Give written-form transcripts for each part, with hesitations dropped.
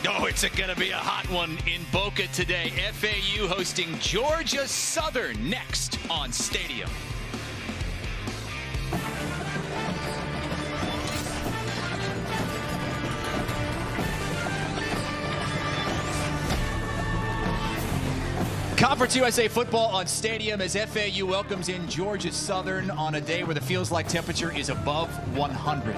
Oh, it's going to be a hot one in Boca today. FAU hosting Georgia Southern next on Stadium. Conference USA football on Stadium as FAU welcomes in Georgia Southern on a day where the feels like temperature is above 100.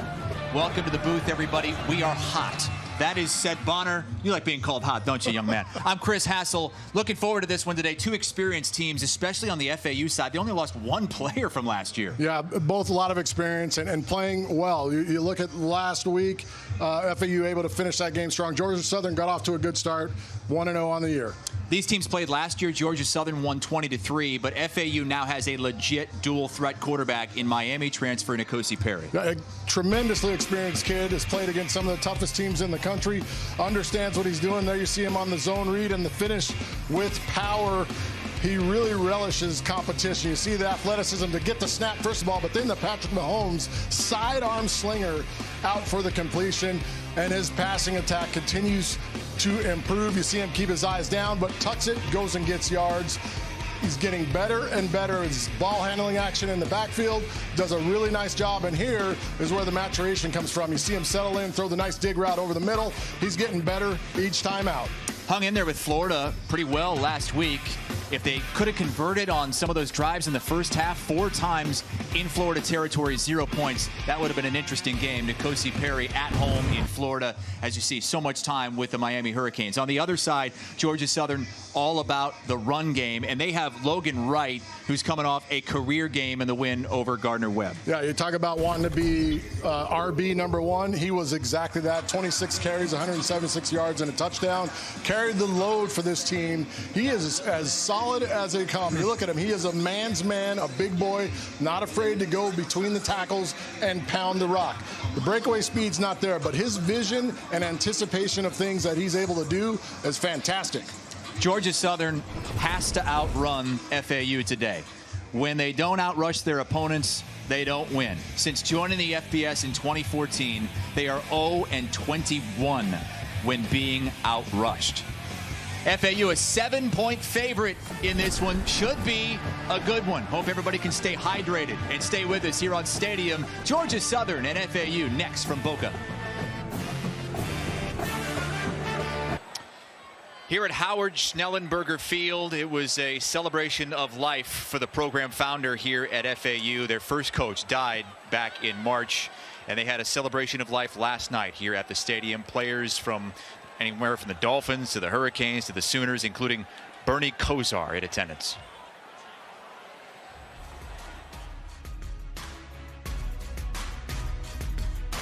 Welcome to the booth, everybody. We are hot. That is Seth Bonner. You like being called hot, don't you, young man? I'm Chris Hassel. Looking forward to this one today. Two experienced teams, especially on the FAU side. They only lost one player from last year. Yeah, both a lot of experience and playing well. You look at last week, FAU able to finish that game strong. Georgia Southern got off to a good start, 1-0 on the year. These teams played last year. Georgia Southern won 20-3, but FAU now has a legit dual-threat quarterback in Miami transfer N'Kosi Perry. A tremendously experienced kid, has played against some of the toughest teams in the country, understands what he's doing. There you see him on the zone read and the finish with power. He really relishes competition. You see the athleticism to get the snap, first of all, but then the Patrick Mahomes sidearm slinger out for the completion, and his passing attack continues to improve. You see him keep his eyes down, but tucks it, goes and gets yards. He's getting better and better. His ball handling action in the backfield does a really nice job, and here is where the maturation comes from. You see him settle in, throw the nice dig route over the middle. He's getting better each time out. Hung in there with Florida pretty well last week. If they could have converted on some of those drives in the first half, 4 times in Florida territory, 0 points, that would have been an interesting game. N'Kosi Perry at home in Florida, as you see, so much time with the Miami Hurricanes. On the other side, Georgia Southern all about the run game, and they have Logan Wright, who's coming off a career game in the win over Gardner-Webb. Yeah, you talk about wanting to be RB number 1. He was exactly that. 26 carries, 176 yards, and a touchdown. Carried the load for this team. He is as solid as they come. You look at him, he is a man's man, a big boy, not afraid to go between the tackles and pound the rock. The breakaway speed's not there, but his vision and anticipation of things that he's able to do is fantastic. Georgia Southern has to outrun FAU today. When they don't outrush their opponents, they don't win. Since joining the FBS in 2014, they are 0-21 when being outrushed. FAU a 7-point favorite in this one. Should be a good one. Hope everybody can stay hydrated and stay with us here on Stadium. Georgia Southern and FAU next from Boca. Here at Howard Schnellenberger Field, it was a celebration of life for the program founder here at FAU. Their first coach died back in March, and they had a celebration of life last night here at the stadium. Players from anywhere from the Dolphins to the Hurricanes to the Sooners, including Bernie Kosar in attendance.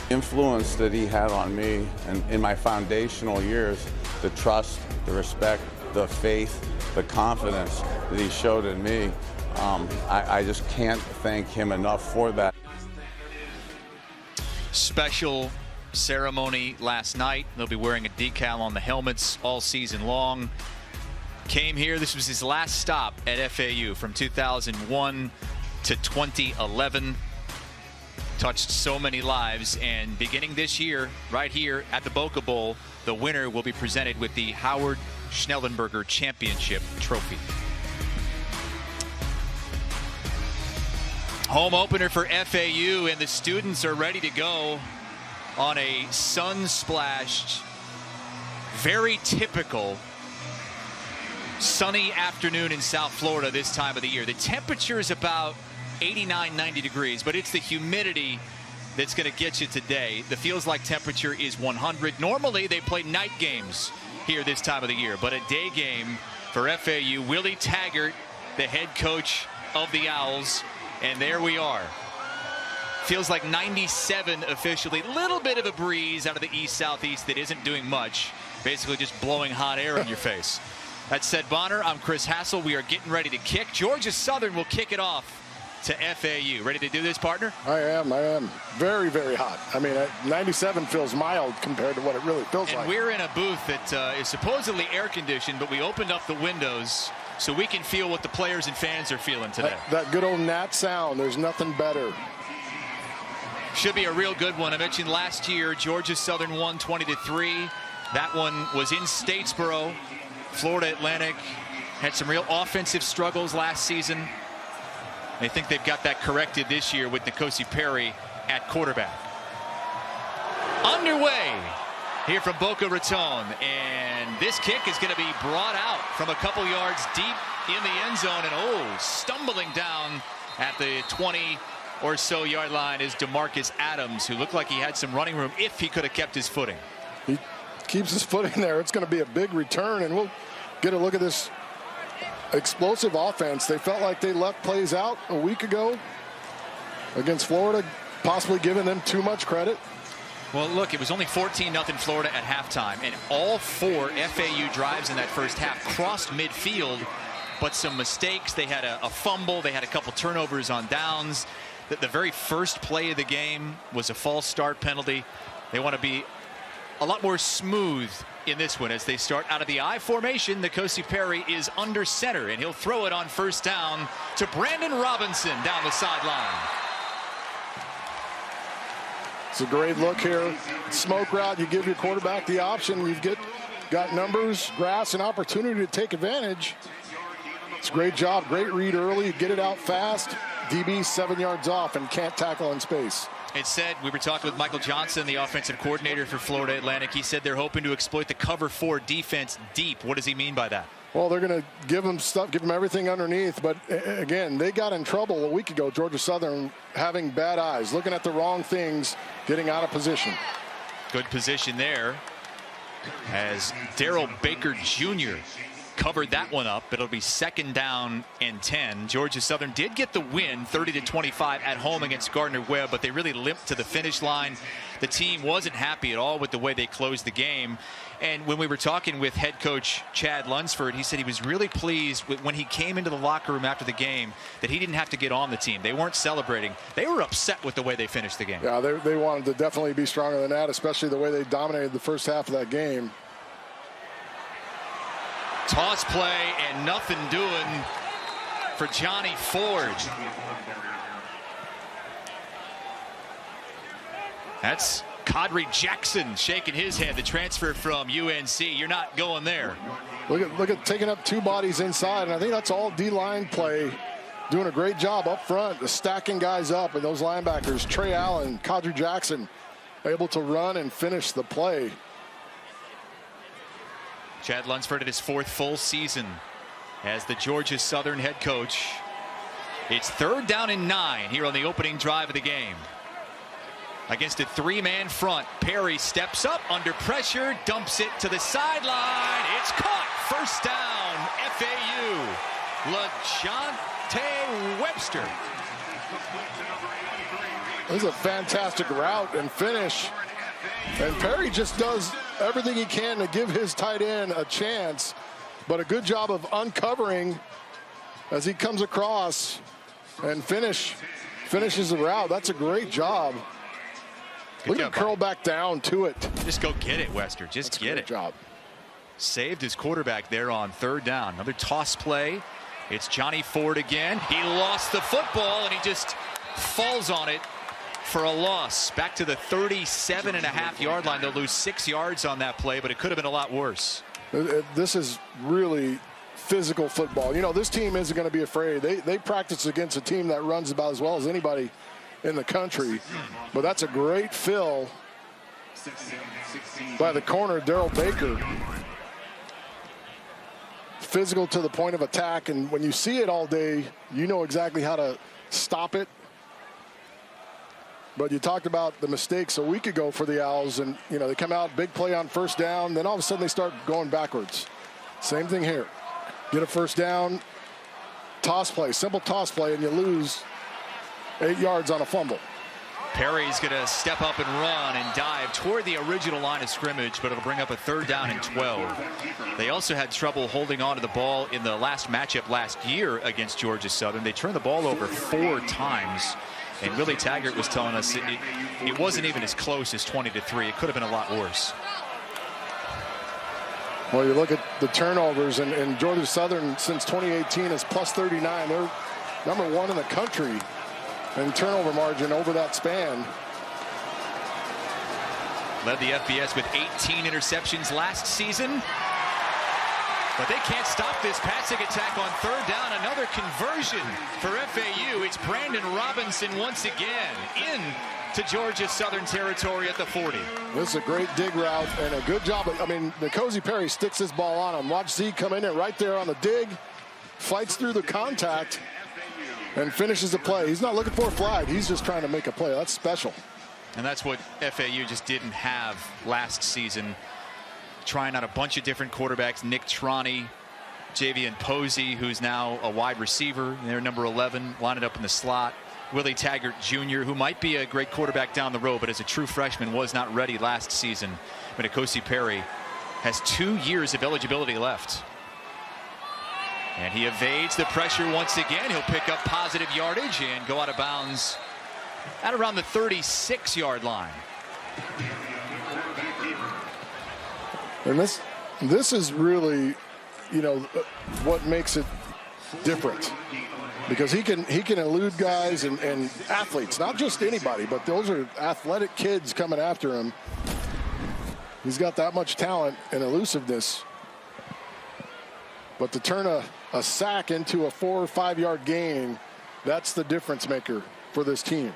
Influence that he had on me and in my foundational years, the trust, the respect, the faith, the confidence that he showed in me, I just can't thank him enough for that. Special ceremony last night. They'll be wearing a decal on the helmets all season long. Came here, this was his last stop at FAU from 2001 to 2011. Touched so many lives, and beginning this year, right here at the Boca Bowl, the winner will be presented with the Howard Schnellenberger Championship Trophy. Home opener for FAU, and the students are ready to go on a sun-splashed, very typical sunny afternoon in South Florida this time of the year. The temperature is about 89, 90 degrees, but it's the humidity that's going to get you today. The feels like temperature is 100. Normally, they play night games here this time of the year, but a day game for FAU. Willie Taggart, the head coach of the Owls, and there we are. Feels like 97 officially. Little bit of a breeze out of the east-southeast that isn't doing much. Basically just blowing hot air in your face. That said, Bonner, I'm Chris Hassel. We are getting ready to kick. Georgia Southern will kick it off to FAU. Ready to do this, partner? I am. Very, very hot. I mean, 97 feels mild compared to what it really feels like. And we're in a booth that is supposedly air-conditioned, but we opened up the windows so we can feel what the players and fans are feeling today. That good old Nat sound. There's nothing better. Should be a real good one. I mentioned last year, Georgia Southern won 20-3. That one was in Statesboro. Florida Atlantic had some real offensive struggles last season. They think they've got that corrected this year with N'Kosi Perry at quarterback. Underway here from Boca Raton, and this kick is going to be brought out from a couple yards deep in the end zone, and stumbling down at the 20 or so yard line is DeMarcus Adams, who looked like he had some running room if he could have kept his footing. He keeps his footing there. It's going to be a big return, and we'll get a look at this explosive offense. They felt like they left plays out a week ago against Florida, possibly giving them too much credit. Well, look, it was only 14-0 Florida at halftime, and all 4 FAU drives in that first half crossed midfield, but some mistakes. They had a fumble. They had a couple turnovers on downs. The very first play of the game was a false start penalty. They want to be a lot more smooth in this one as they start out of the I formation. N'Kosi Perry is under center, and he'll throw it on first down to Brandon Robinson down the sideline. It's a great look here. Smoke route, you give your quarterback the option. You've got numbers, grass, and opportunity to take advantage. It's a great job, great read early, get it out fast. DB 7 yards off and can't tackle in space. It said, we were talking with Michael Johnson, the offensive coordinator for Florida Atlantic. He said they're hoping to exploit the cover 4 defense deep. What does he mean by that? Well, they're going to give them stuff, give them everything underneath. But again, they got in trouble a week ago, Georgia Southern, having bad eyes, looking at the wrong things, getting out of position. Good position there as Darrell Baker Jr. covered that one up. It'll be 2nd down and 10. Georgia Southern did get the win 30-25 at home against Gardner-Webb, but they really limped to the finish line. The team wasn't happy at all with the way they closed the game. And when we were talking with head coach Chad Lunsford, he said he was really pleased when he came into the locker room after the game that he didn't have to get on the team. They weren't celebrating. They were upset with the way they finished the game. Yeah, they wanted to definitely be stronger than that, especially the way they dominated the first half of that game. Toss play and nothing doing for Johnny Ford. That's Kadri Jackson shaking his head, the transfer from UNC. You're not going there. Look at taking up 2 bodies inside, and I think that's all D-line play. Doing a great job up front, stacking guys up, and those linebackers, Trey Allen, Kadri Jackson, able to run and finish the play. Chad Lunsford at his 4th full season as the Georgia Southern head coach. It's 3rd down and 9 here on the opening drive of the game. Against a 3-man front, Perry steps up under pressure, dumps it to the sideline. It's caught. First down, FAU. LaJohntay Webster. This is a fantastic route and finish. And Perry just does everything he can to give his tight end a chance, but a good job of uncovering as he comes across and finishes the route. That's a great job. Look at him curl back down to it. Just go get it, Webster. Just get it. Job. Saved his quarterback there on 3rd down. Another toss play. It's Johnny Ford again. He lost the football, and he just falls on it for a loss. Back to the 37.5 yard line. They'll lose 6 yards on that play, but it could have been a lot worse. This is really physical football. You know, this team isn't going to be afraid. They practice against a team that runs about as well as anybody in the country. But that's a great fill by the corner, Darrell Baker. Physical to the point of attack, and when you see it all day, you know exactly how to stop it. But you talked about the mistakes a week ago for the Owls, and you know they come out, big play on first down, then all of a sudden they start going backwards. Same thing here. Get a first down, toss play, simple toss play, and you lose 8 yards on a fumble. Perry's going to step up and run and dive toward the original line of scrimmage, but it'll bring up a 3rd down and 12. They also had trouble holding on to the ball in the last matchup last year against Georgia Southern. They turned the ball over 4 times. And Willie Taggart was telling us it wasn't even as close as 20-3. It could have been a lot worse. Well, you look at the turnovers, and Georgia Southern since 2018 is plus 39. They're #1 in the country in turnover margin over that span. Led the FBS with 18 interceptions last season. But they can't stop this passing attack on third down. Another conversion for FAU. It's Brandon Robinson once again in to Georgia Southern territory at the 40. This is a great dig route and a good job. I mean, N'Kosi Perry sticks this ball on him. Watch Z come in there right there on the dig, fights through the contact, and finishes the play. He's not looking for a flag. He's just trying to make a play. That's special. And that's what FAU just didn't have last season. Trying out a bunch of different quarterbacks. Nick Troney, Javian Posey, who's now a wide receiver. They're number 11, lined up in the slot. Willie Taggart Jr., who might be a great quarterback down the road, but as a true freshman was not ready last season. But N'Kosi Perry has 2 years of eligibility left. And he evades the pressure once again. He'll pick up positive yardage and go out of bounds at around the 36-yard line. And this is really, you know, what makes it different, because he can elude guys and athletes, not just anybody, but those are athletic kids coming after him. He's got that much talent and elusiveness. But to turn a sack into a 4 or 5 yard gain, that's the difference maker for this team.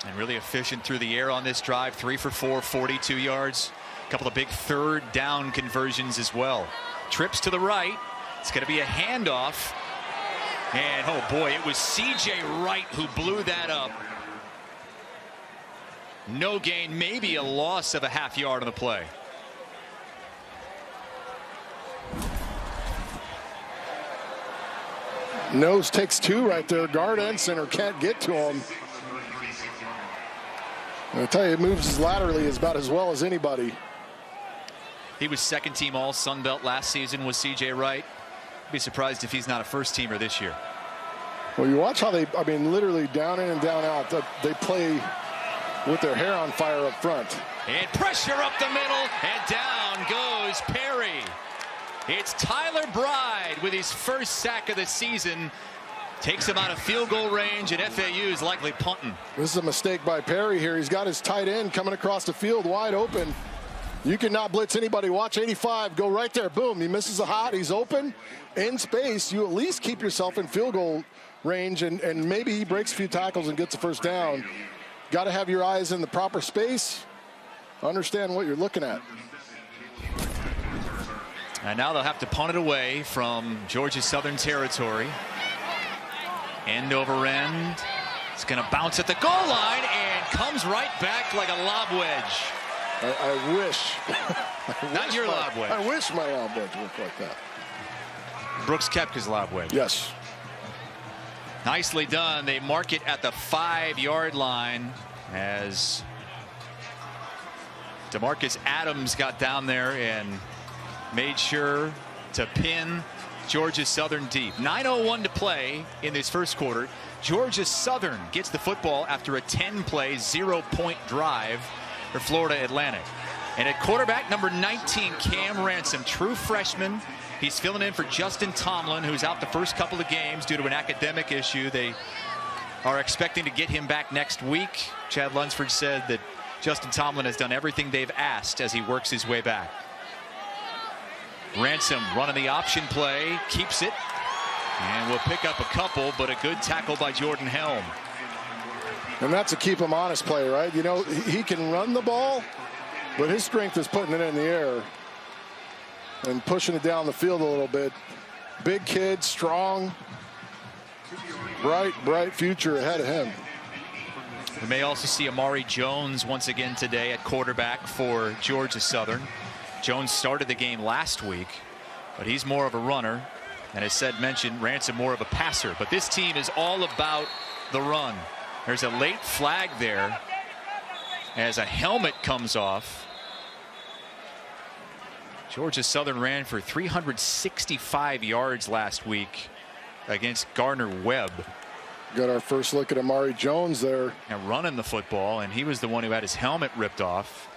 And really efficient through the air on this drive. 3 for 4, 42 yards. A couple of big third down conversions as well. Trips to the right. It's going to be a handoff. And oh boy, it was C.J. Wright who blew that up. No gain, maybe a loss of a half yard on the play. Nose takes 2 right there. Guard and center can't get to him. I tell you, it moves laterally about as well as anybody. He was second team all Sun Belt last season with C.J. Wright. Be surprised if he's not a first teamer this year. Well, you watch how they, I mean, literally down in and down out. They play with their hair on fire up front. And pressure up the middle, and down goes Perry. It's Tyler Bride with his first sack of the season. Takes him out of field goal range, and FAU is likely punting. This is a mistake by Perry here. He's got his tight end coming across the field wide open. You cannot blitz anybody. Watch 85 go right there. Boom. He misses the hot. He's open in space. You at least keep yourself in field goal range, and maybe he breaks a few tackles and gets a first down. Got to have your eyes in the proper space. Understand what you're looking at. And now they'll have to punt it away from Georgia Southern territory. End over end. It's going to bounce at the goal line and comes right back like a lob wedge. I wish. Not your lob wedge. I wish my lob wedge worked like that. Brooks Koepka's lob wedge. Yes. Nicely done. They mark it at the 5-yard line as DeMarcus Adams got down there and made sure to pin Georgia Southern deep. 9:01 to play in this first quarter. Georgia Southern gets the football after a 10-play, 0-point drive for Florida Atlantic. And at quarterback, number 19, Cam Ransom, true freshman. He's filling in for Justin Tomlin, who's out the first couple of games due to an academic issue. They are expecting to get him back next week. Chad Lunsford said that Justin Tomlin has done everything they've asked as he works his way back. Ransom running the option play, keeps it, and will pick up a couple, but a good tackle by Jordan Helm. And that's a keep him honest play, right? You know, he can run the ball, but his strength is putting it in the air and pushing it down the field a little bit. Big kid, strong, bright future ahead of him. We may also see Amari Jones once again today at quarterback for Georgia Southern. Jones started the game last week, but he's more of a runner. And as Seth mentioned, Ransom more of a passer. But this team is all about the run. There's a late flag there as a helmet comes off. Georgia Southern ran for 365 yards last week against Gardner-Webb. Got our first look at Amari Jones there. And running the football, and he was the one who had his helmet ripped off.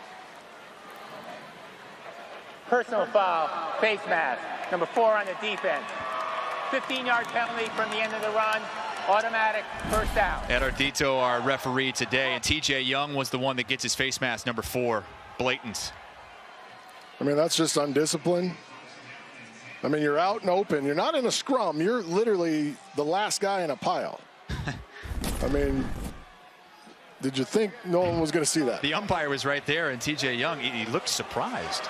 Personal foul, face mask, number 4 on the defense. 15-yard penalty from the end of the run. Automatic first down. Ed Ardito, our referee today, and TJ Young was the one that gets his face mask, number 4. blatant. I mean, that's just undisciplined. I mean, you're out and open. You're not in a scrum. You're literally the last guy in a pile. I mean, did you think no one was going to see that? The umpire was right there, and T.J. Young, he looked surprised.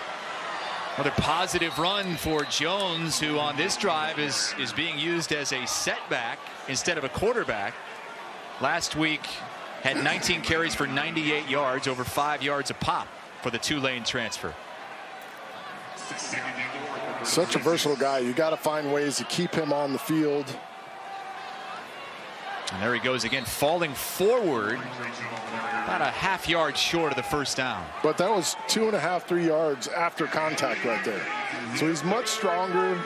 Another positive run for Jones, who on this drive is being used as a setback instead of a quarterback. Last week had 19 carries for 98 yards, over 5 yards a pop for the Tulane transfer. Such a versatile guy. You got to find ways to keep him on the field. And there he goes again, falling forward about a half yard short of the first down. But that was 2.5, 3 yards after contact right there. So he's much stronger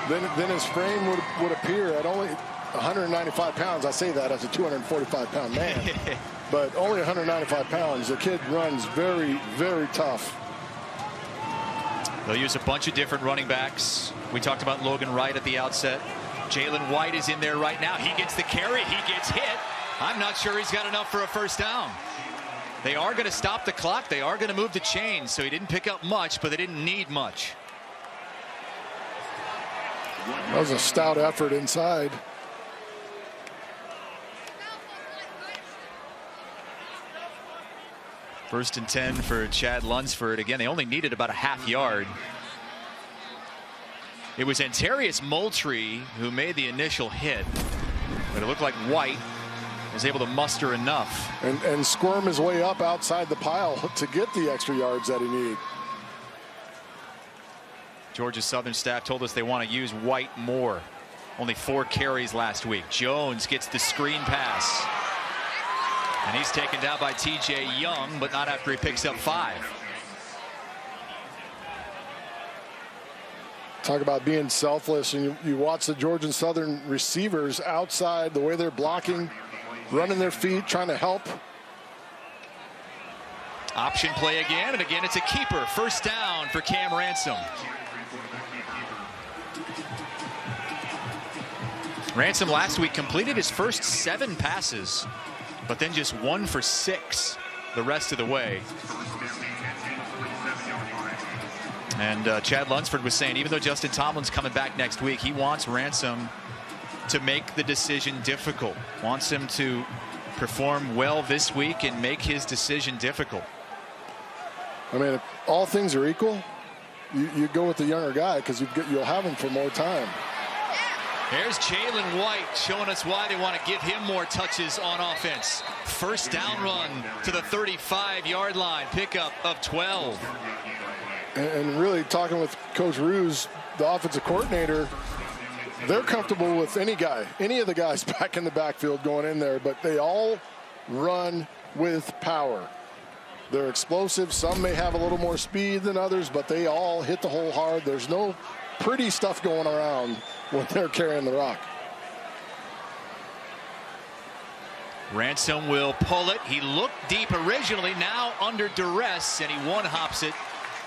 than his frame would appear at only 195 pounds. I say that as a 245-pound man. But only 195 pounds. The kid runs very, very tough. They'll use a bunch of different running backs. We talked about Logan Wright at the outset. Jalen White is in there right now. He gets the carry. He gets hit. I'm not sure he's got enough for a first down. They are going to stop the clock. They are going to move the chains. So he didn't pick up much, but they didn't need much. That was a stout effort inside. First and 10 for Chad Lunsford. Again, they only needed about a half yard. It was Antarius Moultrie who made the initial hit, but it looked like White was able to muster enough. And squirm his way up outside the pile to get the extra yards that he needed. Georgia Southern staff told us they want to use White more. Only 4 carries last week. Jones gets the screen pass. And he's taken down by T.J. Young, but not after he picks up 5. Talk about being selfless, and you watch the Georgia Southern receivers outside, the way they're blocking, running their feet, trying to help. Option play again, and again it's a keeper. First down for Cam Ransom. Ransom last week completed his first 7 passes, but then just 1 for 6 the rest of the way. And Chad Lunsford was saying, even though Justin Tomlin's coming back next week, he wants Ransom to make the decision difficult. Wants him to perform well this week and make his decision difficult. I mean, if all things are equal, you go with the younger guy because you'll have him for more time. There's Jalen White showing us why they want to give him more touches on offense. First down run to the 35-yard line. Pickup of 12. And really talking with Coach Ruse, the offensive coordinator, they're comfortable with any guy, any of the guys back in the backfield going in there, but they all run with power. They're explosive. Some may have a little more speed than others, but they all hit the hole hard. There's no pretty stuff going around when they're carrying the rock. Ransom will pull it. He looked deep originally, now under duress, and he one-hops it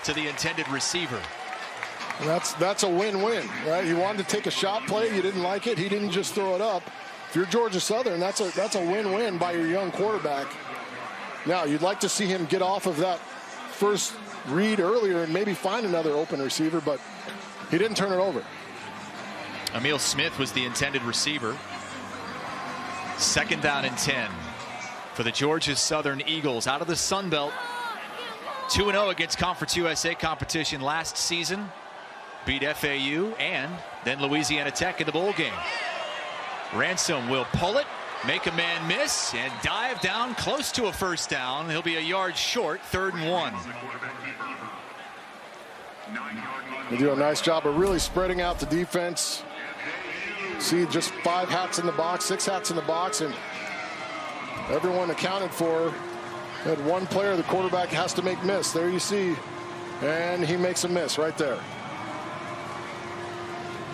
to the intended receiver. And that's a win-win, right? You wanted to take a shot play, you didn't like it, he didn't just throw it up. If you're Georgia Southern, that's a win-win by your young quarterback. Now, you'd like to see him get off of that first read earlier and maybe find another open receiver, but he didn't turn it over. Emil Smith was the intended receiver. Second down and 10 for the Georgia Southern Eagles out of the Sun Belt. 2-0 against Conference USA competition last season. Beat FAU and then Louisiana Tech in the bowl game. Ransom will pull it, make a man miss, and dive down close to a first down. He'll be a yard short, 3rd and 1. They do a nice job of really spreading out the defense. See just 5 hats in the box, 6 hats in the box, and everyone accounted for. Had one player the quarterback has to make miss. There you see, and he makes a miss right there.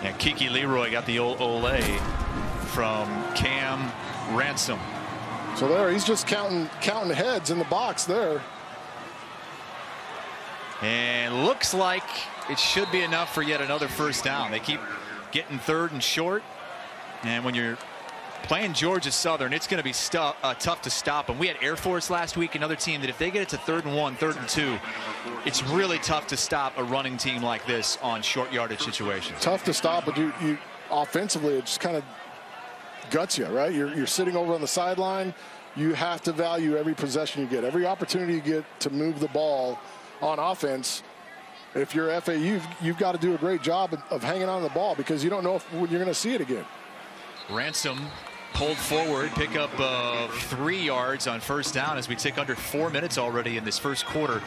Yeah, Kiki Leroy got the old ole from Cam Ransom. So there, he's just counting heads in the box there. And looks like it should be enough for yet another first down. They keep getting 3rd and short. And when you're Playing Georgia Southern, it's going to be tough to stop them. We had Air Force last week, another team that if they get it to 3rd and 1, 3rd and 2, it's really tough to stop a running team like this on short yardage situations. Tough to stop, but you offensively, it just kind of guts you, right? You're sitting over on the sideline. You have to value every possession you get, every opportunity you get to move the ball on offense. If you're FAU, you've got to do a great job of hanging on to the ball because you don't know when you're going to see it again. Ransom pulled forward, pick up 3 yards on 1st down as we take under 4 minutes already in this first quarter.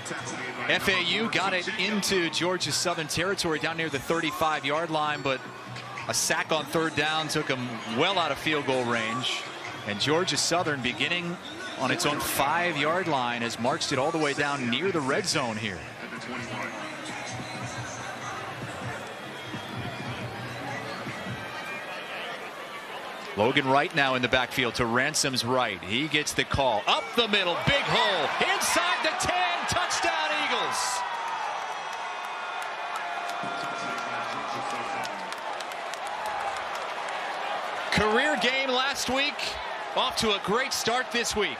FAU got it into Georgia Southern territory down near the 35-yard line, but a sack on 3rd down took them well out of field goal range. And Georgia Southern, beginning on its own 5-yard line, has marched it all the way down near the red zone here. Logan Wright now in the backfield to Ransom's right. He gets the call. Up the middle, big hole. Inside the 10, touchdown Eagles. Career game last week, off to a great start this week.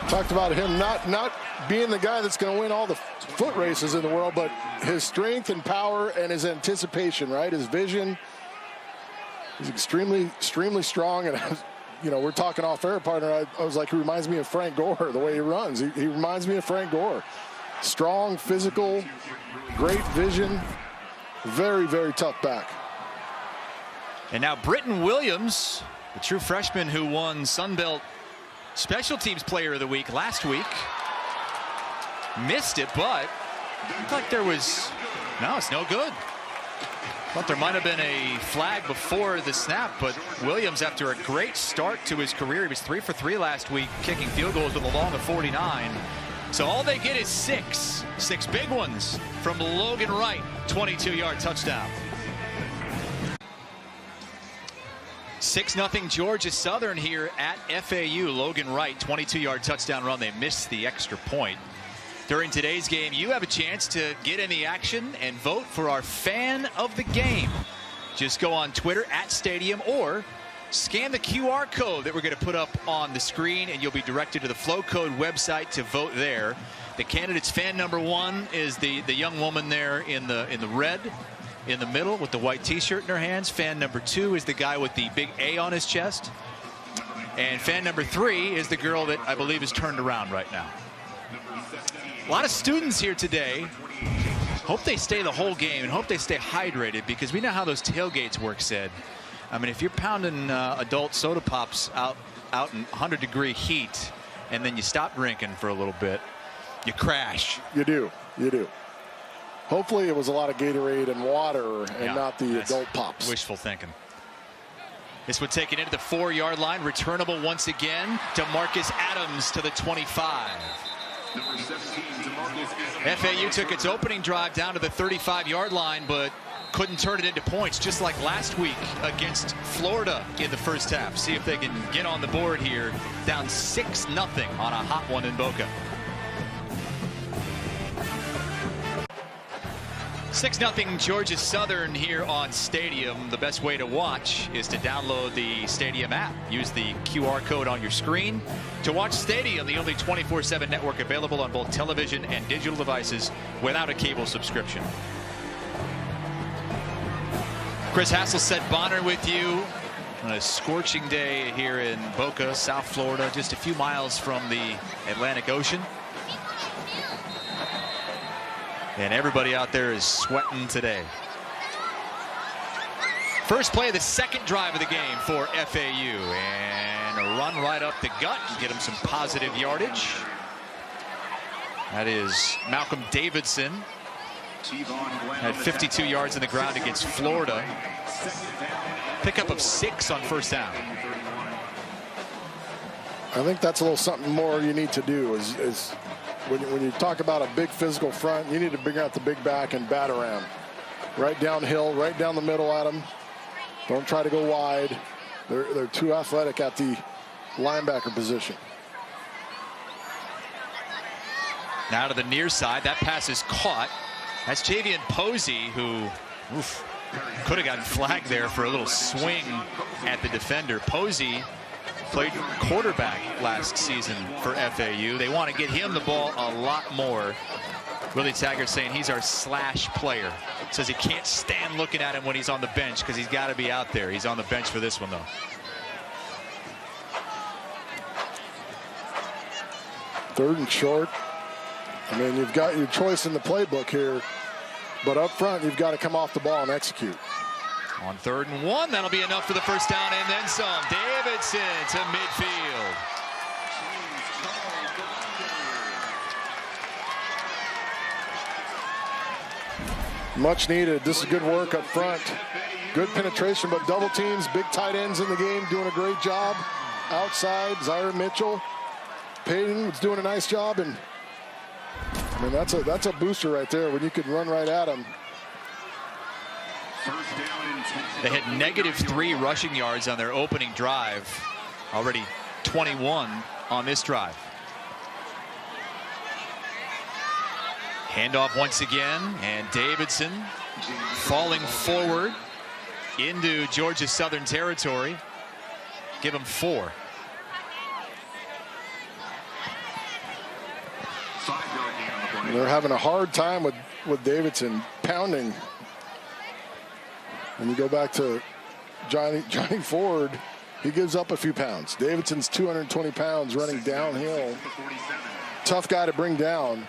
Talked about him not being the guy that's going to win all the foot races in the world, but his strength and power and his anticipation, right? His vision. He's extremely strong, and you know, we're talking off air, partner. I was like, he reminds me of Frank Gore, the way he runs. He reminds me of Frank Gore. Strong, physical, great vision, very, very tough back. And now Britton Williams, the true freshman who won Sunbelt Special Teams Player of the Week last week, missed it, but looked like there was, no, it's no good. Thought there might have been a flag before the snap, but Williams, after a great start to his career, he was 3 for 3 last week, kicking field goals with a long of 49. So all they get is 6 big ones from Logan Wright, 22-yard touchdown. 6-0 Georgia Southern here at FAU. Logan Wright, 22-yard touchdown run. They missed the extra point. During today's game, you have a chance to get in the action and vote for our fan of the game. Just go on Twitter @Stadium or scan the QR code that we're going to put up on the screen, and you'll be directed to the Flow Code website to vote there. The candidate's fan number 1 is the young woman there in the red in the middle with the white T-shirt in her hands. Fan number 2 is the guy with the big A on his chest. And fan number 3 is the girl that I believe is turned around right now. A lot of students here today. Hope they stay the whole game and hope they stay hydrated, because we know how those tailgates work, Sid. I mean, if you're pounding adult soda pops out in 100-degree heat and then you stop drinking for a little bit, you crash. You do. Hopefully it was a lot of Gatorade and water and not the adult pops. Wishful thinking. This would take it into the 4-yard line. Returnable once again to Marcus Adams to the 25. FAU took its opening drive down to the 35-yard line, but couldn't turn it into points, just like last week against Florida in the first half. See if they can get on the board here, down 6-0 on a hot one in Boca. 6-0 Georgia Southern here on Stadium. The best way to watch is to download the Stadium app. Use the QR code on your screen to watch Stadium, the only 24/7 network available on both television and digital devices without a cable subscription. Chris Hasselstedt Bonner with you on a scorching day here in Boca, South Florida, just a few miles from the Atlantic Ocean. And everybody out there is sweating today. First play of the second drive of the game for FAU. And a run right up the gut. Get him some positive yardage. That is Malcolm Davidson. Had 52 yards in the ground against Florida. Pickup of 6 on first down. I think that's a little something more you need to do is when you talk about a big physical front, you need to bring out the big back and bat around. Right downhill, right down the middle at them. Don't try to go wide. They're too athletic at the linebacker position. Now to the near side. That pass is caught. That's Javian Posey, who Could have gotten flagged there for a little swing at the defender. Posey played quarterback last season for FAU. They want to get him the ball a lot more. Willie Taggart saying he's our slash player. Says he can't stand looking at him when he's on the bench because he's got to be out there. He's on the bench for this one, though. Third and short. I mean, you've got your choice in the playbook here, but up front, you've got to come off the ball and execute. On 3rd and 1, that'll be enough for the first down and then some. Davidson to midfield. Much needed. This is good work up front. Good penetration, but double teams, big tight ends in the game, doing a great job. Outside, Zaire Mitchell. Payton was doing a nice job, and I mean that's a booster right there when you can run right at him. They had -3 rushing yards on their opening drive. Already 21 on this drive. Handoff once again, and Davidson falling forward into Georgia Southern territory. Give him 4. They're having a hard time with Davidson pounding. And you go back to Johnny Ford, he gives up a few pounds. Davidson's 220 pounds running downhill. Tough guy to bring down.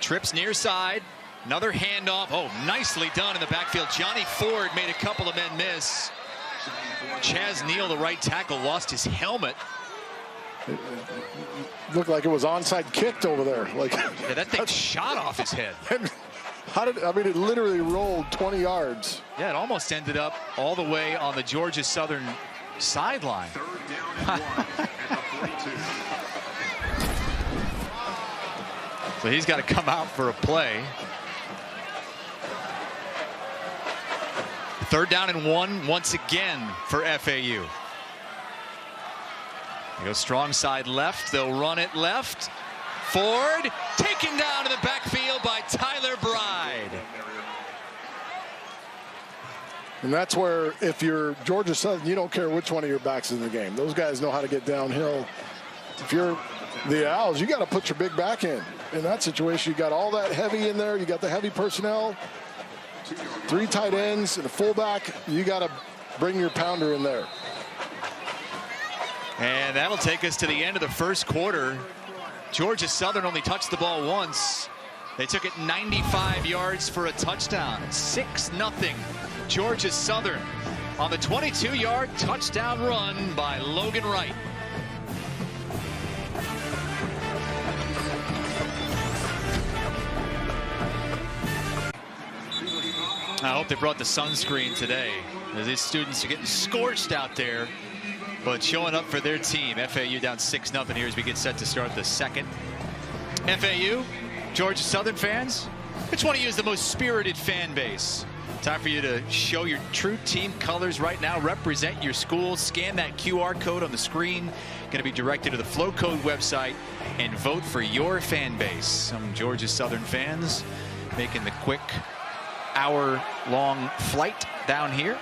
Trips near side. Another handoff. Oh, nicely done in the backfield. Johnny Ford made a couple of men miss. Chaz Neal, the right tackle, lost his helmet. It looked like it was onside kicked over there. Like yeah, that thing shot off his head. I mean, it literally rolled 20 yards. Yeah, it almost ended up all the way on the Georgia Southern sideline. So he's got to come out for a play. 3rd down and 1 once again for FAU. They go strong side left. They'll run it left. Ford taken down in the backfield by Tyler Bride. And that's where, if you're Georgia Southern, you don't care which one of your backs is in the game. Those guys know how to get downhill. If you're the Owls, you got to put your big back in. In that situation, you got all that heavy in there. You got the heavy personnel, 3 tight ends and a fullback. You got to bring your pounder in there. And that'll take us to the end of the first quarter. Georgia Southern only touched the ball once. They took it 95 yards for a touchdown. 6-0 Georgia Southern on the 22-yard touchdown run by Logan Wright. I hope they brought the sunscreen today, as these students are getting scorched out there, but showing up for their team. FAU down 6-0 here as we get set to start the second. FAU, Georgia Southern fans, which one of you is the most spirited fan base? Time for you to show your true team colors right now. Represent your school. Scan that QR code on the screen. Going to be directed to the Flow Code website and vote for your fan base. Some Georgia Southern fans making the quick hour-long flight down here,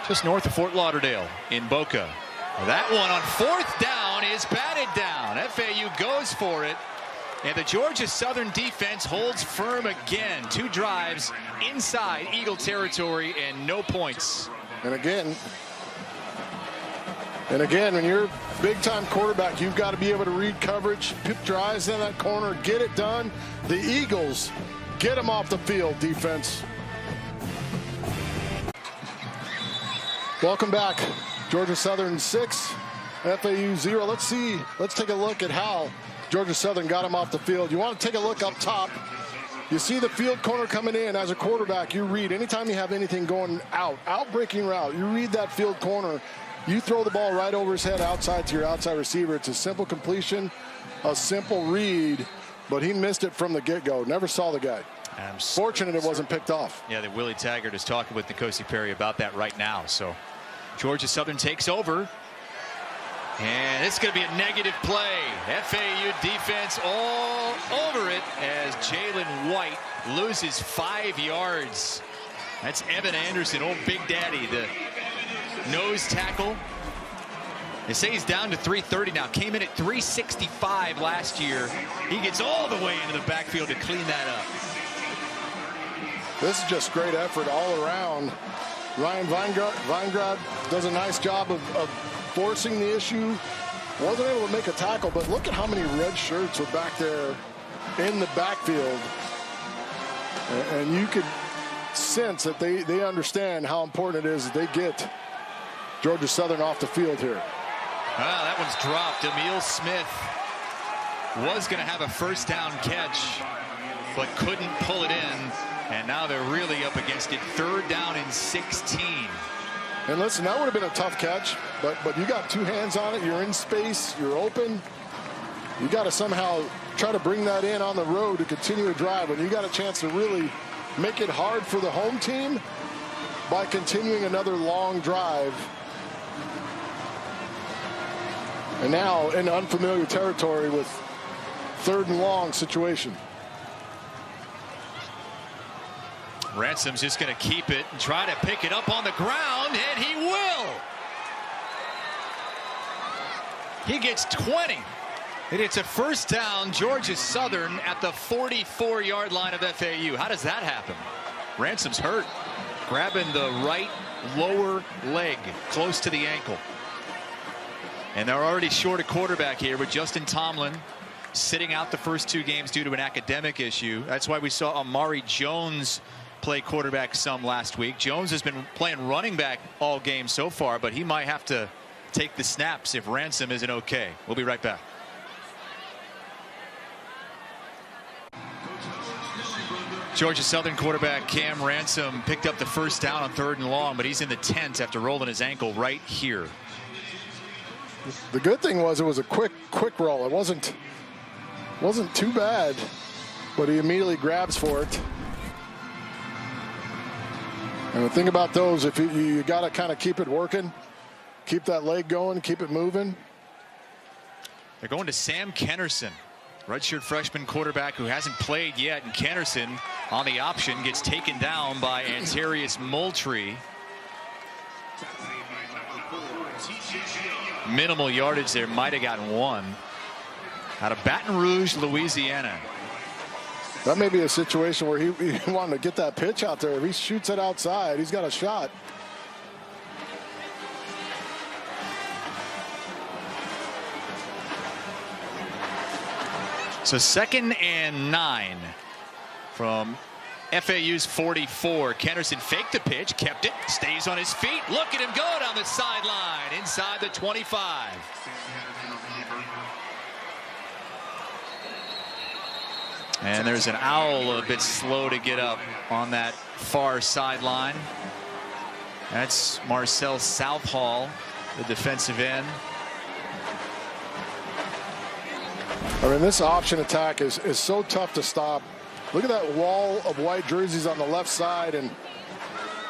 just north of Fort Lauderdale in Boca. That one on 4th down is batted down. FAU goes for it, and the Georgia Southern defense holds firm again. 2 drives inside Eagle territory and no points. And again, when you're big-time quarterback, you've got to be able to read coverage, pick drives in that corner, get it done. The Eagles get them off the field, defense. Welcome back. Georgia Southern 6, FAU 0. Let's take a look at how Georgia Southern got them off the field. You want to take a look up top. You see the field corner coming in. As a quarterback, you read anytime you have anything going out breaking route, you read that field corner. You throw the ball right over his head outside to your outside receiver. It's a simple completion, a simple read, but he missed it from the get-go. Never saw the guy. Fortunate it wasn't picked off. Yeah, that Willie Taggart is talking with Nkosi Perry about that right now. So Georgia Southern takes over. And it's going to be a negative play. FAU defense all over it as Jalen White loses 5 yards. That's Evan Anderson, old Big Daddy, the nose tackle. They say he's down to 330 now. Came in at 365 last year. He gets all the way into the backfield to clean that up. This is just great effort all around. Ryan Weingrad does a nice job of forcing the issue. Wasn't able to make a tackle, but look at how many red shirts were back there in the backfield. And you could sense that they understand how important it is that they get Georgia Southern off the field here. Well, that one's dropped. Emil Smith was going to have a first down catch, but couldn't pull it in. And now they're really up against it. 3rd down and 16. And listen, that would have been a tough catch, but you got 2 hands on it. You're in space. You're open. You got to somehow try to bring that in on the road to continue a drive. And you got a chance to really make it hard for the home team by continuing another long drive. And now in unfamiliar territory with 3rd and long situation. Ransom's just going to keep it and try to pick it up on the ground, and he will. He gets 20. And it's a first down, Georgia Southern at the 44-yard line of FAU. How does that happen? Ransom's hurt, grabbing the right lower leg close to the ankle. And they're already short a quarterback here with Justin Tomlin sitting out the first 2 games due to an academic issue. That's why we saw Amari Jones play quarterback some last week. Jones has been playing running back all game so far, but he might have to take the snaps if Ransom isn't okay. We'll be right back. Georgia Southern quarterback Cam Ransom picked up the first down on 3rd and long, but he's in the tent after rolling his ankle right here. The good thing was it was a quick roll. It wasn't too bad, but he immediately grabs for it. And the thing about those, if you got to kind of keep it working, keep that leg going, keep it moving. They're going to Sam Kennerson, redshirt freshman quarterback who hasn't played yet. And Kennerson on the option gets taken down by Antarius Moultrie. Minimal yardage there, might have gotten 1. Out of Baton Rouge, Louisiana. That may be a situation where he wanted to get that pitch out there. If he shoots it outside, he's got a shot. So 2nd and 9 from FAU's 44. Kennerson faked the pitch, kept it, stays on his feet. Look at him go down the sideline inside the 25. And there's an owl a bit slow to get up on that far sideline. That's Marcel Southall, the defensive end. I mean, this option attack is so tough to stop. Look at that wall of white jerseys on the left side, and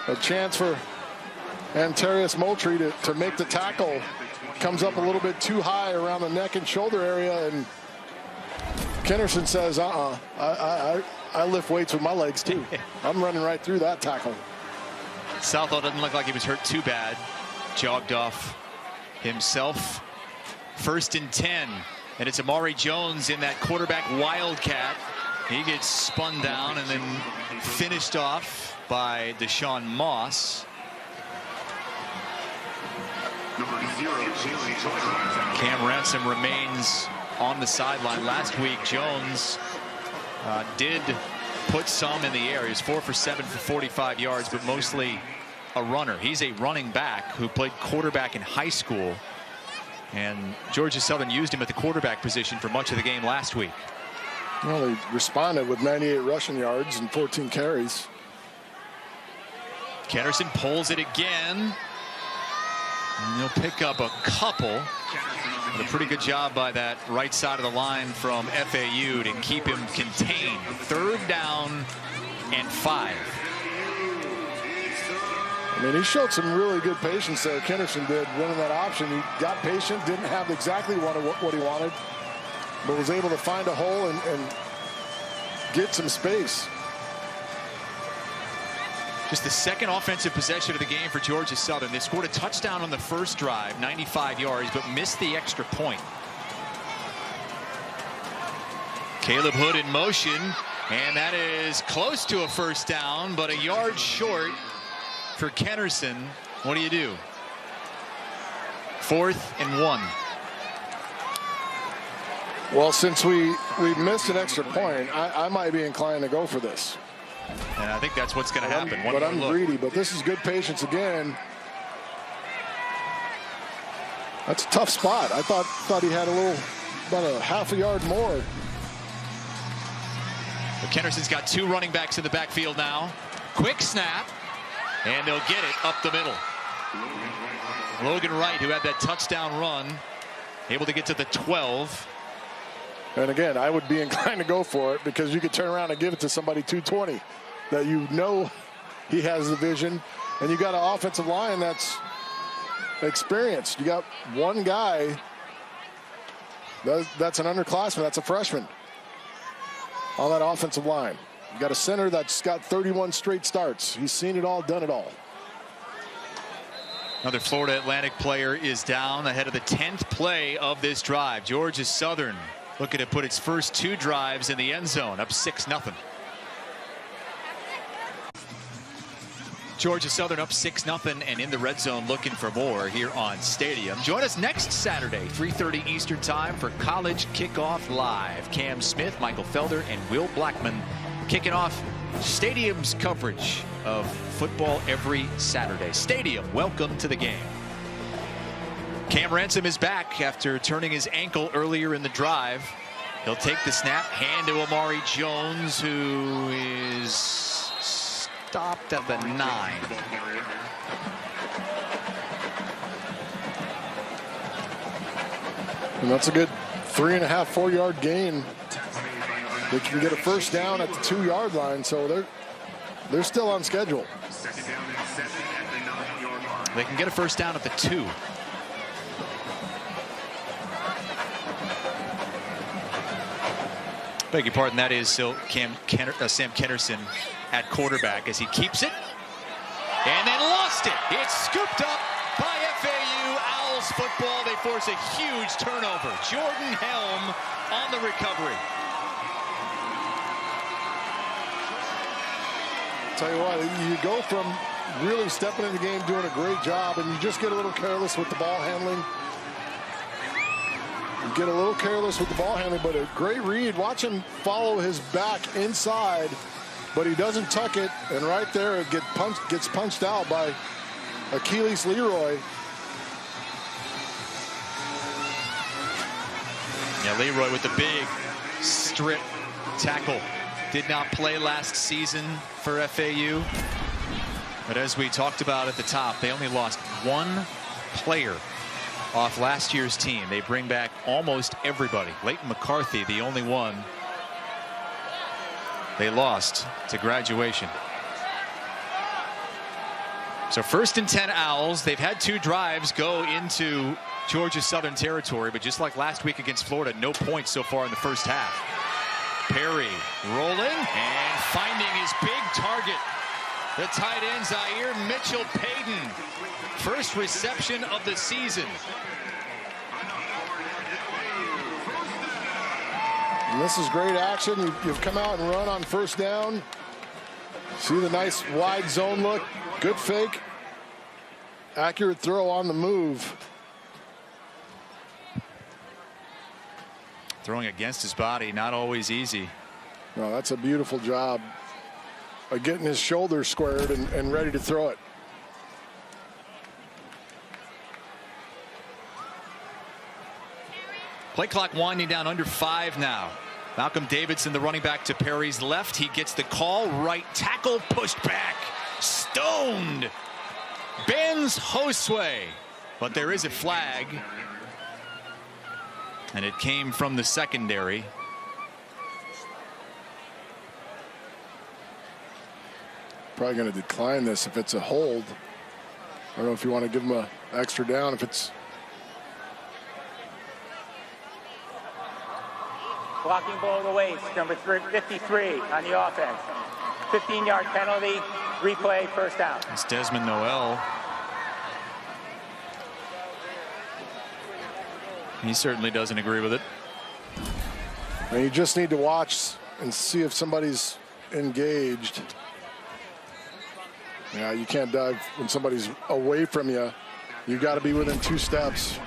a chance for Antarius Moultrie to make the tackle. Comes up a little bit too high around the neck and shoulder area, and Kennerson says, I lift weights with my legs too. I'm running right through that tackle. Southall doesn't look like he was hurt too bad. Jogged off himself. 1st and 10. And it's Amari Jones in that quarterback wildcat. He gets spun down and then finished off by Deshaun Moss. Cam Ransom remains on the sideline. Last week, Jones did put some in the air. He was 4 for 7 for 45 yards, but mostly a runner. He's a running back who played quarterback in high school. And Georgia Southern used him at the quarterback position for much of the game last week. Well, he responded with 98 rushing yards and 14 carries. Kennerson pulls it again. And he'll pick up a couple. But a pretty good job by that right side of the line from FAU to keep him contained. 3rd down and 5. I mean, he showed some really good patience there. Kennerson did, running that option. He got patient, didn't have exactly what he wanted, but was able to find a hole and get some space. Just the second offensive possession of the game for Georgia Southern. They scored a touchdown on the first drive, 95 yards, but missed the extra point. Caleb Hood in motion, and that is close to a first down, but a yard short for Kennerson. What do? 4th and 1. Well, since we missed an extra point, I might be inclined to go for this. And I think that's what's going to happen. But I'm greedy, but this is good patience again. That's a tough spot. I thought he had about a half a yard more. But Kennerson's got 2 running backs in the backfield now. Quick snap, and they'll get it up the middle. Logan Wright, who had that touchdown run, able to get to the 12. And again, I would be inclined to go for it because you could turn around and give it to somebody 220 that you know he has the vision, and you got an offensive line that's experienced. You got one guy that's an underclassman, that's a freshman on that offensive line. You got a center that's got 31 straight starts. He's seen it all, done it all. Another Florida Atlantic player is down ahead of the 10th play of this drive. Georgia Southern looking to put its first 2 drives in the end zone, up 6-0. Georgia Southern up 6-0 and in the red zone looking for more here on Stadium. Join us next Saturday, 3:30 Eastern Time for College Kickoff Live. Cam Smith, Michael Felder, and Will Blackman kicking off Stadium's coverage of football every Saturday. Stadium, welcome to the game. Cam Ransom is back after turning his ankle earlier in the drive. He'll take the snap, hand to Amari Jones, who is stopped at the 9. And that's a good 3.5, 4-yard gain. They can get a first down at the 2-yard line, so they're still on schedule. They can get a first down at the 2. Beg your pardon, that is Sam Kennerson at quarterback as he keeps it and then lost it. It's scooped up by FAU Owls football. They force a huge turnover. Jordan Helm on the recovery. Tell you what, you go from really stepping in the game, doing a great job, and you just get a little careless with the ball handling. You get a little careless with the ball handling, but a great read. Watch him follow his back inside, but he doesn't tuck it, and right there it gets punched out by Achilles Leroy. Yeah, Leroy with the big strip tackle. Did not play last season for FAU. But as we talked about at the top, they only lost 1 player off last year's team. They bring back almost everybody. Leighton McCarthy, the only one they lost to graduation. So 1st and 10 Owls. They've had 2 drives go into Georgia Southern territory, but just like last week against Florida, no points so far in the first half. Perry rolling and finding his big target. The tight end Zaire Mitchell-Payton. First reception of the season. And this is great action. You've come out and run on first down. See the nice wide zone look. Good fake. Accurate throw on the move. Throwing against his body, not always easy. No, that's a beautiful job of getting his shoulders squared and ready to throw it. Play clock winding down under 5 now. Malcolm Davidson, the running back to Perry's left. He gets the call. Right tackle pushed back. Stoned. Benz Josue. But there is a flag. And it came from the secondary. Probably going to decline this if it's a hold. I don't know if you want to give him an extra down if it's. Blocking below the waist, number 53 on the offense. 15-yard penalty, replay, first down. It's Desmond Noel. He certainly doesn't agree with it. And you just need to watch and see if somebody's engaged. Yeah, you can't dive when somebody's away from you. You got to be within 2 steps.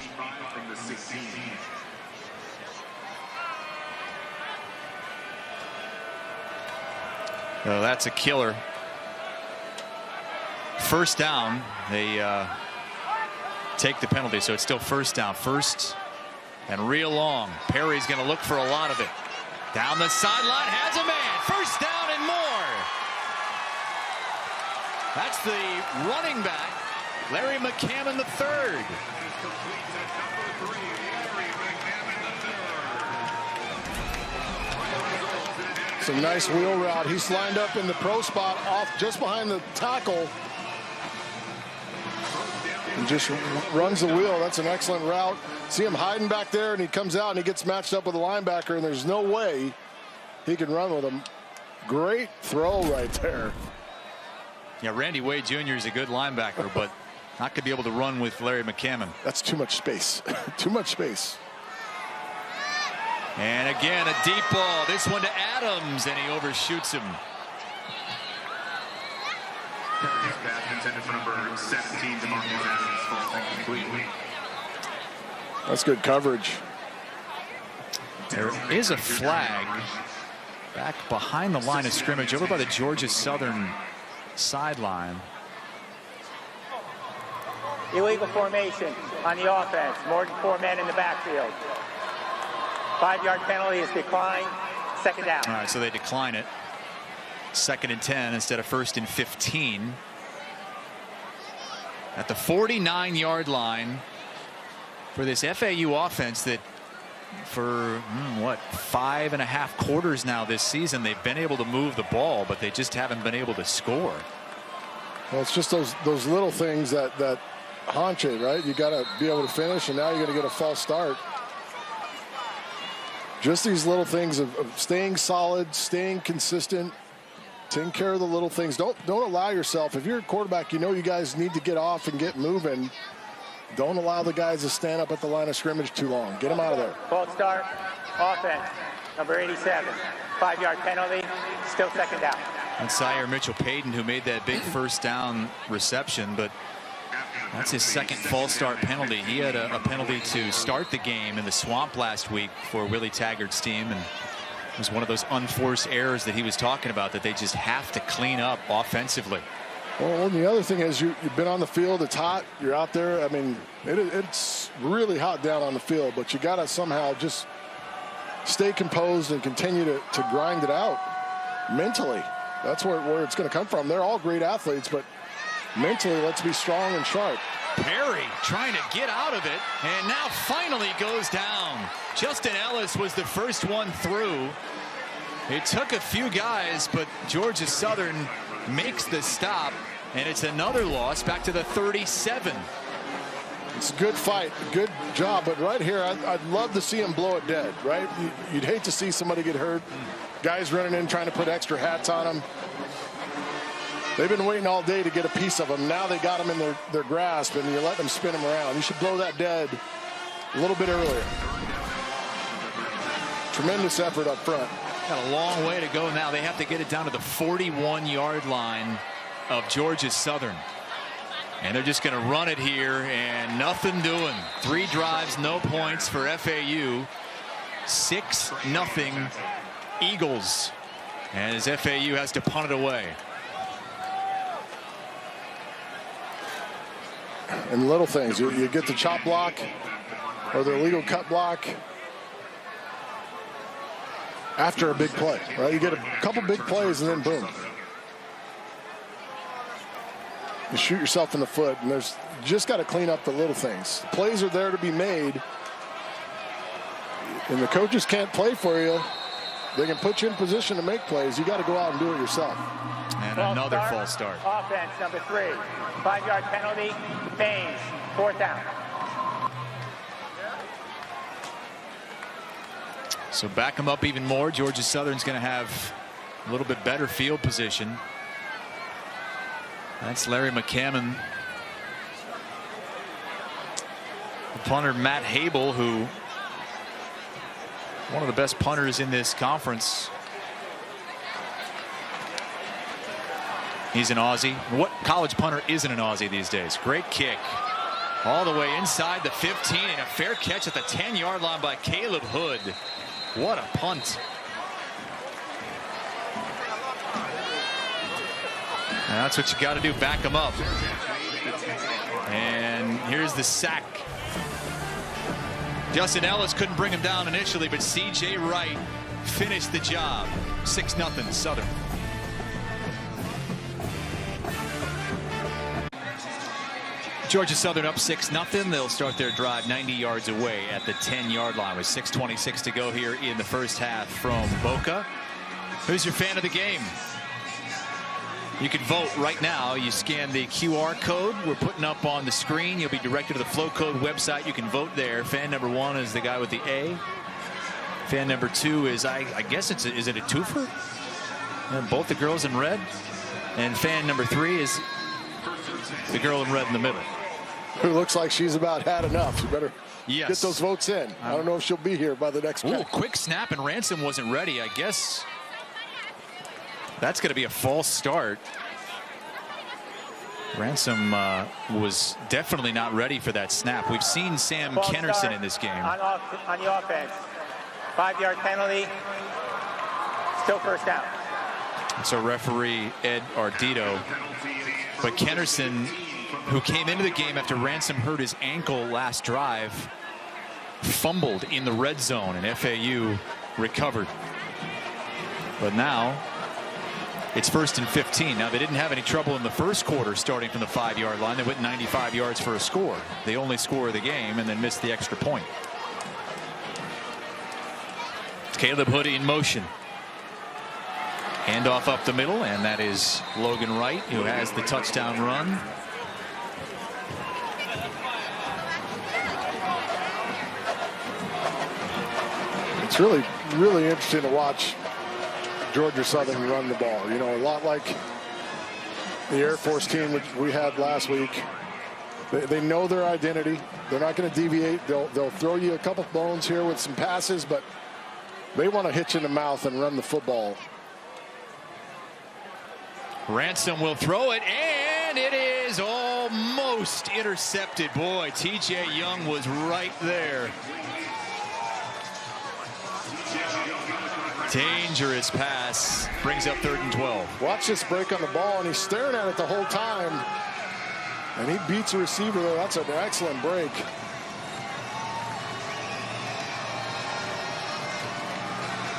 Oh, that's a killer. First down. They take the penalty, so it's still first down. First and real long. Perry's going to look for a lot of it. Down the sideline, has a man. First down and more. That's the running back, Larry McCammon III. Some nice wheel route. He's lined up in the pro spot off just behind the tackle. And just runs the wheel. That's an excellent route. See him hiding back there, and he comes out and he gets matched up with a linebacker, and there's no way he can run with him. Great throw right there. Yeah, Randy Wade Jr. is a good linebacker, but not going to be able to run with Larry McCammon. That's too much space. Too much space. And again, a deep ball. This one to Adams, and he overshoots him. That's good coverage. There is a flag back behind the line of scrimmage over by the Georgia Southern sideline. Illegal formation on the offense. More than 4 men in the backfield. 5-yard penalty is declined. Second down. All right, so they decline it. 2nd and 10 instead of 1st and 15. At the 49-yard line for this FAU offense that for, 5.5 quarters now this season, they've been able to move the ball, but they just haven't been able to score. Well, it's just those little things that haunt you, right? You got to be able to finish, and now you're going to get a false start. Just these little things of staying solid, staying consistent, taking care of the little things. Don't allow yourself. If you're a quarterback, you know you guys need to get off and get moving. Don't allow the guys to stand up at the line of scrimmage too long. Get them out of there. False start. Offense. Number 87. 5-yard penalty. Still second down. And Sire Mitchell-Payton, who made that big first down reception, but that's his 2nd false start penalty. He had a penalty to start the game in the Swamp last week for Willie Taggart's team, and it was one of those unforced errors that he was talking about that they just have to clean up offensively. Well, and the other thing is you've been on the field. It's hot. You're out there. I mean, it's really hot down on the field, but you got to somehow just stay composed and continue to grind it out mentally. That's where it's going to come from. They're all great athletes, but mentally, let's be strong and sharp. Perry trying to get out of it, and now finally goes down. Justin Ellis was the first one through. It took a few guys, but Georgia Southern makes the stop, and it's another loss back to the 37. It's a good fight, good job, but right here, I'd love to see him blow it dead, right? You'd hate to see somebody get hurt. Guys running in trying to put extra hats on them. They've been waiting all day to get a piece of them. Now they got them in their grasp, and you let them spin them around. You should blow that dead a little bit earlier. Tremendous effort up front. Got a long way to go now. They have to get it down to the 41-yard line of Georgia Southern. And they're just going to run it here, and nothing doing. 3 drives, no points for FAU. 6-0 Eagles, as FAU has to punt it away. And little things, you get the chop block or the illegal cut block after a big play, right? You get a couple big plays and then boom. You shoot yourself in the foot, and you just got to clean up the little things. Plays are there to be made, and the coaches can't play for you they can put you in position to make plays. You got to go out and do it yourself. And another false start. Offense, number 3. 5-yard penalty, Baines, 4th down. So back them up even more. Georgia Southern's going to have a little bit better field position. That's Larry McCammon. The punter Matt Habel, who one of the best punters in this conference. He's an Aussie. What college punter isn't an Aussie these days? Great kick. All the way inside the 15, and a fair catch at the 10-yard line by Caleb Hood. What a punt. And that's what you got to do, back them up. And here's the sack. Justin Ellis couldn't bring him down initially, but C.J. Wright finished the job. 6-0 Southern. Georgia Southern up 6-0. They'll start their drive 90 yards away at the 10-yard line with 6:26 to go here in the first half from Boca. Who's your fan of the game? You can vote right now. You scan the QR code we're putting up on the screen. You'll be directed to the Flow Code website. You can vote there. Fan number 1 is the guy with the A. Fan number 2 is, I guess is it a twofer? And both the girls in red. And fan number 3 is the girl in red in the middle. Who looks like she's about had enough. You better get those votes in. I don't know if she'll be here by the next pick. Quick snap, and Ransom wasn't ready. I guess that's going to be a false start. Ransom was definitely not ready for that snap. We've seen Sam Kennerson in this game. On the offense. 5-yard penalty. Still first down. So referee Ed Ardito. But Kennerson, who came into the game after Ransom hurt his ankle last drive, fumbled in the red zone, and FAU recovered. But now it's 1st and 15. Now, they didn't have any trouble in the first quarter starting from the 5-yard line. They went 95 yards for a score. The only score of the game, and then missed the extra point. Caleb Hood in motion. Handoff up the middle, and that is Logan Wright, who has the touchdown run. It's really interesting to watch Georgia Southern run the ball. You know, a lot like the Air Force team which we had last week. They know their identity. They're not going to deviate. They'll throw you a couple bones here with some passes, but they want to hit you in the mouth and run the football. Ransom will throw it, and it is almost intercepted. Boy, TJ Young was right there. Dangerous pass. Brings up 3rd and 12. Watch this break on the ball, and he's staring at it the whole time. And he beats the receiver there. That's an excellent break.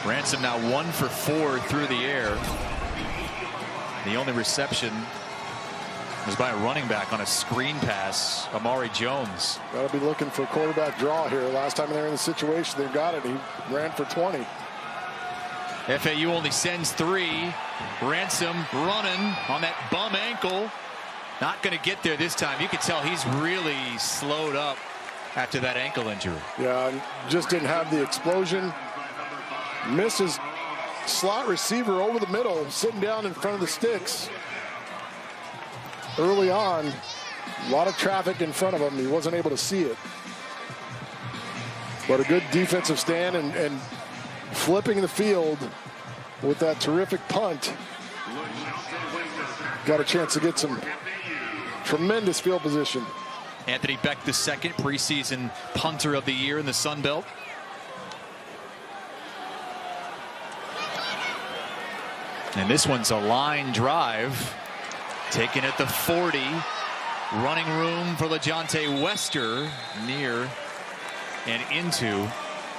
Ransom now 1 for 4 through the air. The only reception was by a running back on a screen pass, Amari Jones. Got to be looking for a quarterback draw here. Last time they were in the situation, they got it. He ran for 20. FAU only sends 3. Ransom running on that bum ankle. Not going to get there this time. You can tell he's really slowed up after that ankle injury. Yeah, just didn't have the explosion. Missed his slot receiver over the middle, sitting down in front of the sticks. Early on, a lot of traffic in front of him. He wasn't able to see it. But a good defensive stand and flipping the field with that terrific punt. Got a chance to get some tremendous field position. Anthony Beck II, preseason punter of the year in the Sun Belt. And this one's a line drive. Taken at the 40. Running room for LeJontay Wester near and into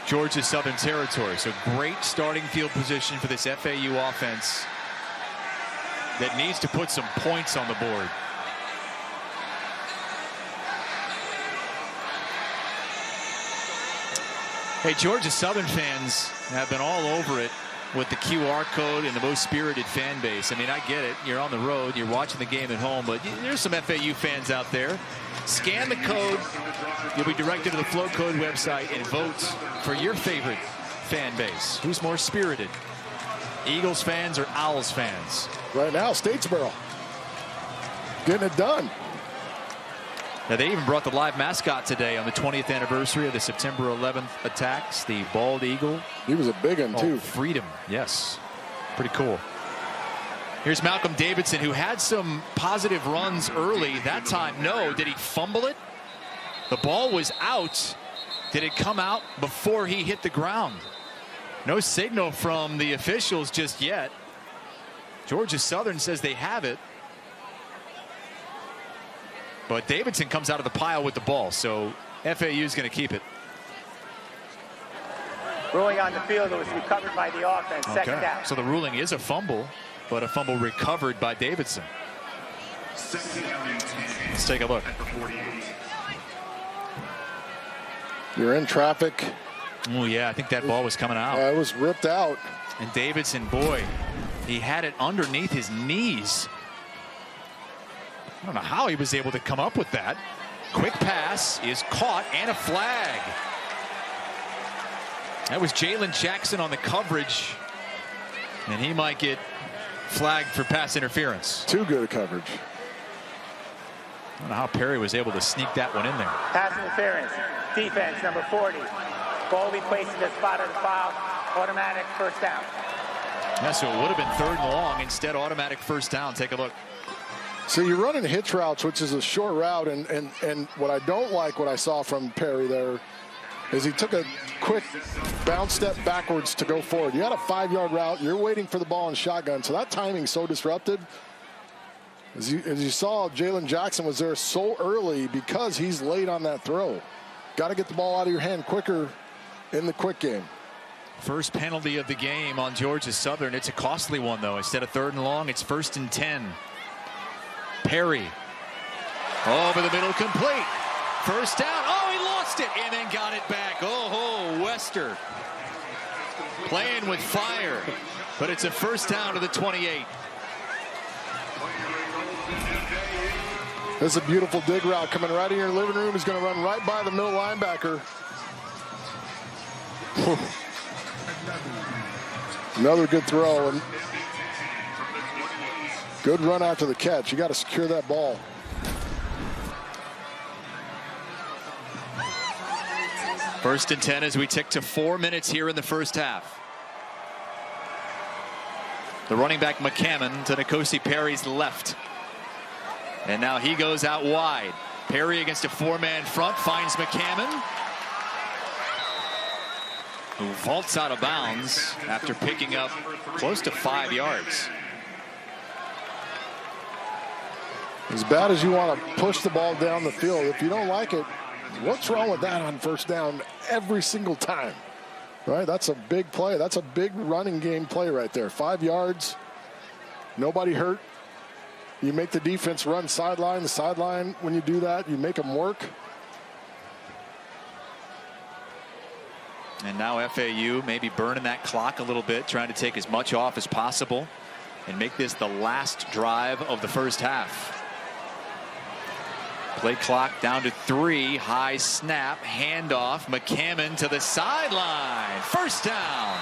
Georgia Southern territory. So great starting field position for this FAU offense that needs to put some points on the board. Hey, Georgia Southern fans have been all over it with the QR code and the most spirited fan base. I mean, I get it. You're on the road. You're watching the game at home. But there's some FAU fans out there. Scan the code. You'll be directed to the Flow Code website and vote for your favorite fan base. Who's more spirited? Eagles fans or Owls fans? Right now, Statesboro getting it done. Now, they even brought the live mascot today on the 20th anniversary of the September 11th attacks, the bald eagle. He was a big one, too. Freedom, yes. Pretty cool. Here's Malcolm Davidson, who had some positive runs early. That time, no. Did he fumble it? The ball was out. Did it come out before he hit the ground? No signal from the officials just yet. Georgia Southern says they have it. But Davidson comes out of the pile with the ball, so FAU is going to keep it. Ruling on the field, it was recovered by the offense. Second down. So the ruling is a fumble, but a fumble recovered by Davidson. Let's take a look. You're in traffic. Oh, yeah, I think that ball was coming out. It was ripped out. And Davidson, boy, he had it underneath his knees. I don't know how he was able to come up with that. Quick pass is caught and a flag. That was Jalen Jackson on the coverage. And he might get flagged for pass interference. Too good a coverage. I don't know how Perry was able to sneak that one in there. Pass interference. Defense, number 40. Ball be placed in the spot of the foul. Automatic first down. Yeah, so it would have been 3rd and long. Instead, automatic first down. Take a look. So you're running hitch routes, which is a short route, and what I don't like, what I saw from Perry there, is he took a quick bounce step backwards to go forward. You had a 5-yard route. You're waiting for the ball in shotgun, so that timing's so disrupted. As you saw, Jalen Jackson was there so early because he's late on that throw. Got to get the ball out of your hand quicker in the quick game. First penalty of the game on Georgia Southern. It's a costly one, though. Instead of 3rd and long, it's 1st and 10. Perry over the middle, complete. First down. Oh, he lost it and then got it back. Oh, Wester playing with fire, but it's a first down to the 28. This is a beautiful dig route coming right in your living room. He's going to run right by the middle linebacker. Another good throw. And good run after the catch. You got to secure that ball. First and 10 as we tick to 4 minutes here in the first half. The running back McCammon to N'Kosi Perry's left. And now he goes out wide. Perry against a 4-man front finds McCammon, who vaults out of bounds after picking up close to 5 yards. As bad as you want to push the ball down the field, if you don't like it, what's wrong with that on first down every single time? Right? That's a big play. That's a big running game play right there. 5 yards, nobody hurt. You make the defense run sideline to sideline. When you do that, you make them work. And now FAU maybe burning that clock a little bit, trying to take as much off as possible and make this the last drive of the first half. Play clock down to 3. High snap, handoff. McCammon to the sideline. First down.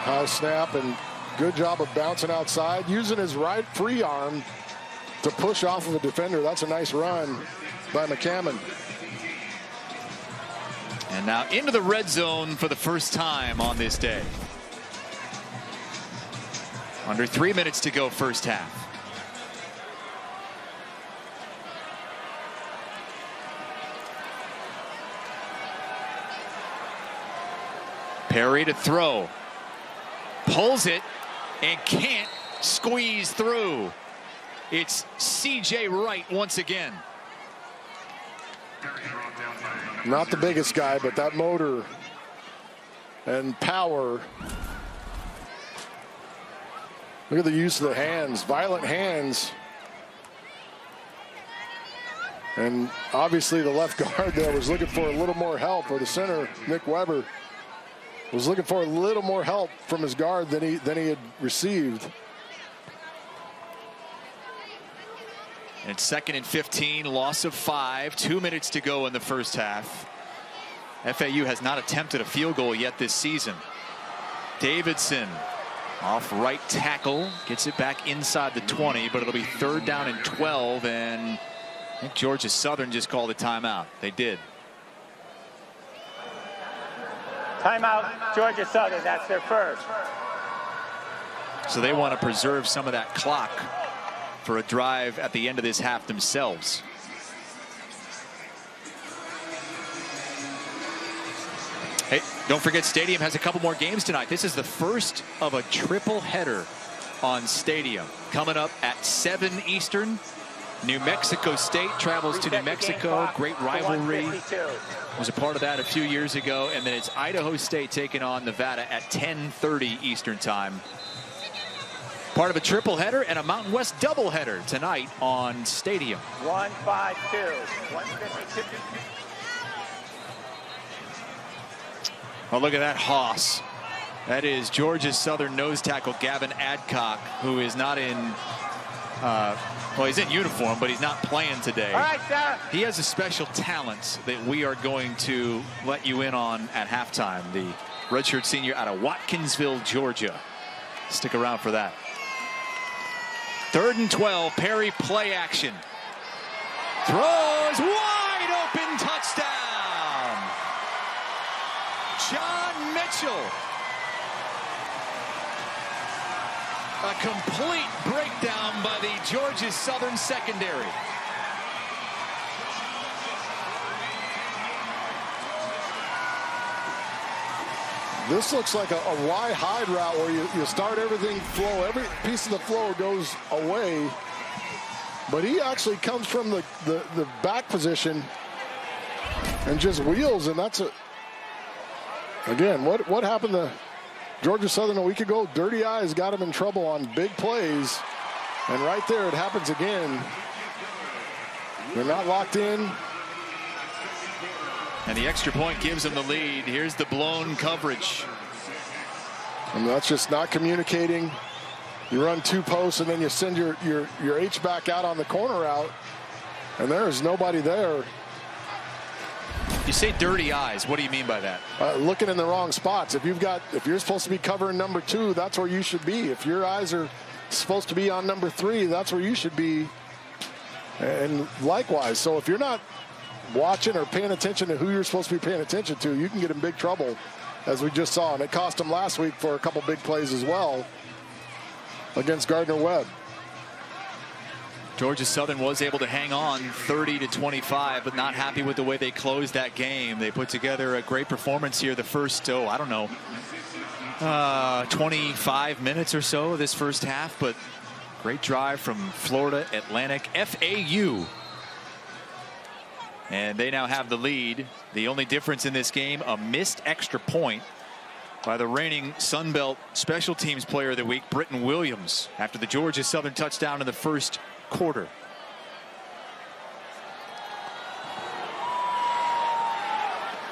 High snap and good job of bouncing outside, using his right free arm to push off of a defender. That's a nice run by McCammon. And now into the red zone for the first time on this day. Under 3 minutes to go first half. Perry to throw. Pulls it and can't squeeze through. It's C.J. Wright once again. Not the biggest guy, but that motor and power. Look at the use of the hands, violent hands And obviously the left guard there was looking for a little more help, or the center, Nick Weber, was looking for a little more help from his guard than he had received. And 2nd and 15, loss of 5, 2 minutes to go in the first half. FAU has not attempted a field goal yet this season. Davidson off right tackle, gets it back inside the 20, but it'll be 3rd down and 12, and I think Georgia Southern just called a timeout. They did. Timeout, Georgia Southern. That's their first. So they want to preserve some of that clock for a drive at the end of this half themselves. Hey, don't forget Stadium has a couple more games tonight. This is the first of a triple header on Stadium. Coming up at 7 Eastern. New Mexico State travels to New Mexico. Great rivalry. Was a part of that a few years ago. And then it's Idaho State taking on Nevada at 10:30 Eastern time. Part of a triple header and a Mountain West doubleheader tonight on Stadium. 152. 152. Oh, look at that hoss. That is Georgia's Southern nose tackle Gavin Adcock, who is not in, well, he's in uniform, but he's not playing today. All right, sir. He has a special talent that we are going to let you in on at halftime. The redshirt senior out of Watkinsville, Georgia. Stick around for that. 3rd and 12, Perry play action. Throws wide open, touchdown. John Mitchell. A complete breakdown by the Georgia Southern secondary. This looks like a Y hide route where you start everything flow. Every piece of the flow goes away. But he actually comes from the back position and just wheels, and that's a... Again, what happened to Georgia Southern a week ago? Dirty eyes got him in trouble on big plays. And right there, it happens again. They're not locked in. And the extra point gives them the lead. Here's the blown coverage. And that's just not communicating. You run 2 posts, and then you send your H-back out on the corner route. And there is nobody there. You say dirty eyes. What do you mean by that? Looking in the wrong spots. If you're supposed to be covering number 2, that's where you should be. If your eyes are supposed to be on number 3, that's where you should be. And likewise. So if you're not watching or paying attention to who you're supposed to be paying attention to, you can get in big trouble, as we just saw. And it cost them last week for a couple big plays as well against Gardner-Webb. Georgia Southern was able to hang on 30-25, but not happy with the way they closed that game. They put together a great performance here the first, I don't know, 25 minutes or so of this first half, but great drive from Florida Atlantic FAU. And they now have the lead. The only difference in this game, a missed extra point by the reigning Sun Belt Special Teams Player of the Week, Britton Williams, after the Georgia Southern touchdown in the first quarter.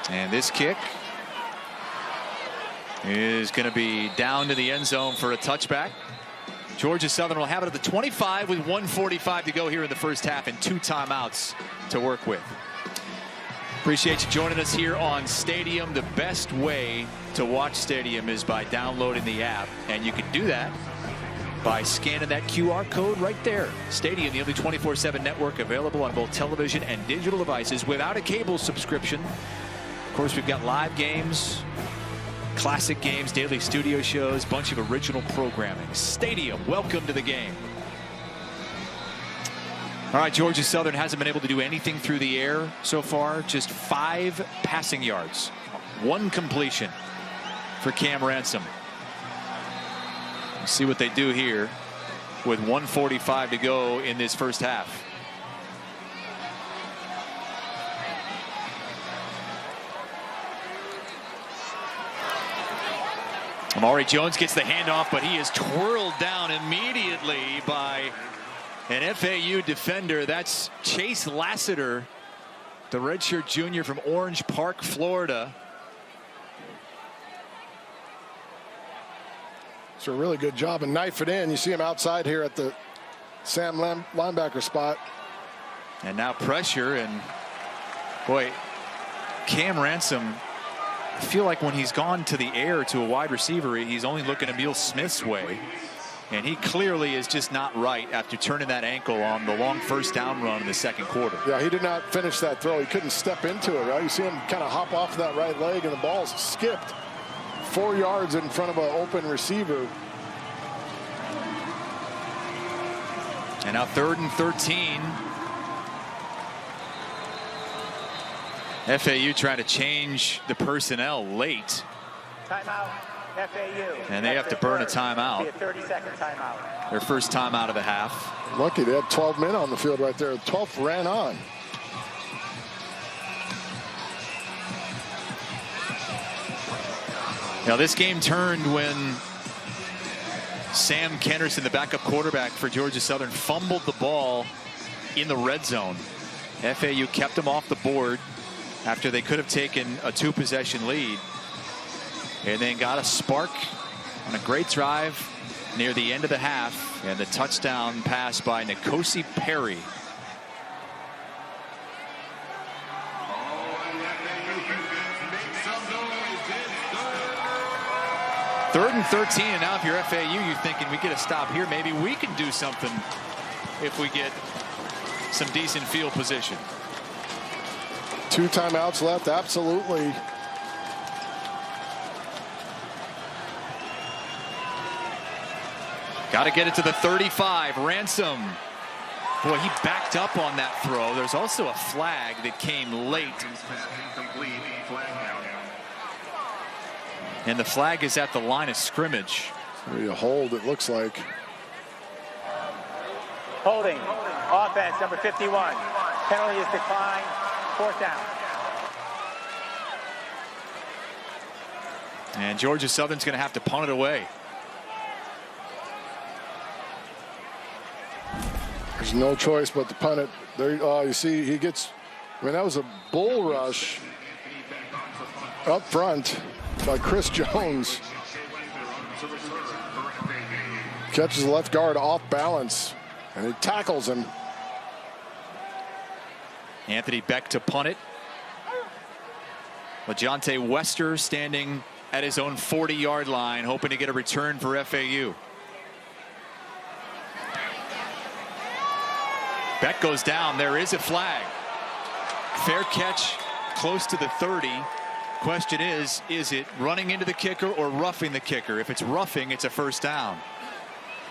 And this kick is going to be down to the end zone for a touchback. Georgia Southern will have it at the 25 with 1:45 to go here in the first half and 2 timeouts to work with. Appreciate you joining us here on Stadium. The best way to watch Stadium is by downloading the app, and you can do that by scanning that QR code right there. Stadium, the only 24/7 network available on both television and digital devices without a cable subscription. Of course, we've got live games, classic games, daily studio shows, bunch of original programming. Stadium, welcome to the game. All right, Georgia Southern hasn't been able to do anything through the air so far. Just 5 passing yards, 1 completion for Cam Ransom. Let's see what they do here with 1:45 to go in this first half. Amari Jones gets the handoff, but he is twirled down immediately by An FAU defender, that's Chase Lassiter, the redshirt junior from Orange Park, Florida. It's a really good job and knife it in. You see him outside here at the Sam linebacker spot. And now pressure, and boy, Cam Ransom, I feel like when he's gone to the air to a wide receiver, he's only looking Emil Smith's way. And he clearly is just not right after turning that ankle on the long first down run in the second quarter. Yeah, he did not finish that throw. He couldn't step into it, right? You see him kind of hop off that right leg, and the ball's skipped 4 yards in front of an open receiver. And now 3rd and 13. FAU trying to change the personnel late. Timeout, FAU. And they have to burn a timeout. 30-second timeout. Their first timeout of the half. Lucky they had 12 men on the field right there. 12th ran on. Now this game turned when Sam Kennerson, the backup quarterback for Georgia Southern, fumbled the ball in the red zone. FAU kept him off the board after they could have taken a 2-possession lead, and then got a spark on a great drive near the end of the half, and the touchdown pass by Nkosi Perry. Third and 13, and now if you're FAU, you're thinking we get a stop here. Maybe we can do something if we get some decent field position. 2 timeouts left, absolutely. Got to get it to the 35. Ransom. Boy, he backed up on that throw. There's also a flag that came late. And the flag is at the line of scrimmage. Maybe a hold, it looks like. Holding. Offense, number 51. Penalty is declined. 4th down. And Georgia Southern's going to have to punt it away. There's no choice but to punt it. There, you see, he gets. I mean, that was a bull rush up front by Chris Jones. Catches the left guard off balance, and he tackles him. Anthony Beck to punt it. LaJonte Wester standing at his own 40-yard line, hoping to get a return for FAU. Beck goes down. There is a flag. Fair catch close to the 30. Question is it running into the kicker or roughing the kicker? If it's roughing, it's a first down.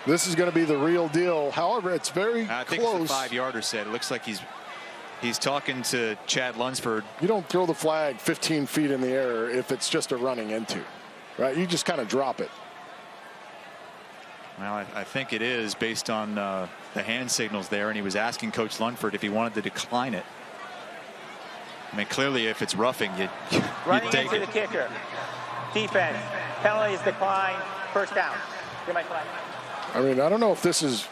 This is going to be the real deal. However, it's very I think close. It's a 5-yarder said. It looks like he's talking to Chad Lunsford. You don't throw the flag 15 feet in the air if it's just a running into, right? You just kind of drop it. Well, I think it is based on the hand signals there, and he was asking Coach Lunsford if he wanted to decline it. I mean, clearly, if it's roughing, you Running take into it. the kicker. Defense. Penalty is declined. First down. Give my flag. I mean, I don't know if this is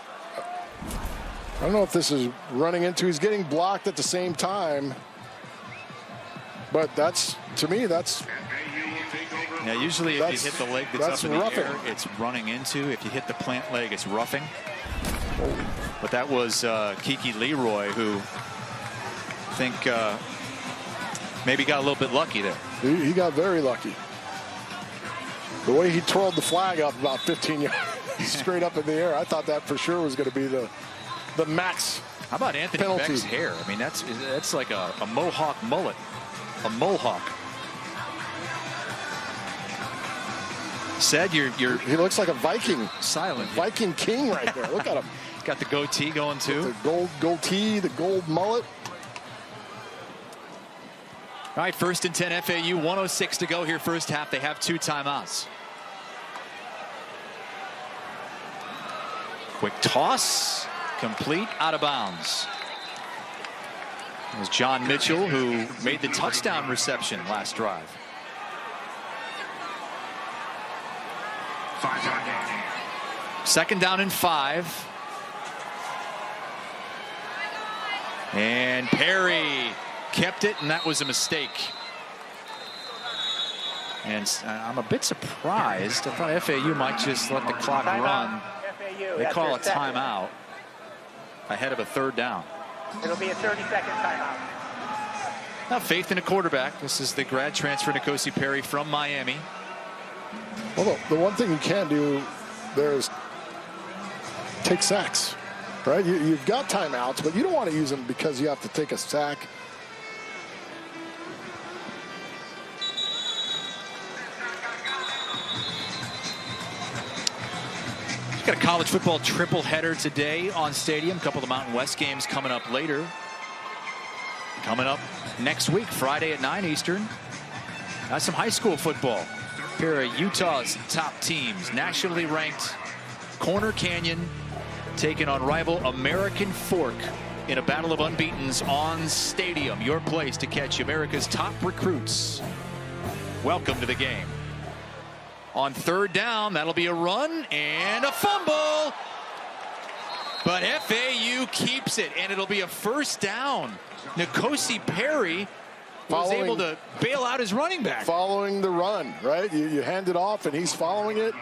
running into. He's getting blocked at the same time. But that's, to me, that's. Yeah, usually if you hit the leg that's up in roughing. the air, it's running into. If you hit the plant leg, it's roughing. But that was Kiki Leroy, who I think maybe got a little bit lucky there. He got very lucky. The way he twirled the flag up about 15 yards straight up in the air, I thought that for sure was going to be the max. How about Anthony penalty. Beck's hair? I mean, that's like a mohawk mullet, a mohawk. Said He looks like a Viking. Silent. Viking king right there. Look at him. He's got the goatee going too. The gold goatee, the gold mullet. All right, 1st and 10 FAU, 1:06 to go here first half. They have 2 timeouts. Quick toss, complete, out of bounds. It was John Mitchell who made the touchdown reception last drive. Second down and 5. And Perry kept it, and that was a mistake. And I'm a bit surprised. I thought FAU might just let the clock run. They call a timeout ahead of a 3rd down. It'll be a 30-second timeout. Now, faith in a quarterback. This is the grad transfer, N'Kosi Perry from Miami. Well, the one thing you can't do there is take sacks, right? You've got timeouts, but you don't want to use them because you have to take a sack. Got a college football triple header today on Stadium. A couple of the Mountain West games coming up later. Coming up next week, Friday at 9 Eastern. Got some high school football. Here are Utah's top teams. Nationally ranked Corner Canyon taking on rival American Fork in a battle of unbeatens on Stadium. Your place to catch America's top recruits. Welcome to the game. On 3rd down, that'll be a run and a fumble. But FAU keeps it, and it'll be a 1st down. N'Kosi Perry was able to bail out his running back. Following the run, right? You hand it off, and he's following it,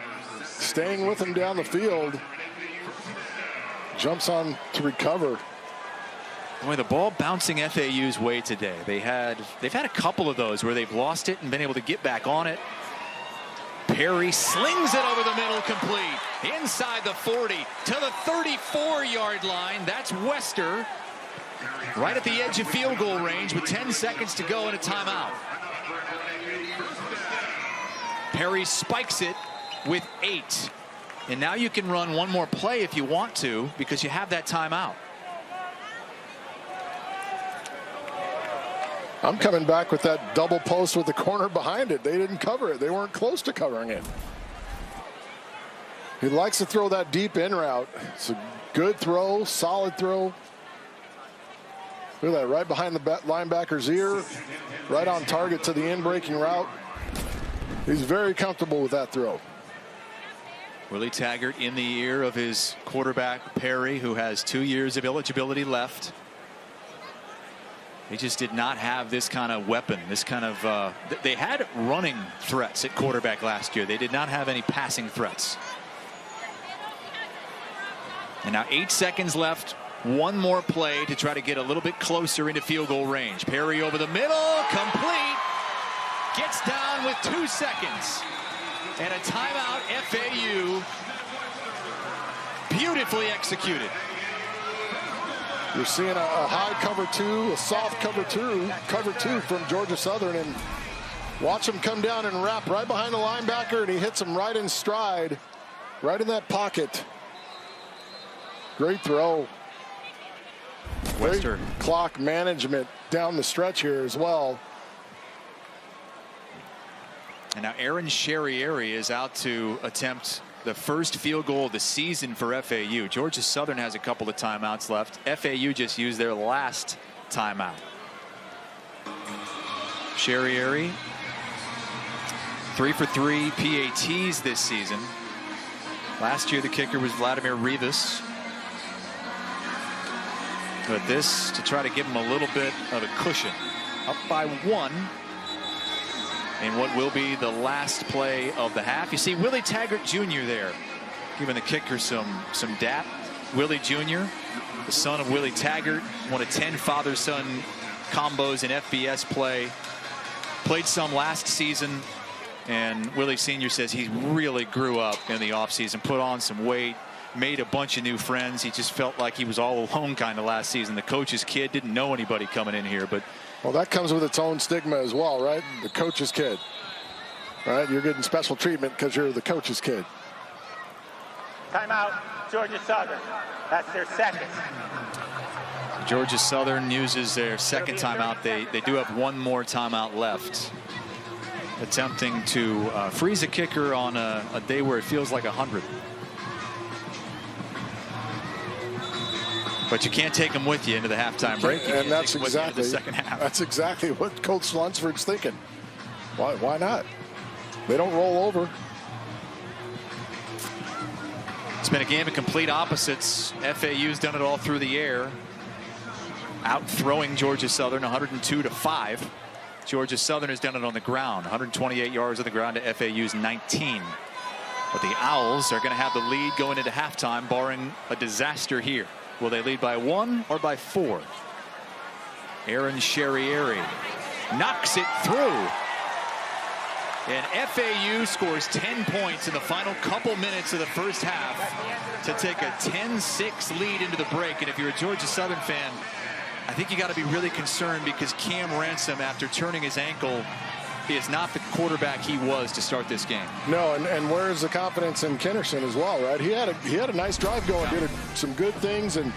staying with him down the field. Jumps on to recover. Boy, the ball bouncing FAU's way today. They've had a couple of those where they've lost it and been able to get back on it. Perry slings it over the middle, complete. Inside the 40 to the 34-yard line. That's Wester. Right at the edge of field goal range with 10 seconds to go and a timeout. Perry spikes it with 8. And now you can run one more play if you want to because you have that timeout. I'm coming back with that double post with the corner behind it. They didn't cover it. They weren't close to covering it. He likes to throw that deep in route. It's a good throw, solid throw. Look at that, right behind the linebacker's ear, right on target to the in-breaking route. He's very comfortable with that throw. Willie Taggart in the ear of his quarterback, Perry, who has 2 years of eligibility left. They just did not have this kind of weapon, this kind of, they had running threats at quarterback last year. They did not have any passing threats. And now 8 seconds left. One more play to try to get a little bit closer into field goal range. Perry over the middle, complete. Gets down with 2 seconds. And a timeout, FAU. Beautifully executed. You're seeing a high cover 2, a soft cover two from Georgia Southern, and watch him come down and wrap right behind the linebacker, and he hits him right in stride, right in that pocket. Great throw. Wester. Great clock management down the stretch here as well. And now Aaron Sherrieri is out to attempt the first field goal of the season for FAU. Georgia Southern has a couple of timeouts left. FAU just used their last timeout. Sherrieri, 3 for 3 PATs this season. Last year the kicker was Vladimir Rivas. But this to try to give him a little bit of a cushion. Up by 1. In what will be the last play of the half. You see Willie Taggart Jr. there, giving the kicker some dap. Willie Jr., the son of Willie Taggart, one of 10 father-son combos in FBS play. Played some last season, and Willie Sr. says he really grew up in the offseason, put on some weight, made a bunch of new friends. He just felt like he was all alone kind of last season. The coach's kid, didn't know anybody coming in here, but well, that comes with its own stigma as well, right? The coach's kid. Right? You're getting special treatment because you're the coach's kid. Timeout, Georgia Southern. That's their second. Georgia Southern uses their second timeout. They do have one more timeout left. Attempting to freeze a kicker on a day where it feels like 100. But you can't take them with you into the halftime break. And that's exactly the second half. That's exactly what Coach Lunsford's thinking. Why not? They don't roll over. It's been a game of complete opposites. FAU's done it all through the air. out throwing Georgia Southern 102-5. Georgia Southern has done it on the ground, 128 yards on the ground to FAU's 19. But the Owls are going to have the lead going into halftime, barring a disaster here. Will they lead by 1 or by 4? Aaron Sherrieri knocks it through. And FAU scores 10 points in the final couple minutes of the first half to take a 10-6 lead into the break. And if you're a Georgia Southern fan, I think you got to be really concerned, because Cam Ransom, after turning his ankle, is not the quarterback he was to start this game. No, and where's the confidence in Kennerson as well, right? He had a nice drive going, did some good things, and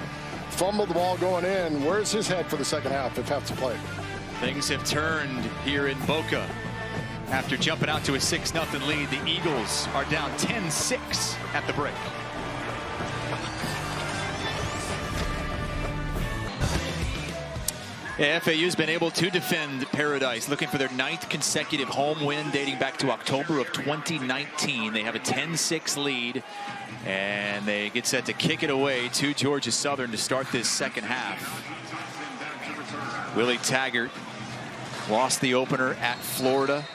fumbled the ball going in. Where's his head for the second half if have to play? Things have turned here in Boca. After jumping out to a 6-0 lead, the Eagles are down 10-6 at the break. Yeah, FAU's been able to defend Paradise, looking for their 9th consecutive home win dating back to October of 2019. They have a 10-6 lead, and they get set to kick it away to Georgia Southern to start this second half. Willie Taggart lost the opener at Florida,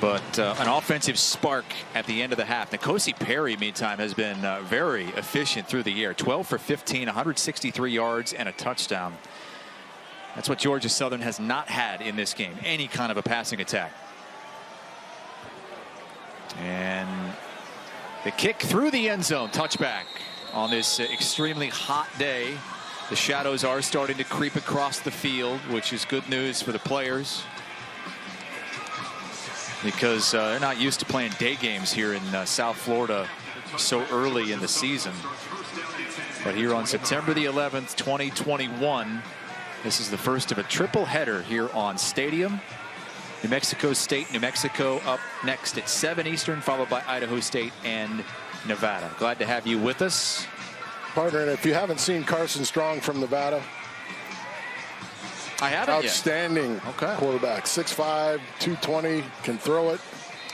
but an offensive spark at the end of the half. N'Kosi Perry, meantime, has been very efficient through the air. 12 for 15, 163 yards and a touchdown. That's what Georgia Southern has not had in this game, any kind of a passing attack. And the kick through the end zone, touchback on this extremely hot day. The shadows are starting to creep across the field, which is good news for the players, because they're not used to playing day games here in South Florida so early in the season. But here on September the 11th, 2021, this is the first of a triple header here on Stadium. New Mexico State, New Mexico up next at 7 Eastern, followed by Idaho State and Nevada. Glad to have you with us, partner. And if you haven't seen Carson Strong from Nevada, I haven't outstanding yet. Okay. Quarterback, 6'5", 220, can throw it.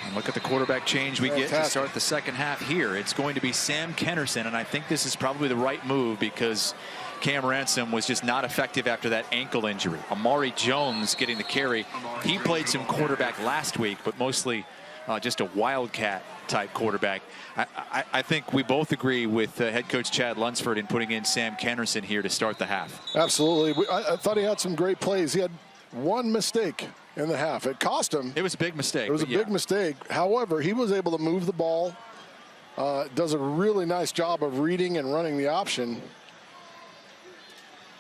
And look at the quarterback change we get to start the second half here. It's going to be Sam Kennerson, and I think this is probably the right move, because Cam Ransom was just not effective after that ankle injury. Amari Jones getting the carry. He played some quarterback last week, but mostly just a wildcat type quarterback. I think we both agree with head coach Chad Lunsford in putting in Sam Kennerson here to start the half. Absolutely. I thought he had some great plays. He had one mistake in the half. It cost him. It was a big mistake. It was a big mistake. However, he was able to move the ball. Does a really nice job of reading and running the option.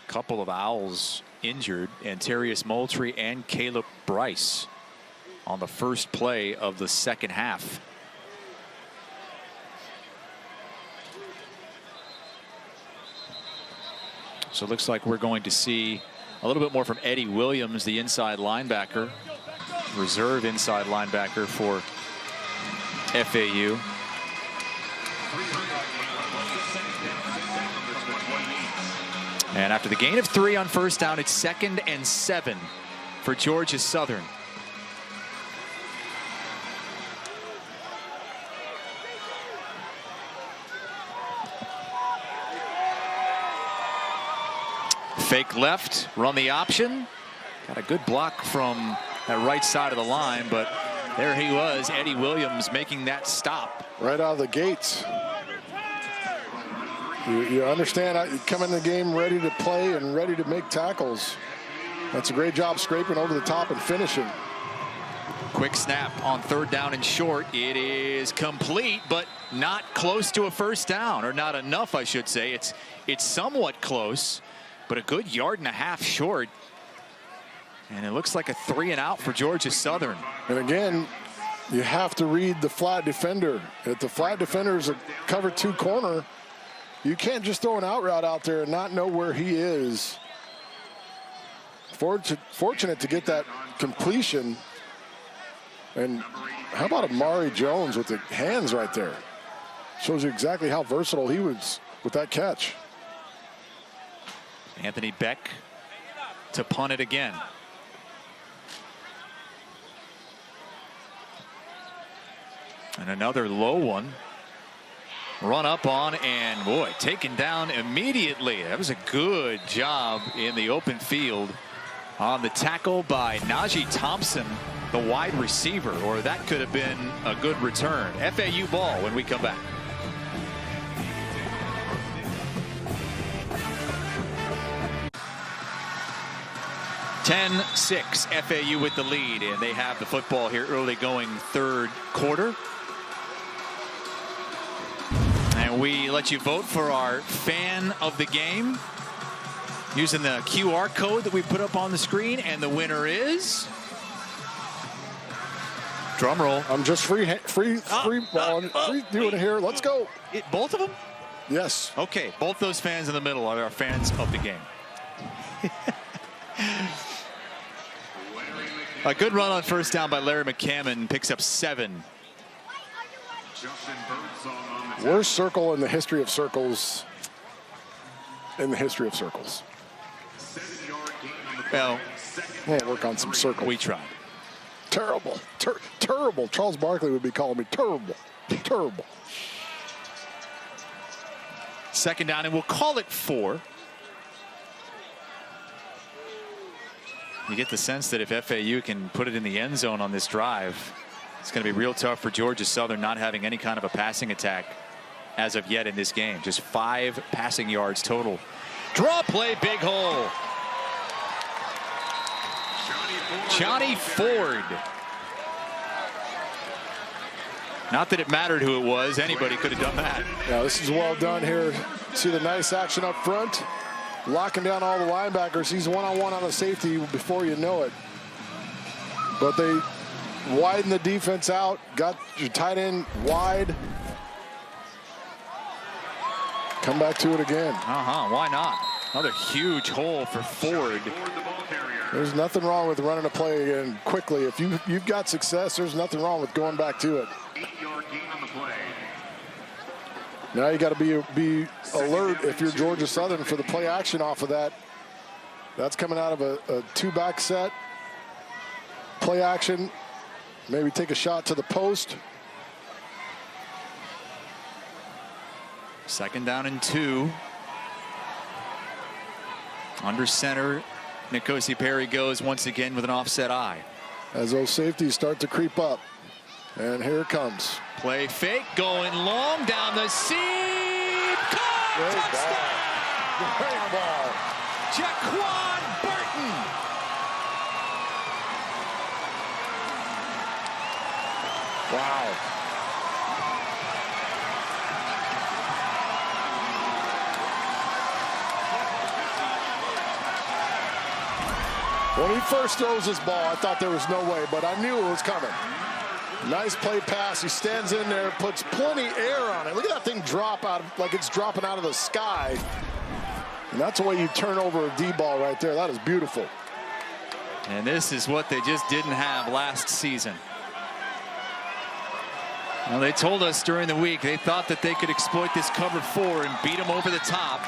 Couple of Owls injured, Antarius Moultrie and Caleb Bryce on the first play of the second half. So it looks like we're going to see a little bit more from Eddie Williams, the inside linebacker, reserve inside linebacker for FAU. And after the gain of 3 on first down, it's 2nd and 7 for Georgia Southern. Fake left, run the option. Got a good block from that right side of the line, but there he was, Eddie Williams, making that stop. Right out of the gates. You understand, come in the game ready to play and ready to make tackles. That's a great job scraping over the top and finishing. Quick snap on 3rd down and short. It is complete, but not close to a first down, or not enough, I should say. It's somewhat close, but a good 1.5 yards short. And it looks like a 3 and out for Georgia Southern. And again, you have to read the flat defender. If the flat defender is a cover 2 corner, you can't just throw an out route out there and not know where he is. Fortunate to get that completion. And how about Amari Jones with the hands right there? Shows you exactly how versatile he was with that catch. Anthony Beck to punt it again. And another low one. Run up on and, boy, taken down immediately. That was a good job in the open field on the tackle by Najee Thompson, the wide receiver, or that could have been a good return. FAU ball when we come back. (10-6) FAU with the lead, and they have the football here early going third quarter. And we let you vote for our fan of the game using the QR code that we put up on the screen, and the winner is, drum roll. I'm just free doing it here. Let's go. Both of them? Yes. Okay, both those fans in the middle are our fans of the game. A good run on first down by Larry McCammon, picks up 7. Worst circle in the history of circles. Well, we'll work on some circles. We tried. Terrible. Terrible. Charles Barkley would be calling me terrible. Terrible. Second down, and we'll call it 4. You get the sense that if FAU can put it in the end zone on this drive, it's going to be real tough for Georgia Southern, not having any kind of a passing attack as of yet in this game. Just 5 passing yards total. Draw play, big hole. Johnny Ford. Not that it mattered who it was. Anybody could have done that. Yeah, this is well done here. See the nice action up front. Locking down all the linebackers. He's one-on-one on the safety before you know it. But they widen the defense out. Got your tight end wide. Come back to it again. Why not? Another huge hole for Ford. There's nothing wrong with running a play again quickly. If you've got success, there's nothing wrong with going back to it. 8-yard gain on the play. Now you got to be alert if you're Georgia Southern for the play action off of that. That's coming out of a 2-back set. Play action. Maybe take a shot to the post. Second down and 2. Under center, N'Kosi Perry goes once again with an offset eye. As those safeties start to creep up. And here it comes. Play fake, going long down the seam. Touchdown! Great ball. Jaquan Burton. Wow. When he first throws this ball, I thought there was no way, but I knew it was coming. Nice play pass. He stands in there, puts plenty air on it. Look at that thing drop out, like it's dropping out of the sky. And that's the way you turn over a D ball right there. That is beautiful. And this is what they just didn't have last season. Well, they told us during the week they thought that they could exploit this cover 4 and beat them over the top.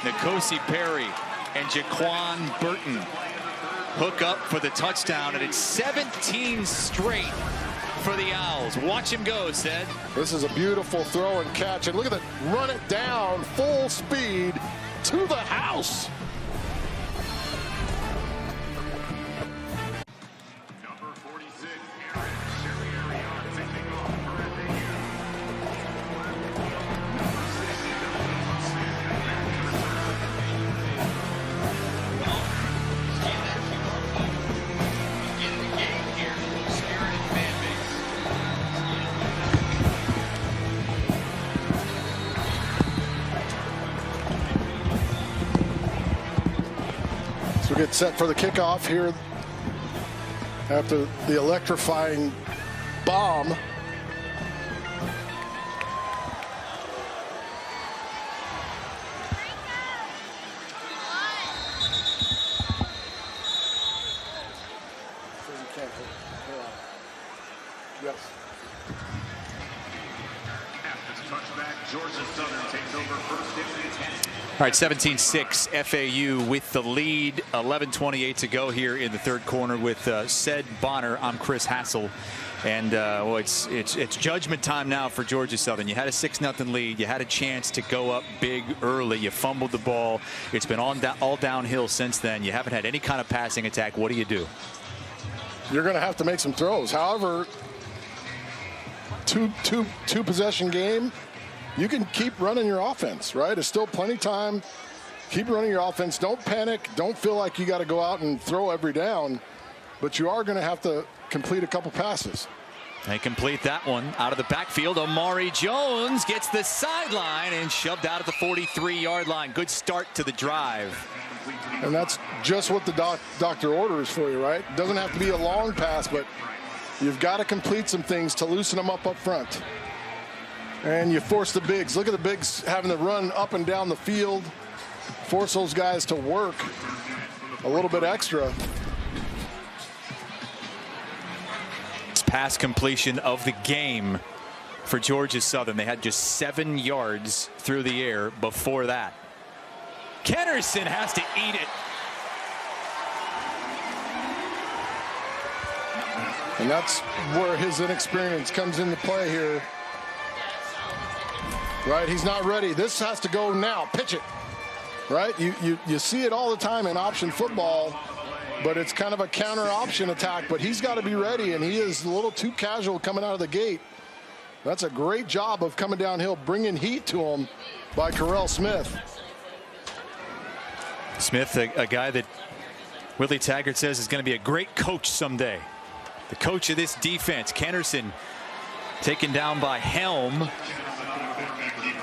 N'Kosi Perry and Jaquan Burton hook up for the touchdown, and it's 17 straight for the Owls. Watch him go, Sid. This is a beautiful throw and catch, and look at that, run it down full speed to the house. Number 46, Aaron Sherrierion taking off for FAU. So we get set for the kickoff here after the electrifying bomb. Yes. After the touchback, Georgia Southern takes over first down and 10. All right, 17-6 FAU with the lead. 11:28 to go here in the third corner with Ced Bonner. I'm Chris Hassel. And well, it's judgment time now for Georgia Southern. You had a 6-0 lead. You had a chance to go up big early. You fumbled the ball. It's been all downhill since then. You haven't had any kind of passing attack. What do you do? You're going to have to make some throws. However, two possession game, you can keep running your offense, right? It's still plenty of time. Keep running your offense. Don't panic. Don't feel like you got to go out and throw every down, but you are going to have to complete a couple passes. They complete that one out of the backfield. Amari Jones gets the sideline and shoved out at the 43-yard line. Good start to the drive. And that's just what the doctor orders for you, right? It doesn't have to be a long pass, but you've got to complete some things to loosen them up front. And you force the bigs. Look at the bigs having to run up and down the field. Force those guys to work a little bit extra. Pass completion of the game for Georgia Southern. They had just 7 yards through the air before that. Kennerson has to eat it. And that's where his inexperience comes into play here. Right, he's not ready. This has to go now. Pitch it. Right, you see it all the time in option football. But it's kind of a counter option attack, but he's got to be ready, and he is a little too casual coming out of the gate. That's a great job of coming downhill, bringing heat to him by Carell Smith. Smith, a guy that Willie Taggart says is going to be a great coach someday. The coach of this defense. Kennerson taken down by Helm.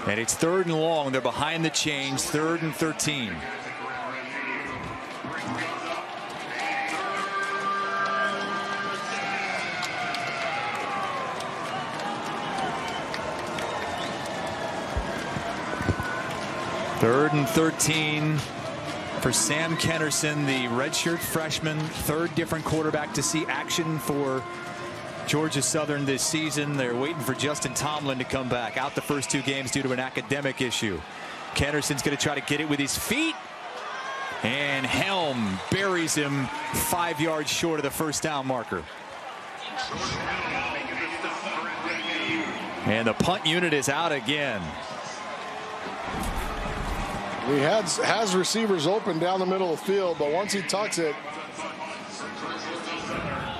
And it's 3rd and long. They're behind the chains, 3rd and 13. Third and 13 for Sam Kennerson, the redshirt freshman, 3rd different quarterback to see action for Georgia Southern this season. They're waiting for Justin Tomlin to come back. Out the first 2 games due to an academic issue. Kennerson's going to try to get it with his feet. And Helm buries him 5 yards short of the first down marker. And the punt unit is out again. He has receivers open down the middle of the field, but once he tucks it,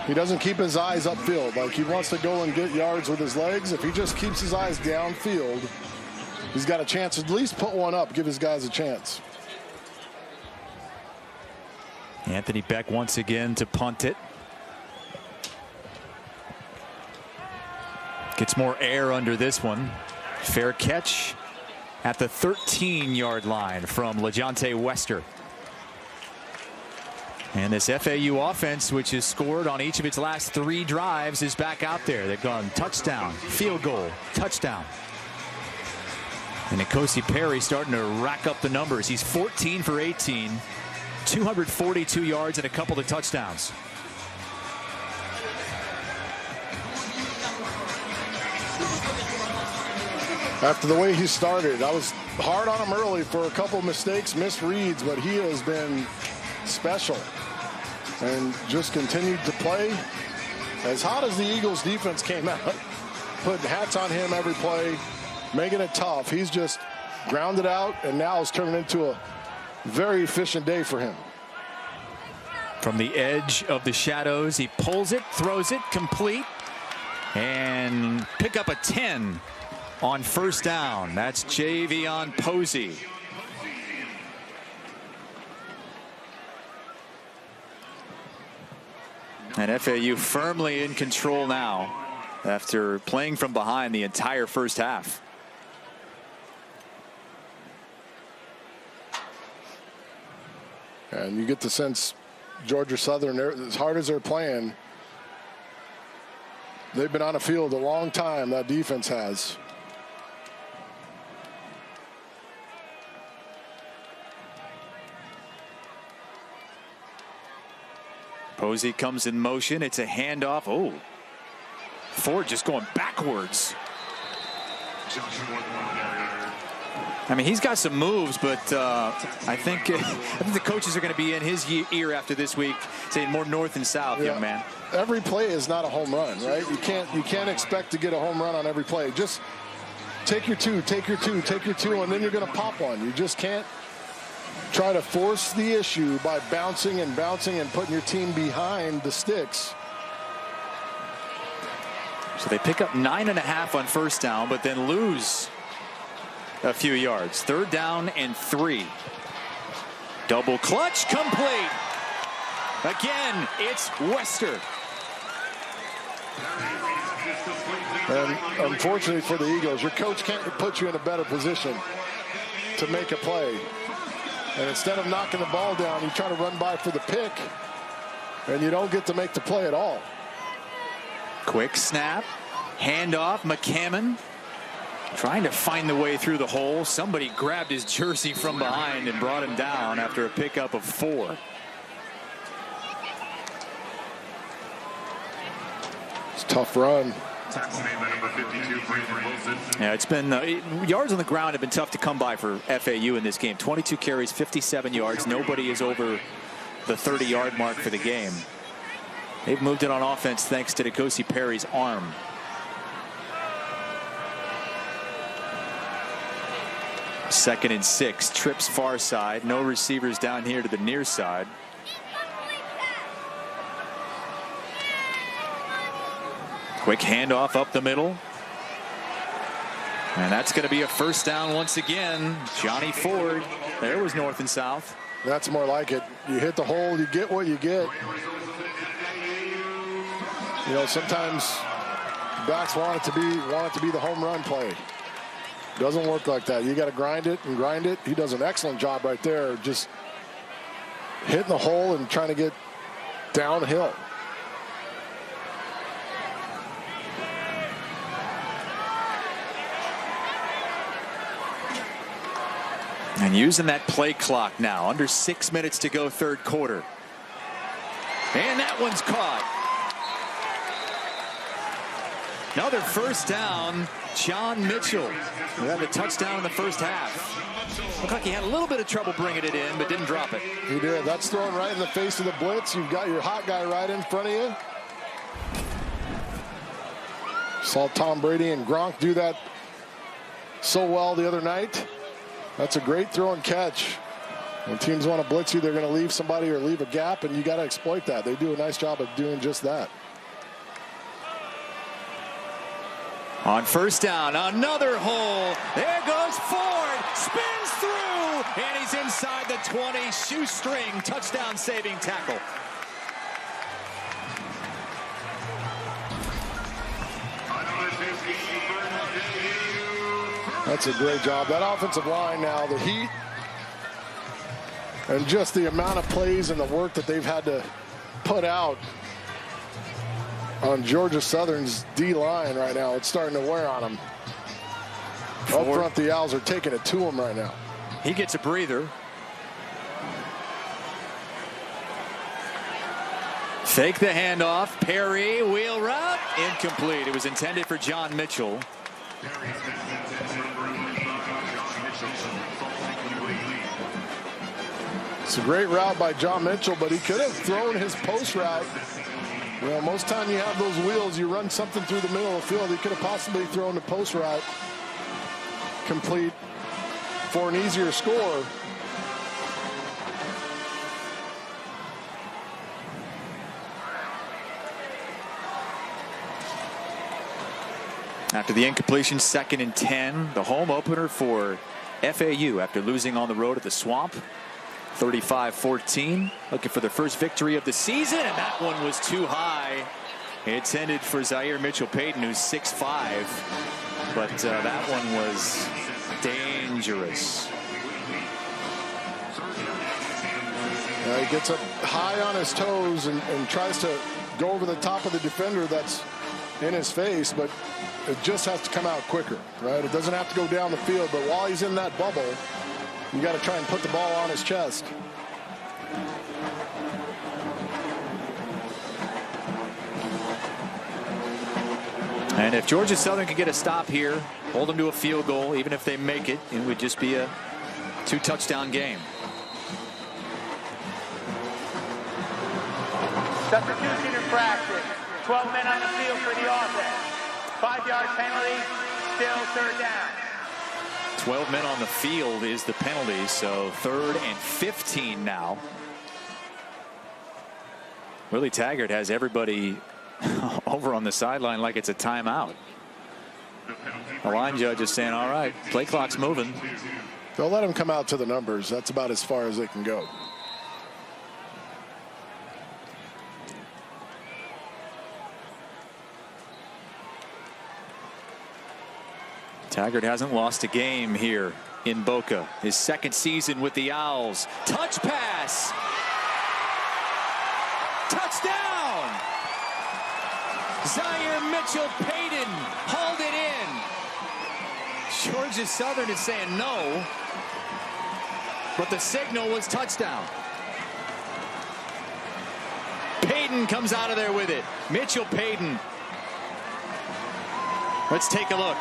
he doesn't keep his eyes upfield. Like, he wants to go and get yards with his legs. If he just keeps his eyes downfield, he's got a chance to at least put one up, give his guys a chance. Anthony Beck once again to punt it. Gets more air under this one. Fair catch at the 13-yard line from LeJontay Wester. And this FAU offense, which has scored on each of its last 3 drives, is back out there. They've gone touchdown, field goal, touchdown. And N'Kosi Perry starting to rack up the numbers. He's 14 for 18, 242 yards and a couple of touchdowns. After the way he started, I was hard on him early for a couple mistakes, misreads, but he has been special and just continued to play. As hot as the Eagles defense came out, putting hats on him every play, making it tough. He's just grounded out, and now it's turning into a very efficient day for him. From the edge of the shadows, he pulls it, throws it, complete, and pick up a 10 on first down. That's Javion Posey. And FAU firmly in control now after playing from behind the entire first half. And you get the sense Georgia Southern, as hard as they're playing, they've been on the field a long time, that defense has. Posey comes in motion. It's a handoff. Oh, Ford just going backwards. I mean, he's got some moves, but I think the coaches are going to be in his ear after this week, saying more north and south, young man. Every play is not a home run, right? You can't expect to get a home run on every play. Just take your two, and then you're going to pop one. You just can't try to force the issue by bouncing and putting your team behind the sticks. So they pick up 9.5 on first down, but then lose a few yards. 3rd down and 3. Double clutch complete. Again, it's Wester. And unfortunately for the Eagles, your coach can't put you in a better position to make a play. And instead of knocking the ball down, you try to run by for the pick, and you don't get to make the play at all. Quick snap, handoff, McCammon trying to find the way through the hole. Somebody grabbed his jersey from behind and brought him down after a pickup of 4. It's a tough run. Yeah, it's been yards on the ground have been tough to come by for FAU in this game. 22 carries, 57 yards. Nobody is over the 30-yard mark for the game. They've moved it on offense thanks to N'Kosi Perry's arm. Second and 6, trips far side, no receivers down here to the near side. Quick handoff up the middle. And that's going to be a first down once again. Johnny Ford. There was north and south. That's more like it. You hit the hole, you get what you get. You know, sometimes backs want it to be the home run play. Doesn't work like that. You got to grind it and grind it. He does an excellent job right there, just hitting the hole and trying to get downhill. And using that play clock now. Under 6 minutes to go, 3rd quarter. And that one's caught. Another first down. John Mitchell. He had the touchdown in the first half. Looked like he had a little bit of trouble bringing it in, but didn't drop it. He did. That's thrown right in the face of the blitz. You've got your hot guy right in front of you. Saw Tom Brady and Gronk do that so well the other night. That's a great throw and catch. When teams want to blitz you, they're going to leave somebody or leave a gap, and you got to exploit that. They do a nice job of doing just that. On first down, another hole. There goes Ford. Spins through, and he's inside the 20. Shoestring touchdown saving tackle. That's a great job. That offensive line now, the heat, and just the amount of plays and the work that they've had to put out on Georgia Southern's D-line right now. It's starting to wear on them. Up front, the Owls are taking it to him right now. He gets a breather. Fake the handoff. Perry, wheel route. Incomplete. It was intended for John Mitchell. It's a great route by John Mitchell, but he could have thrown his post route. You know, most time you have those wheels, you run something through the middle of the field. He could have possibly thrown the post route complete for an easier score. After the incompletion, 2nd and 10, the home opener for FAU after losing on the road at the Swamp. 35-14, looking for their first victory of the season, and that one was too high. It's intended for Zaire Mitchell-Payton, who's 6'5", but that one was dangerous. He gets up high on his toes and tries to go over the top of the defender that's in his face, but it just has to come out quicker, right? It doesn't have to go down the field, but while he's in that bubble, you got to try and put the ball on his chest. And if Georgia Southern can get a stop here, hold them to a field goal. Even if they make it, it would just be a 2-touchdown game. Substitution infraction. 12 men on the field for the offense. 5-yard penalty, still third down. 12 men on the field is the penalty, so 3rd and 15 now. Willie Taggart has everybody over on the sideline like it's a timeout. The line judge is saying, all right, play clock's moving. They'll let him come out to the numbers. That's about as far as they can go. Taggart hasn't lost a game here in Boca. His 2nd season with the Owls. Touch pass. Touchdown. Zaire Mitchell-Payton hauled it in. Georgia Southern is saying no, but the signal was touchdown. Payton comes out of there with it. Mitchell-Payton. Let's take a look.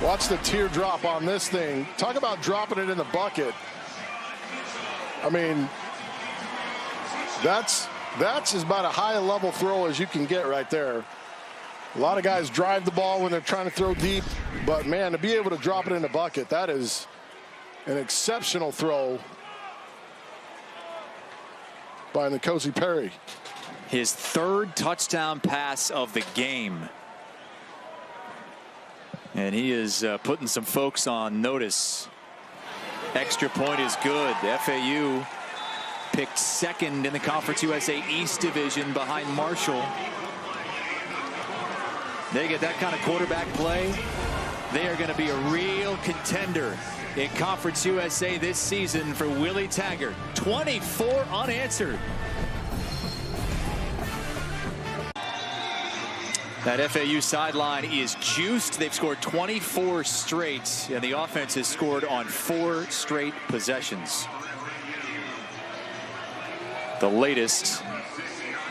Watch the teardrop on this thing. Talk about dropping it in the bucket. I mean, that's as about a high level throw as you can get right there. A lot of guys drive the ball when they're trying to throw deep, but man, to be able to drop it in the bucket, that is an exceptional throw by N'Kosi Perry. His 3rd touchdown pass of the game. And he is putting some folks on notice. Extra point is good. FAU picked 2nd in the Conference USA East Division behind Marshall. They get that kind of quarterback play, they are going to be a real contender in Conference USA this season for Willie Taggart. 24 unanswered. That FAU sideline is juiced. They've scored 24 straight, and the offense has scored on 4 straight possessions. The latest,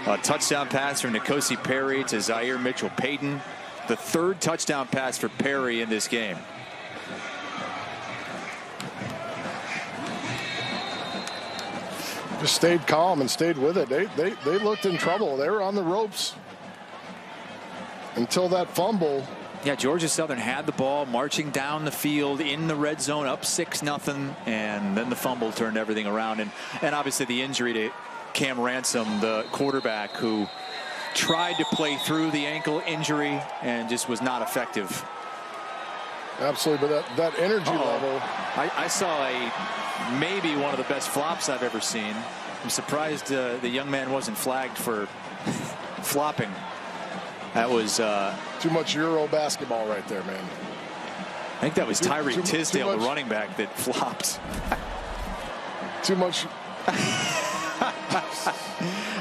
a touchdown pass from N'Kosi Perry to Zaire Mitchell-Payton. The 3rd touchdown pass for Perry in this game. Just stayed calm and stayed with it. They looked in trouble. They were on the ropes until that fumble. Yeah, Georgia Southern had the ball marching down the field in the red zone, up 6-0, and then the fumble turned everything around. And obviously the injury to Cam Ransom, the quarterback, who tried to play through the ankle injury and just was not effective. Absolutely, but that energy level. I saw maybe one of the best flops I've ever seen. I'm surprised the young man wasn't flagged for flopping. That was too much Euro basketball right there, man. I think that was Tyreek Tisdale, the running back, that flopped. Too much.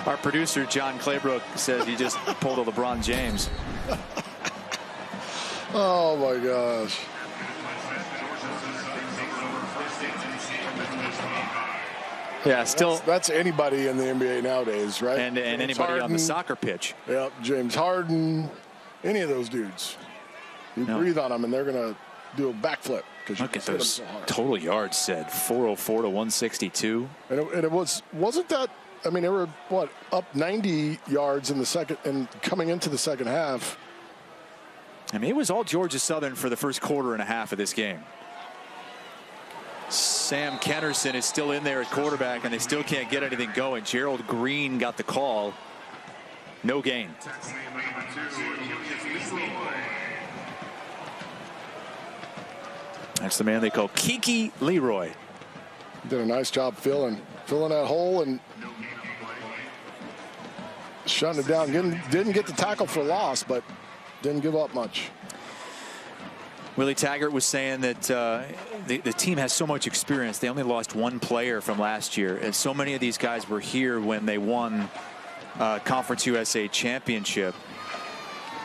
Our producer John Claybrook says he just pulled a LeBron James. Oh my gosh. Yeah, still. That's anybody in the NBA nowadays, right? And anybody Harden, on the soccer pitch. Yep, James Harden, any of those dudes. You breathe on them and they're going to do a backflip. Look at those so total yards said, 404 to 162. And it wasn't that, I mean, they were, what, up 90 yards in the second and coming into the second half. I mean, it was all Georgia Southern for the first quarter and a half of this game. Sam Kennerson is still in there at quarterback, and they still can't get anything going. Gerald Green got the call. No gain. That's the man they call Kiki Leroy. Did a nice job filling that hole and shutting it down. Didn't get the tackle for loss, but didn't give up much. Willie Taggart was saying that the team has so much experience. They only lost 1 player from last year, and so many of these guys were here when they won Conference USA championship,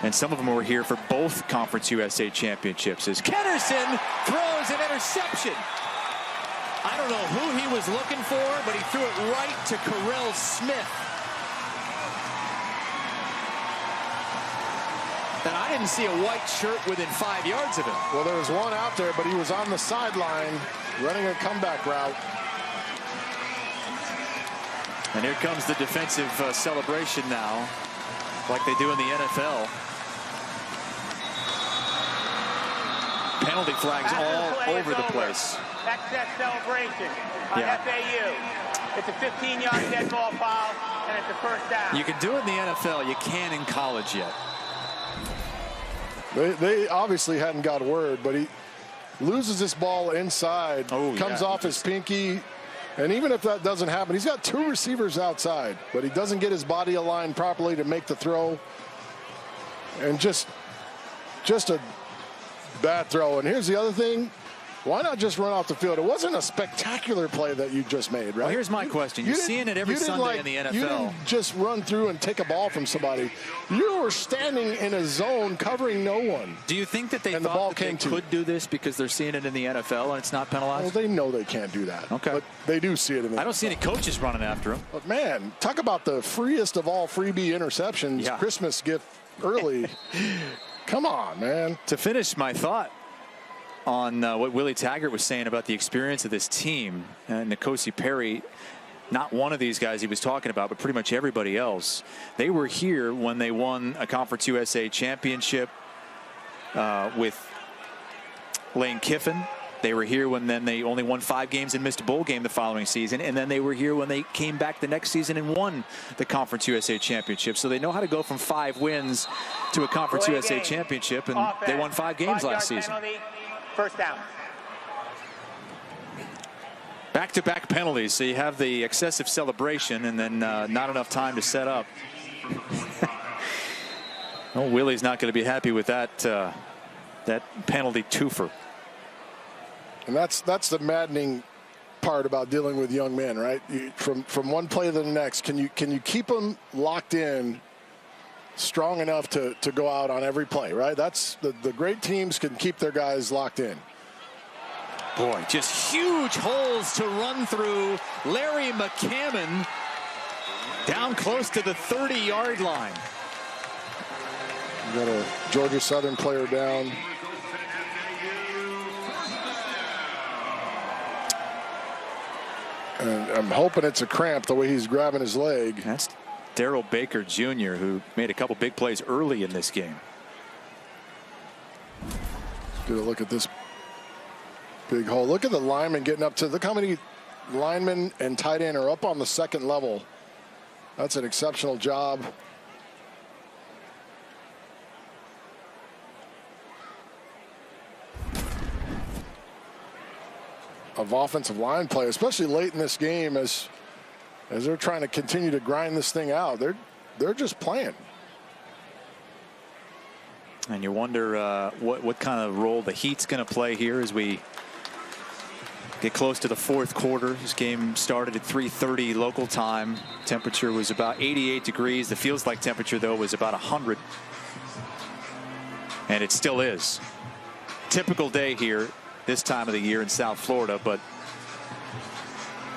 and some of them were here for both Conference USA championships. As Kennerson throws an interception. I don't know who he was looking for, but he threw it right to Carell Smith. And I didn't see a white shirt within 5 yards of him. Well, there was one out there, but he was on the sideline running a comeback route. And here comes the defensive celebration now, like they do in the NFL. Penalty flags all over the place. Excess celebration on FAU. It's a 15-yard dead ball foul, and it's a first down. You can do it in the NFL. You can't in college yet. They obviously hadn't got word, but he loses this ball inside, comes off his pinky. And even if that doesn't happen, he's got 2 receivers outside, but he doesn't get his body aligned properly to make the throw. And just a bad throw. And here's the other thing. Why not just run off the field? It wasn't a spectacular play that you just made, right? Well, here's my question. You're seeing it every Sunday in the NFL. You didn't just run through and take a ball from somebody. You were standing in a zone covering no one. Do you think that they thought that they could do this because they're seeing it in the NFL and it's not penalized? Well, they know they can't do that. Okay. But they do see it in the NFL. I don't see any coaches running after him. But, man, talk about the freest of all freebie interceptions. Yeah. Christmas gift early. Come on, man. To finish my thought on what Willie Taggart was saying about the experience of this team, and N'Kosi Perry, not one of these guys he was talking about, but pretty much everybody else. They were here when they won a Conference USA championship with Lane Kiffin. They were here when then they only won 5 games and missed a bowl game the following season. And then they were here when they came back the next season and won the Conference USA championship. So they know how to go from 5 wins to a Conference USA championship. And they won 5 games last season. Penalty, first down. Back-to-back penalties. So you have the excessive celebration and then not enough time to set up. Well, Willie's not going to be happy with that penalty twofer. And that's the maddening part about dealing with young men, right? From one play to the next, can you keep them locked in strong enough to go out on every play, right? That's the great teams can keep their guys locked in. Boy, just huge holes to run through. Larry McCammon down close to the 30-yard line. You got a Georgia Southern player down. And I'm hoping it's a cramp the way he's grabbing his leg. That's Darrell Baker Jr., who made a couple big plays early in this game. Let's get a look at this big hole. Look at the lineman getting up to. Look how many linemen and tight end are up on the second level. That's an exceptional job. Of offensive line play, especially late in this game, as they're trying to continue to grind this thing out. They're just playing. And you wonder what kind of role the Heat's going to play here as we get close to the 4th quarter. This game started at 3:30 local time. Temperature was about 88 degrees. The feels like temperature, though, was about 100. And it still is. Typical day here this time of the year in South Florida, but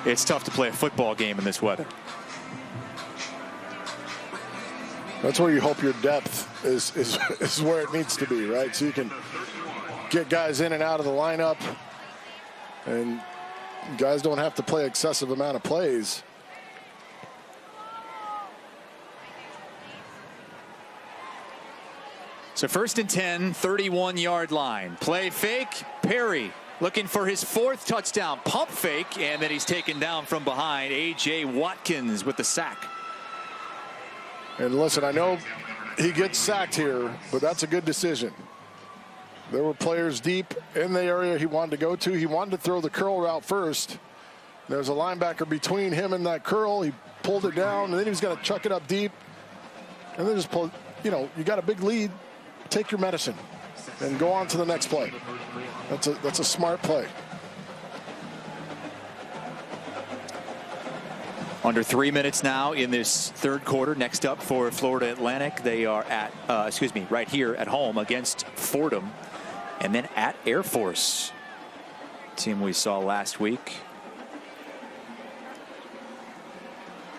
it's tough to play a football game in this weather. That's where you hope your depth is where it needs to be, right? So you can get guys in and out of the lineup, and guys don't have to play excessive amount of plays. So 1st and 10, 31-yard line. Play fake. Perry looking for his 4th touchdown. Pump fake, and then he's taken down from behind. A.J. Watkins with the sack. And listen, I know he gets sacked here, but that's a good decision. There were players deep in the area he wanted to go to. He wanted to throw the curl route first. There's a linebacker between him and that curl. He pulled it down, and then he was going to chuck it up deep. And then just pull, you got a big lead. Take your medicine and go on to the next play. That's a smart play. Under 3 minutes now in this 3rd quarter. Next up for Florida Atlantic, they are at right here at home against Fordham, and then at Air Force, team we saw last week.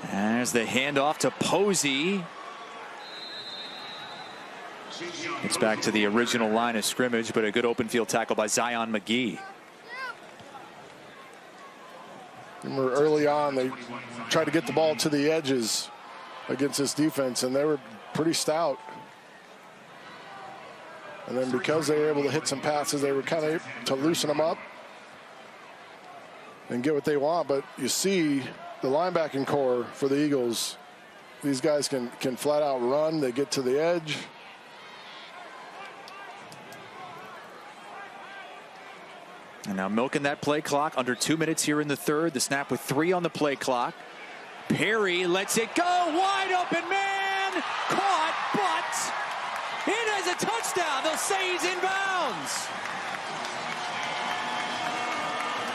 There's the handoff to Posey. It's back to the original line of scrimmage, but a good open field tackle by Zion McGee. Remember early on, they tried to get the ball to the edges against this defense, and they were pretty stout. And then because they were able to hit some passes, they were kind of to loosen them up and get what they want. But you see the linebacking core for the Eagles, these guys can flat out run. They get to the edge. And now milking that play clock. Under 2 minutes here in the third. The snap with 3 on the play clock. Perry lets it go. Wide open man. Caught, but it has a touchdown. They'll say he's in bounds.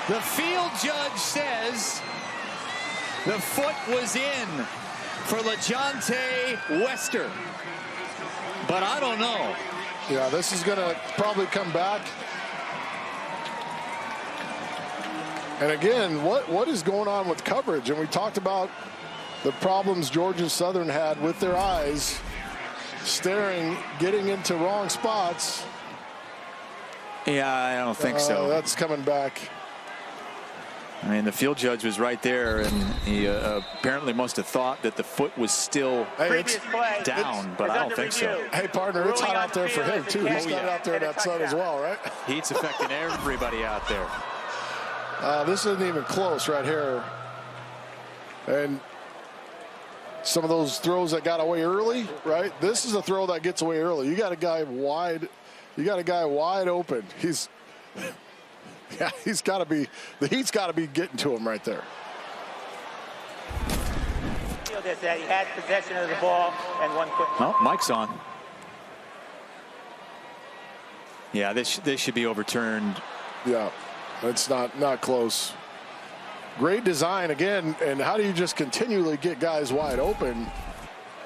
The field judge says the foot was in for LaJohntay Wester. But I don't know. Yeah, this is going to probably come back. And again, what is going on with coverage? And we talked about the problems Georgia Southern had with their eyes, staring, getting into wrong spots. Yeah, I don't think so. That's coming back. I mean, the field judge was right there, and he apparently must have thought that the foot was still down, but I don't think so. Hey, partner, it's hot out there for him, too. He's got out there in that sun as well, right? Heat's affecting everybody out there. This isn't even close right here. And some of those throws that got away early, right? This is a throw that gets away early. You got a guy wide. You got a guy wide open. He's got to be. The heat's got to be getting to him right there. He had possession of the ball and one quick. Oh, Mike's on. Yeah, this should be overturned. Yeah. It's not close. Great design again, and how do you just continually get guys wide open?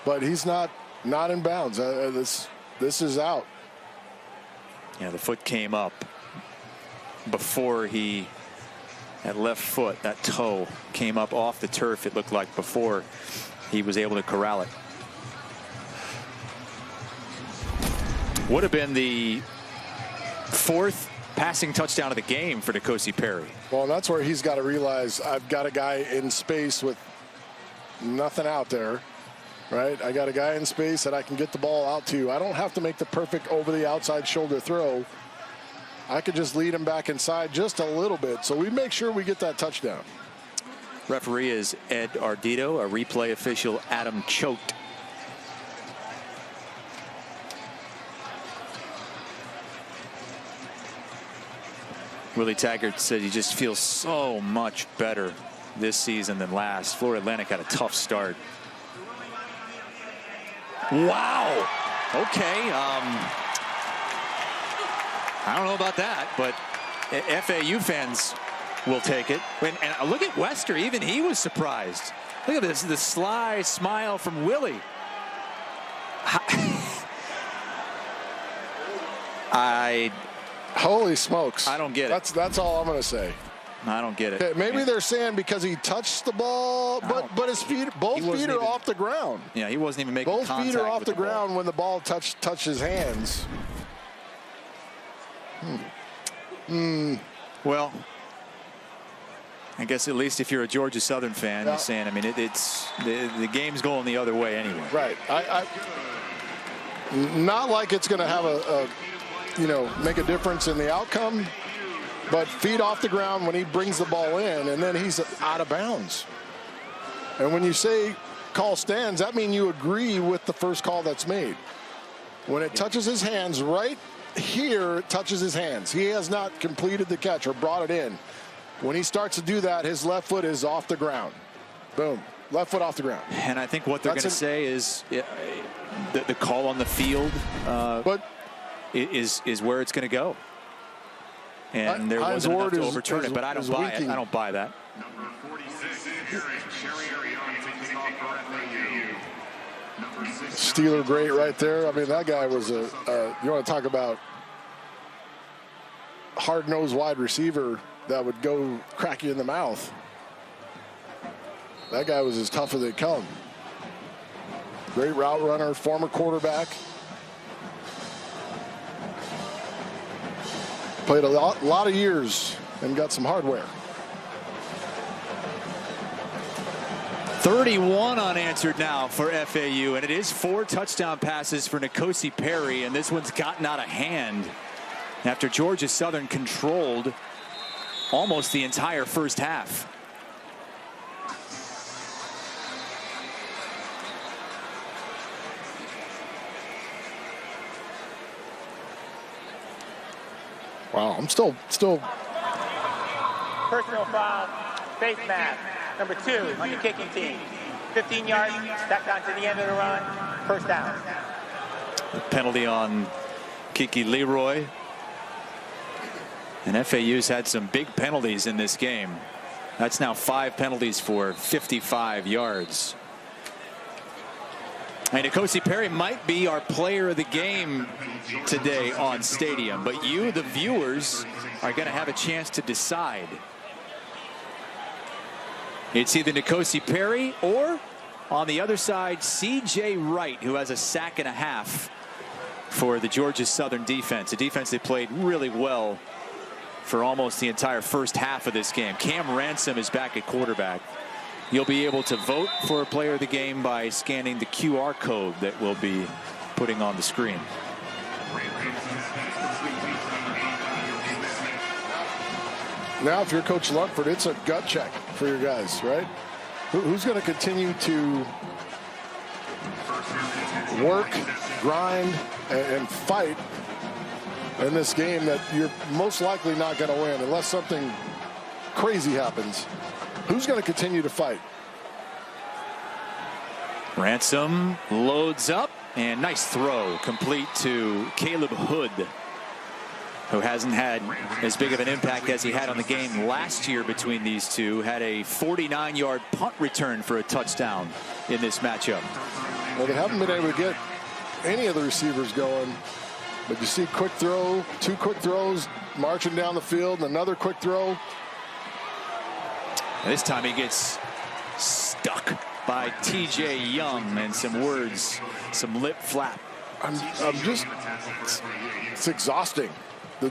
But he's not in bounds. This is out. Yeah, the foot came up before that left foot, that toe came up off the turf. It looked like before he was able to corral it. Would have been the 4th passing touchdown of the game for N'Kosi Perry. Well, that's where he's got to realize I've got a guy in space with nothing out there, right? I got a guy in space that I can get the ball out to. I don't have to make the perfect over the outside shoulder throw. I could just lead him back inside just a little bit. So we make sure we get that touchdown. Referee is Ed Ardito, a replay official Adam Choate. Willie Taggart said he just feels so much better this season than last. Florida Atlantic had a tough start. Wow. Okay. I don't know about that, but FAU fans will take it. And look at Wester. Even he was surprised. Look at this, the sly smile from Willie. Holy smokes. I don't get it. That's all I'm going to say. I don't get it. Okay, maybe they're saying because he touched the ball, but his feet, both feet are off the ground. Yeah, he wasn't even making contact. Both feet are off the ground when the ball touched his hands. Well, I guess at least if you're a Georgia Southern fan, you're saying, I mean, it's the game's going the other way anyway. Right. Not like it's going to have make a difference in the outcome, but feet off the ground when he brings the ball in, and then he's out of bounds. And when you say call stands, that means you agree with the first call that's made. When it touches his hands right here, it touches his hands. He has not completed the catch or brought it in. When he starts to do that, his left foot is off the ground. Boom. Left foot off the ground. And I think what they're going to say is the call on the field is where it's going to go. And there wasn't enough to overturn it, but I don't buy it. I don't buy that. Number 46, Steeler great right there. I mean, that guy was you want to talk about hard-nosed wide receiver that would go crack you in the mouth. That guy was as tough as they come. Great route runner, former quarterback. Played a lot of years and got some hardware. 31 unanswered now for FAU, and it is 4 touchdown passes for N'Kosi Perry, and this one's gotten out of hand after Georgia Southern controlled almost the entire first half. Wow, I'm still. Personal foul, face mask, number 2 on your kicking team. 15 yards, back onto the end of the run, first down. The penalty on Kiki Leroy. And FAU's had some big penalties in this game. That's now 5 penalties for 55 yards. And N'Kosi Perry might be our player of the game today on Stadium, but you, the viewers, are going to have a chance to decide. It's either N'Kosi Perry or, on the other side, C.J. Wright, who has a sack and a half for the Georgia Southern defense, a defense that played really well for almost the entire first half of this game. Cam Ransom is back at quarterback. You'll be able to vote for a player of the game by scanning the QR code that we'll be putting on the screen. Now, if you're Coach Luckford, it's a gut check for your guys, right? Who's going to continue to work, grind, and fight in this game that you're most likely not going to win unless something crazy happens? Who's going to continue to fight? Ransom loads up, and nice throw complete to Caleb Hood, who hasn't had as big of an impact as he had on the game last year between these two. Had a 49-yard punt return for a touchdown in this matchup. Well, they haven't been able to get any of the receivers going. But you see quick throw, 2 quick throws marching down the field, and another quick throw. And this time he gets stuck by T.J. Young, and some words, some lip flap. I'm just, it's exhausting. The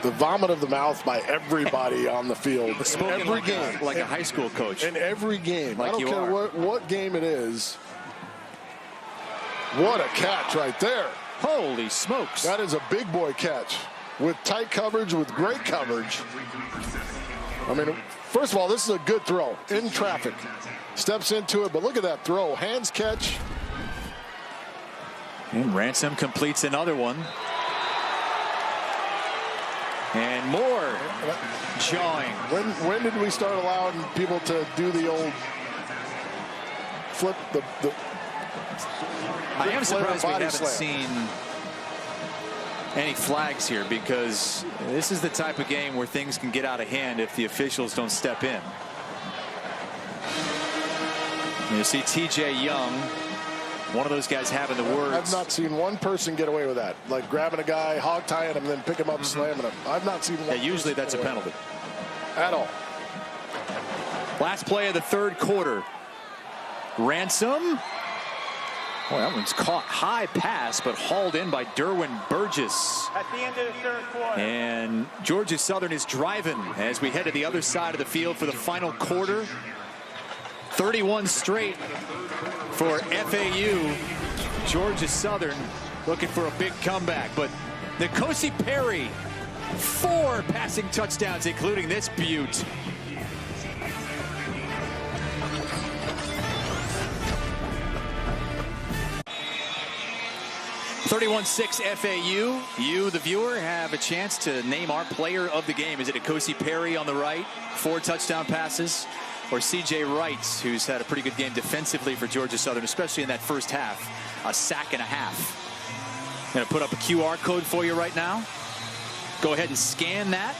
vomit of the mouth by everybody on the field. Every game, like a high school coach. In every game. Like I don't care what game it is. What a catch right there. Holy smokes. That is a big boy catch with tight coverage, with great coverage. I mean, first of all, this is a good throw in traffic. Steps into it, but look at that throw. Hands catch. And Ransom completes another one. And more jawing. When did we start allowing people to do the old flip the I am surprised we haven't slam. seen any flags here, because this is the type of game where things can get out of hand if the officials don't step in. You see T.J. Young, one of those guys having the words. I've not seen one person get away with that, like grabbing a guy, hog tying him, and then pick him up, slamming him. I've not seen one. Yeah, usually that's a penalty. At all. Last play of the third quarter. Ransom. Boy, that one's caught. High pass, but hauled in by Derwin Burgess. At the end of the third quarter. And Georgia Southern is driving as we head to the other side of the field for the final quarter. 31 straight for FAU. Georgia Southern looking for a big comeback, but N'Kosi Perry, 4 passing touchdowns, including this beaut. (31-6) FAU. You, the viewer, have a chance to name our player of the game. Is it N'Kosi Perry on the right, 4 touchdown passes, or C.J. Wright, who's had a pretty good game defensively for Georgia Southern, especially in that first half, a sack and a half. I'm going to put up a QR code for you right now. Go ahead and scan that,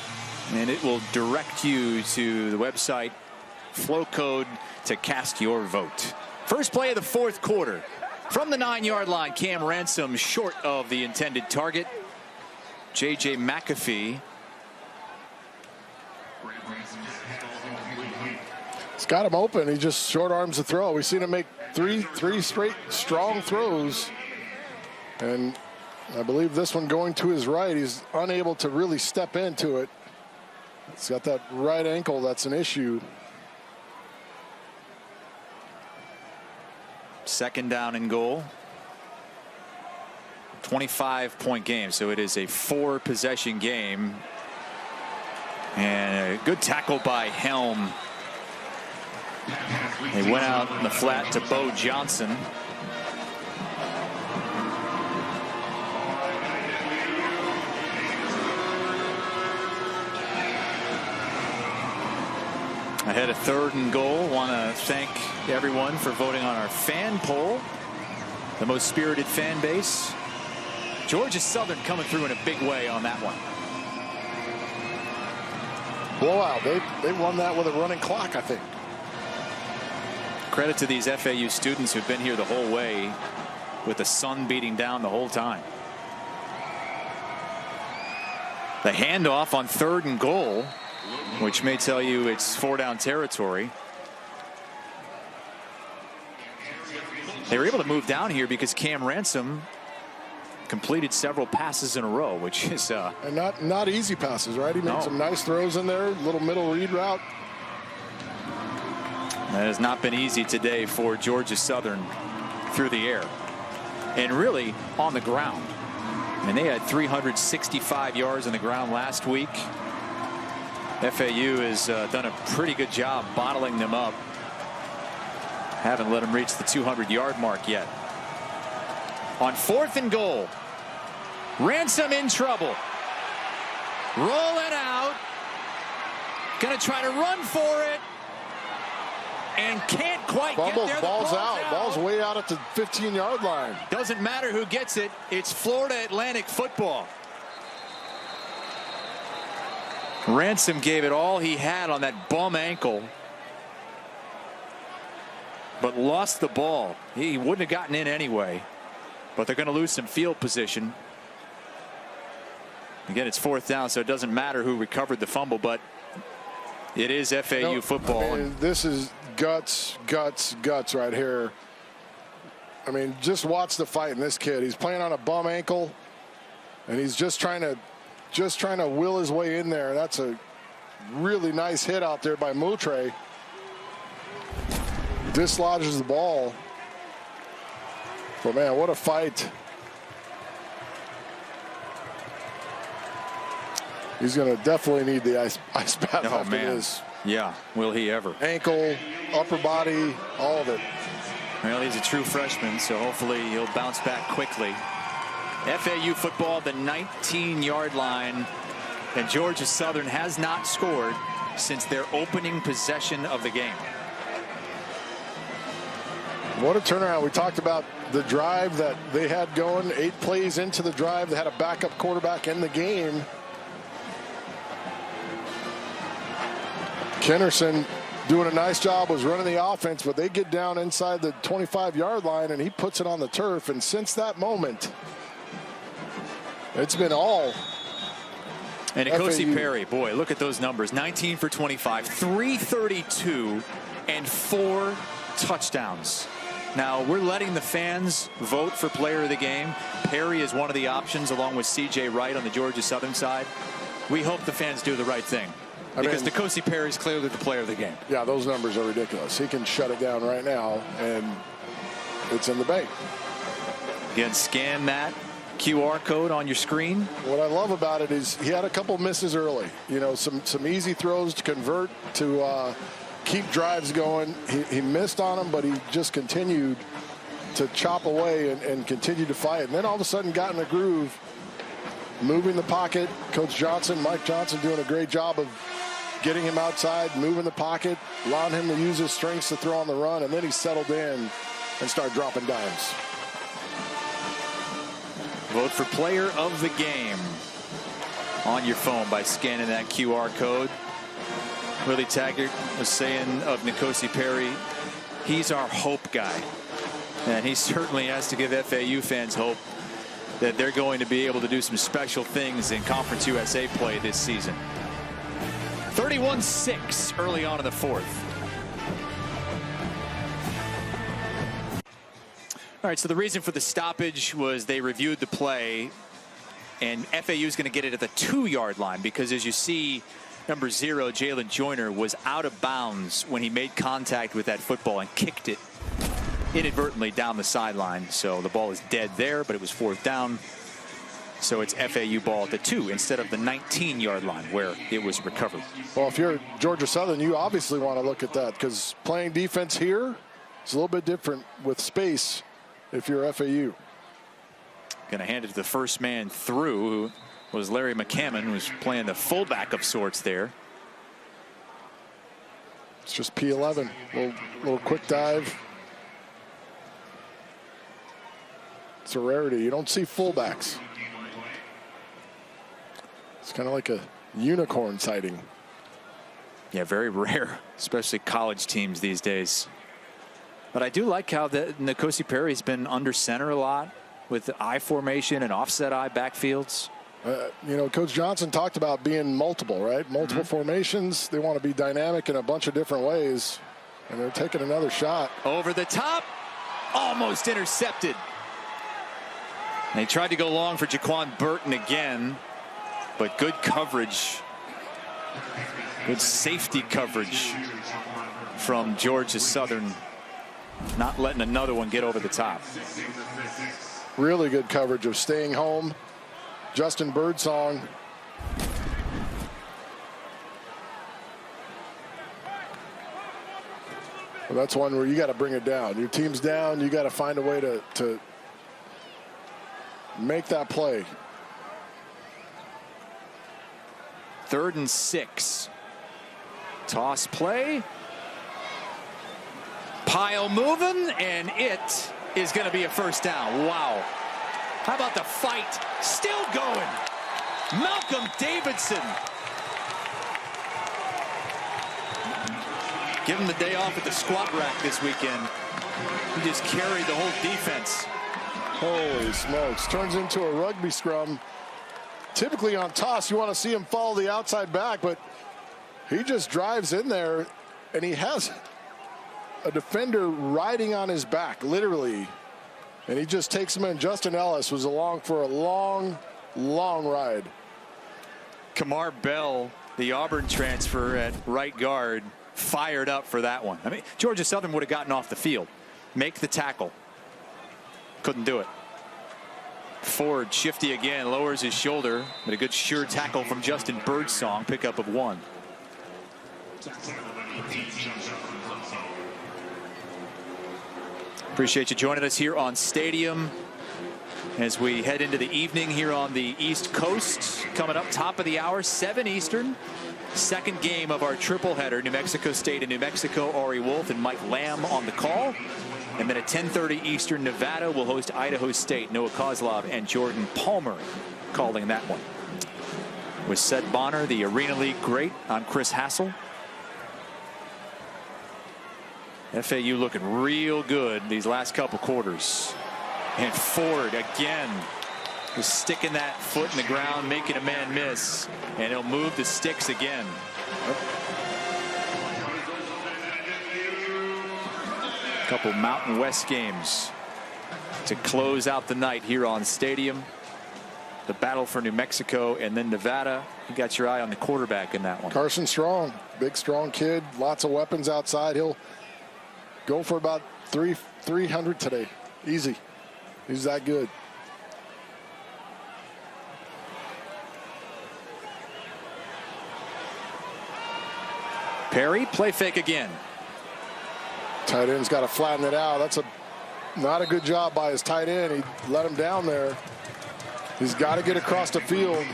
and it will direct you to the website Flow Code to cast your vote. First play of the fourth quarter. From the 9-yard line, Cam Ransom short of the intended target. J.J. McAfee. It's got him open. He just short arms the throw. We've seen him make three straight strong throws. And I believe this one going to his right. He's unable to really step into it. He's got that right ankle. That's an issue. Second down and goal. 25-point game, so it is a 4-possession game. And a good tackle by Helm. They went out in the flat to Bo Johnson. Ahead of 3rd and goal. Want to thank everyone for voting on our fan poll. The most spirited fan base. Georgia Southern coming through in a big way on that one. Blowout. They won that with a running clock, I think. Credit to these FAU students who've been here the whole way with the sun beating down the whole time. The handoff on 3rd and goal, which may tell you it's 4-down territory. They were able to move down here because Cam Ransom completed several passes in a row, which is and not easy passes, right? He made some nice throws in there, little middle read route. That has not been easy today for Georgia Southern through the air and really on the ground. And they had 365 yards on the ground last week. FAU has done a pretty good job bottling them up. Haven't let them reach the 200-yard mark yet. On 4th and goal, Ransom in trouble. Rolling out. Going to try to run for it. And can't quite get there. Ball's out. Ball's way out at the 15-yard line. Doesn't matter who gets it. It's Florida Atlantic football. Ransom gave it all he had on that bum ankle, but lost the ball. He wouldn't have gotten in anyway, but they're going to lose some field position. Again, it's 4th down, so it doesn't matter who recovered the fumble, but it is FAU football. I mean, this is guts right here. I mean, just watch the fight in this kid. He's playing on a bum ankle, and he's just trying to will his way in there. That's a really nice hit out there by Moutre. Dislodges the ball. But man, what a fight. He's going to definitely need the ice bath after this. Yeah, will he ever? Ankle, upper body, all of it. Well, he's a true freshman, so hopefully he'll bounce back quickly. FAU football, the 19-yard line, and Georgia Southern has not scored since their opening possession of the game. What a turnaround. We talked about the drive that they had going, 8 plays into the drive. They had a backup quarterback in the game. Kennerson doing a nice job, was running the offense, but they get down inside the 25-yard line, and he puts it on the turf. And since that moment, it's been all. And Nkosi Perry, boy, look at those numbers. 19 for 25, 332, and 4 touchdowns. Now, we're letting the fans vote for player of the game. Perry is one of the options, along with C.J. Wright on the Georgia Southern side. We hope the fans do the right thing. Because Nkosi Perry is clearly the player of the game. Yeah, those numbers are ridiculous. He can shut it down right now, and it's in the bank. Again, scan that QR code on your screen. What I love about it is he had a couple misses early. You know, some easy throws to convert, to keep drives going. He missed on them, but he just continued to chop away and continue to fight. And then all of a sudden got in a groove, moving the pocket. Coach Johnson, Mike Johnson, doing a great job of getting him outside, moving the pocket, allowing him to use his strengths to throw on the run, and then he settled in and started dropping dimes. Vote for player of the game on your phone by scanning that QR code. Willie Taggart was saying of Nkosi Perry, he's our hope guy. And he certainly has to give FAU fans hope that they're going to be able to do some special things in Conference USA play this season. 31-6 early on in the 4th. All right, so the reason for the stoppage was they reviewed the play, and FAU is going to get it at the 2-yard line because, as you see, number 0, Jalen Joyner, was out of bounds when he made contact with that football and kicked it inadvertently down the sideline. So the ball is dead there, but it was 4th down. So it's FAU ball at the 2 instead of the 19-yard line where it was recovered. Well, if you're Georgia Southern, you obviously want to look at that because playing defense here is a little bit different with space if you're FAU. Going to hand it to the first man through, who was Larry McCammon, who's playing the fullback of sorts there. It's just P11, little quick dive. It's a rarity. You don't see fullbacks. It's kind of like a unicorn sighting. Yeah, very rare, especially college teams these days. But I do like how N'Kosi Perry's been under center a lot with the I formation and offset I backfields. You know, Coach Johnson talked about being multiple, right? Multiple formations. They want to be dynamic in a bunch of different ways. And they're taking another shot. Over the top, almost intercepted. And they tried to go long for Jaquan Burton again, but good coverage. Good safety coverage from Georgia Southern, not letting another one get over the top. Really good coverage of staying home. Justin Birdsong. Well, that's one where you got to bring it down. Your team's down. You got to find a way to make that play. 3rd and 6. Toss play. Pile moving, and it is going to be a first down. Wow. How about the fight? Still going. Malcolm Davidson. Give him the day off at the squat rack this weekend. He just carried the whole defense. Holy smokes. Turns into a rugby scrum. Typically on toss, you want to see him follow the outside back, but he just drives in there, and he has a defender riding on his back, literally. And he just takes him in. Justin Ellis was along for a long, long ride. Kamar Bell, the Auburn transfer at right guard, fired up for that one. I mean, Georgia Southern would have gotten off the field. Make the tackle. Couldn't do it. Ford, shifty again, lowers his shoulder, but a good sure tackle from Justin Birdsong, pickup of 1. Appreciate you joining us here on Stadium as we head into the evening here on the East Coast. Coming up top of the hour, 7 Eastern. Second game of our triple header, New Mexico State and New Mexico. Ari Wolf and Mike Lamb on the call. And then at 10:30 Eastern, Nevada will host Idaho State. Noah Kozlov and Jordan Palmer calling that one. With Seth Bonner, the Arena League great, I'm Chris Hassel. FAU looking real good these last couple quarters. And Ford again was sticking that foot in the ground, making a man miss. And he'll move the sticks again. Couple Mountain West games to close out the night here on Stadium. The battle for New Mexico and then Nevada. You got your eye on the quarterback in that one. Carson Strong, big strong kid, lots of weapons outside. He'll go for about 300 today. Easy. He's that good. Perry, play fake again. Tight end's got to flatten it out. That's not a good job by his tight end. He let him down there. He's got to get across the field.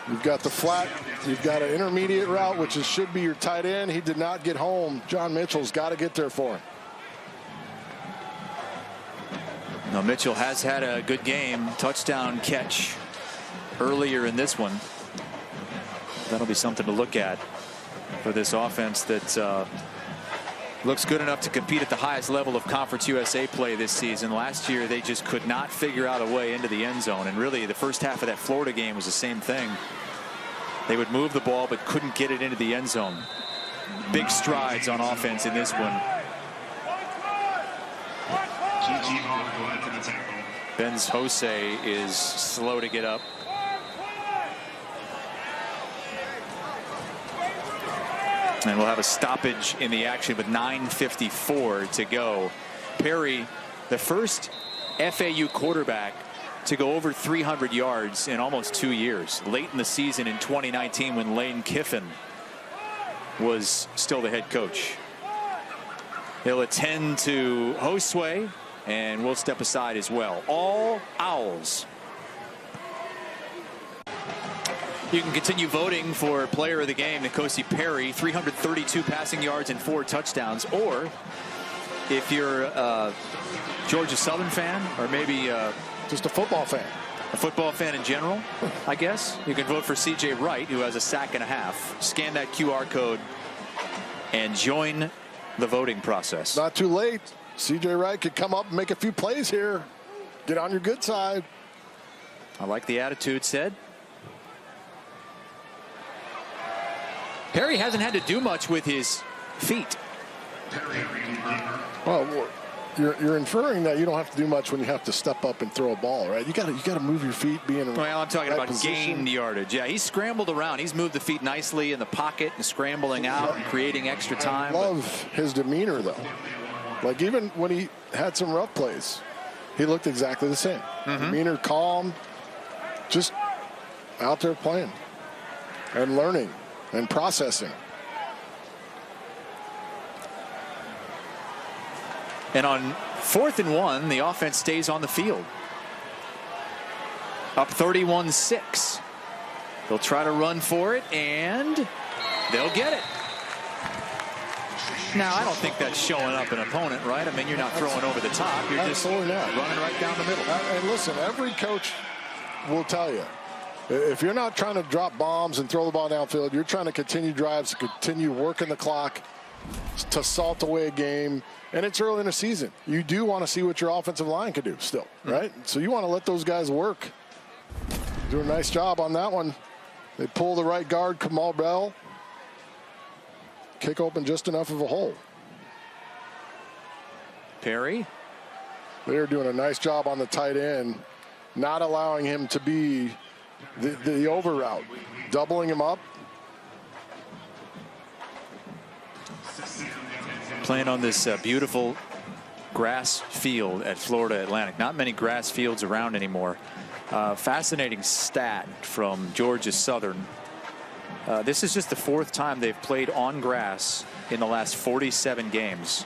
You've got the flat. You've got an intermediate route, which should be your tight end. He did not get home. John Mitchell's got to get there for him. Now Mitchell has had a good game. Touchdown catch earlier in this one. That'll be something to look at for this offense that looks good enough to compete at the highest level of Conference USA play this season. Last year they just could not figure out a way into the end zone, and really the first half of that Florida game was the same thing. They would move the ball but couldn't get it into the end zone. Big strides on offense in this one. Ben's Jose is slow to get up. And we'll have a stoppage in the action with 9:54 to go. Perry, the first FAU quarterback to go over 300 yards in almost 2 years. Late in the season in 2019 when Lane Kiffin was still the head coach. He'll attend to Josue, and we'll step aside as well. All Owls. You can continue voting for player of the game, N'Kosi Perry, 332 passing yards and 4 touchdowns. Or if you're a Georgia Southern fan, or maybe just a football fan. A football fan in general, I guess. You can vote for C.J. Wright, who has a sack and a half. Scan that QR code and join the voting process. Not too late. C.J. Wright could come up and make a few plays here. Get on your good side. I like the attitude, said. Perry hasn't had to do much with his feet. Well, you're inferring that you don't have to do much when you have to step up and throw a ball, right? You got to move your feet, be in. Well, I'm talking about position. gained yardage. Yeah, he's scrambled around. He's moved the feet nicely in the pocket and scrambling out and creating extra time. I love his demeanor, though. Like, even when he had some rough plays, he looked exactly the same. Demeanor, calm, just out there playing and learning and processing. And on 4th and 1, the offense stays on the field. Up 31-6. They'll try to run for it, and they'll get it. Now, I don't think that's showing up an opponent, right? I mean, you're not throwing over the top. You're just running right down the middle. And listen, every coach will tell you, if you're not trying to drop bombs and throw the ball downfield, you're trying to continue drives, continue working the clock to salt away a game. And it's early in the season. You do want to see what your offensive line can do still, right? So you want to let those guys work. Do a nice job on that one. They pull the right guard, Kamal Bell. Kick open just enough of a hole. Perry. They're doing a nice job on the tight end, not allowing him to be the over route, doubling him up. Playing on this beautiful grass field at Florida Atlantic. Not many grass fields around anymore. Fascinating stat from Georgia Southern. This is just the 4th time they've played on grass in the last 47 games.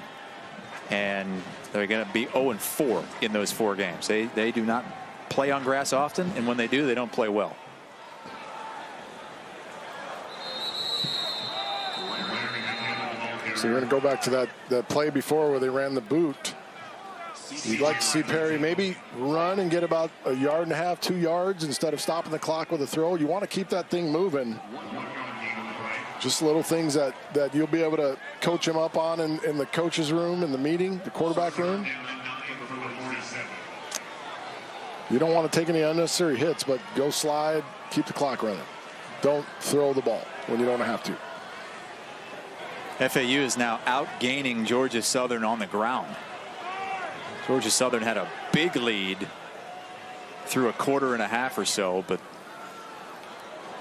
And they're going to be 0-4 in those 4 games. They do not play on grass often, and when they do, they don't play well. So you're going to go back to that play before where they ran the boot. You'd like to see Perry maybe run and get about 1.5 yards, 2 yards instead of stopping the clock with a throw. You want to keep that thing moving. Just little things that you'll be able to coach him up on in the coach's room, in the meeting, the quarterback room. You don't want to take any unnecessary hits, but go slide, keep the clock running. Don't throw the ball when you don't have to. FAU is now outgaining Georgia Southern on the ground. Georgia Southern had a big lead through a 1.5 or so, but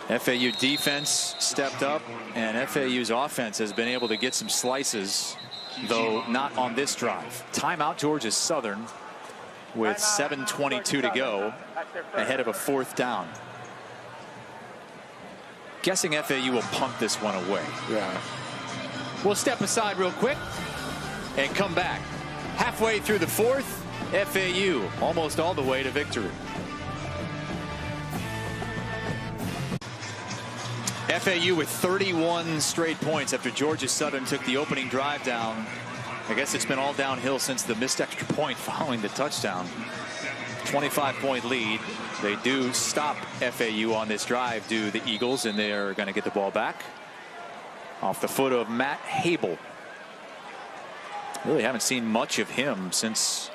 FAU defense stepped up, and FAU's offense has been able to get some slices, though not on this drive. Timeout Georgia Southern with 7:22 to go, ahead of a 4th down. Guessing FAU will punt this one away. Yeah. We'll step aside real quick and come back. Halfway through the 4th, FAU almost all the way to victory. FAU with 31 straight points after Georgia Southern took the opening drive down. I guess it's been all downhill since the missed extra point following the touchdown. 25-point lead. They do stop FAU on this drive, do the Eagles, and they're going to get the ball back off the foot of Matt Habel. Really haven't seen much of him since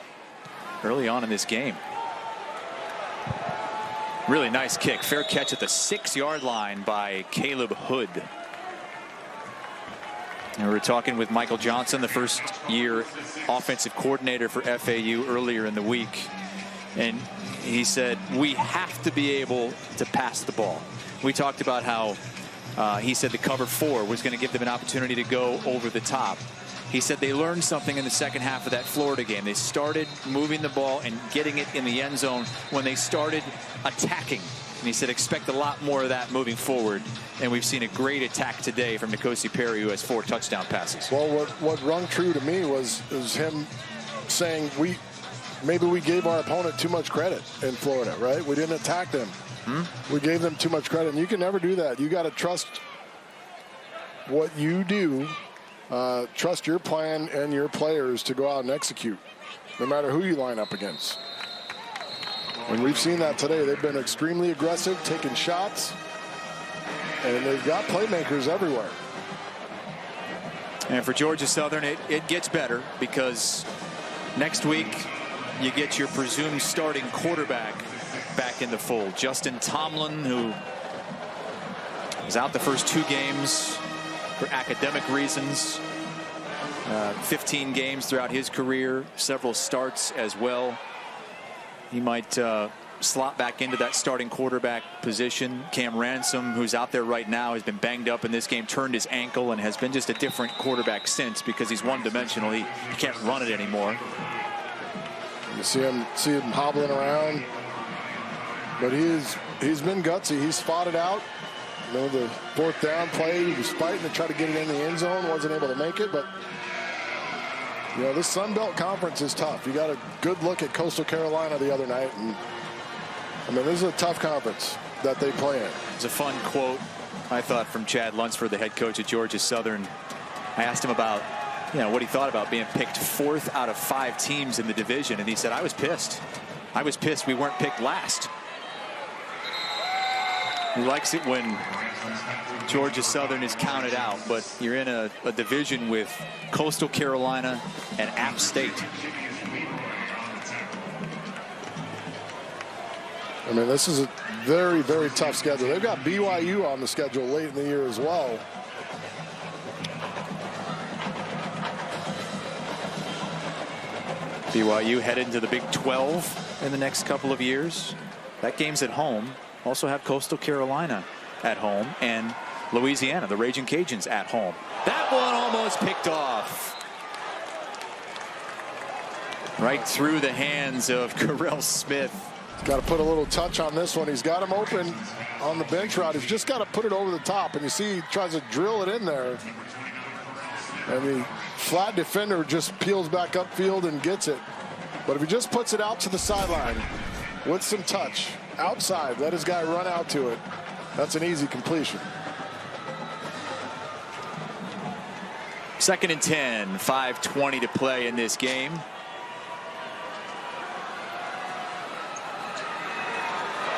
early on in this game. Really nice kick. Fair catch at the 6-yard line by Caleb Hood. And we were talking with Michael Johnson, the first-year offensive coordinator for FAU, earlier in the week. And he said, we have to be able to pass the ball. We talked about how he said the cover 4 was going to give them an opportunity to go over the top. He said they learned something in the second half of that Florida game. They started moving the ball and getting it in the end zone when they started attacking. And he said expect a lot more of that moving forward. And we've seen a great attack today from N'Kosi Perry, who has 4 touchdown passes. Well, what rung true to me was him saying maybe we gave our opponent too much credit in Florida, right? We didn't attack them. We gave them too much credit. And you can never do that. You got to trust what you do. Trust your plan and your players to go out and execute, no matter who you line up against. And we've seen that today. They've been extremely aggressive, taking shots, and they've got playmakers everywhere. And for Georgia Southern, it gets better because next week you get your presumed starting quarterback back in the fold. Justin Tomlin, who was out the first 2 games for academic reasons. 15 games throughout his career, several starts as well. He might slot back into that starting quarterback position. Cam Ransom, who's out there right now, has been banged up in this game, turned his ankle, and has been just a different quarterback since because he's one-dimensional. He can't run it anymore. You see him hobbling around, but he's been gutsy. He's fought it out. You know, the 4th down play, he was fighting to try to get it in the end zone, wasn't able to make it, but you know, this Sun Belt Conference is tough. You got a good look at Coastal Carolina the other night, and I mean, this is a tough conference that they play in. It's a fun quote, I thought, from Chad Lunsford, the head coach at Georgia Southern. I asked him about, you know, what he thought about being picked 4th out of 5 teams in the division, and he said, I was pissed. I was pissed we weren't picked last. He likes it when Georgia Southern is counted out, but you're in a division with Coastal Carolina and App State. I mean, this is a very, very tough schedule. They've got BYU on the schedule late in the year as well. BYU headed into the Big 12 in the next couple of years. That game's at home. Also have Coastal Carolina at home and Louisiana, the Raging Cajuns, at home. That one almost picked off. Right through the hands of Carell Smith. He's got to put a little touch on this one. He's got him open on the bench route. He's just got to put it over the top. And you see he tries to drill it in there. And the flat defender just peels back upfield and gets it. But if he just puts it out to the sideline with some touch, outside, let his guy run out to it, that's an easy completion. 2nd and 10, 5:20 to play in this game.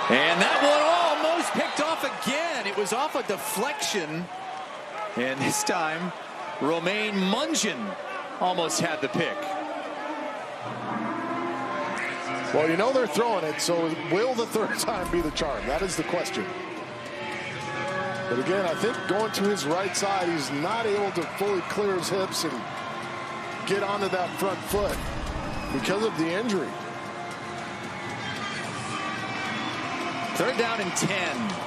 And that one almost picked off again. It was off a deflection. And this time, Romaine Mungeon almost had the pick. Well, you know they're throwing it, so will the 3rd time be the charm? That is the question. But again, I think going to his right side, he's not able to fully clear his hips and get onto that front foot because of the injury. 3rd down and 10.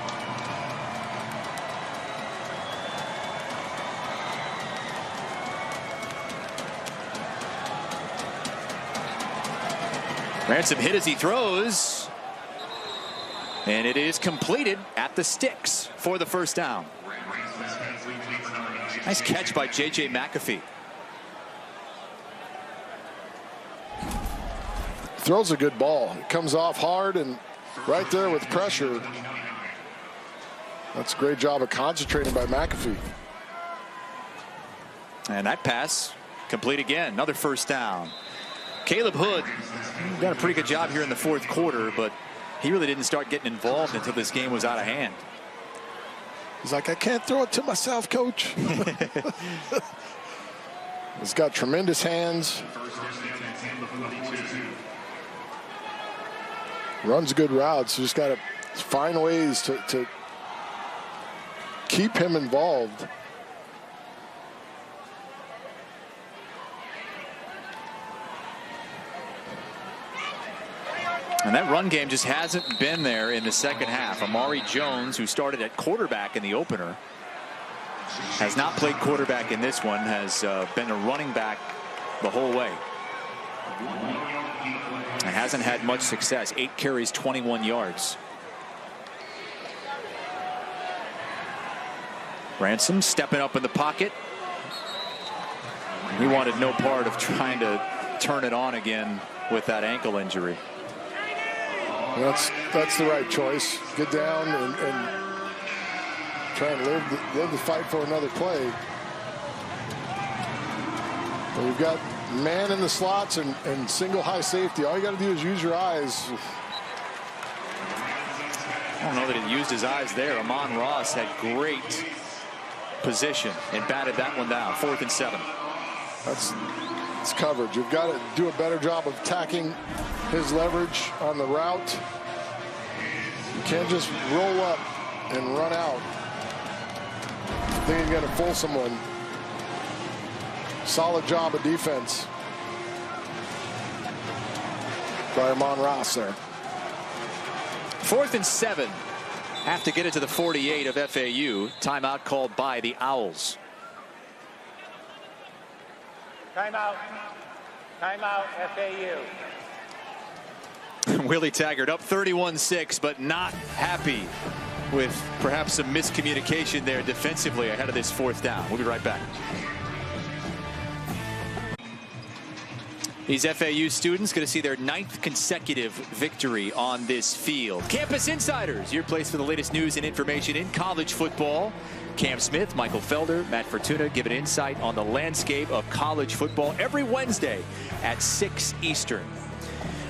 Ransom hit as he throws. And it is completed at the sticks for the 1st down. Nice catch by J.J. McAfee. Throws a good ball. It comes off hard and right there with pressure. That's a great job of concentrating by McAfee. And that pass complete again. Another 1st down. Caleb Hood got a pretty good job here in the 4th quarter, but he really didn't start getting involved until this game was out of hand. He's like, I can't throw it to myself, coach. He's got tremendous hands. Runs good routes. So just got to find ways to keep him involved. And that run game just hasn't been there in the second half. Amari Jones, who started at quarterback in the opener, has not played quarterback in this one, has been a running back the whole way. And hasn't had much success. 8 carries, 21 yards. Ransom stepping up in the pocket. He wanted no part of trying to turn it on again with that ankle injury. That's the right choice. Get down and try and live the fight for another play. But you've got man in the slots and single high safety. All you got to do is use your eyes. I don't know that he used his eyes there. Amon Ross had great position and batted that one down. 4th and 7. It's coverage. You've got to do a better job of attacking his leverage on the route. You can't just roll up and run out. I think he's going to fool someone. Solid job of defense by Amon Ross there. 4th and 7. Have to get it to the 48 of FAU. Timeout called by the Owls. Timeout. Timeout, FAU. Willie Taggart up 31-6, but not happy with perhaps some miscommunication there defensively ahead of this 4th down. We'll be right back. These FAU students going to see their 9th consecutive victory on this field. Campus Insiders, your place for the latest news and information in college football. Cam Smith, Michael Felder, Matt Fortuna give an insight on the landscape of college football every Wednesday at 6 Eastern.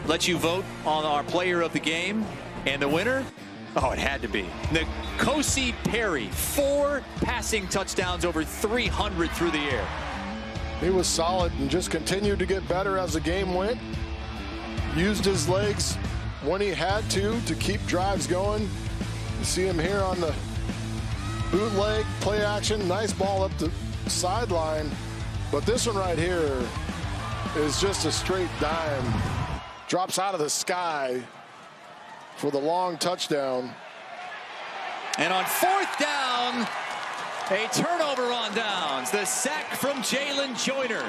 Let you vote on our player of the game, and the winner, oh, it had to be N'Kosi Perry. 4 passing touchdowns, over 300 through the air. He was solid and just continued to get better as the game went. Used his legs when he had to keep drives going. You see him here on the bootleg play action. Nice ball up the sideline. But this one right here is just a straight dime. Drops out of the sky for the long touchdown. And on 4th down, a turnover on downs. The sack from Jalen Joyner.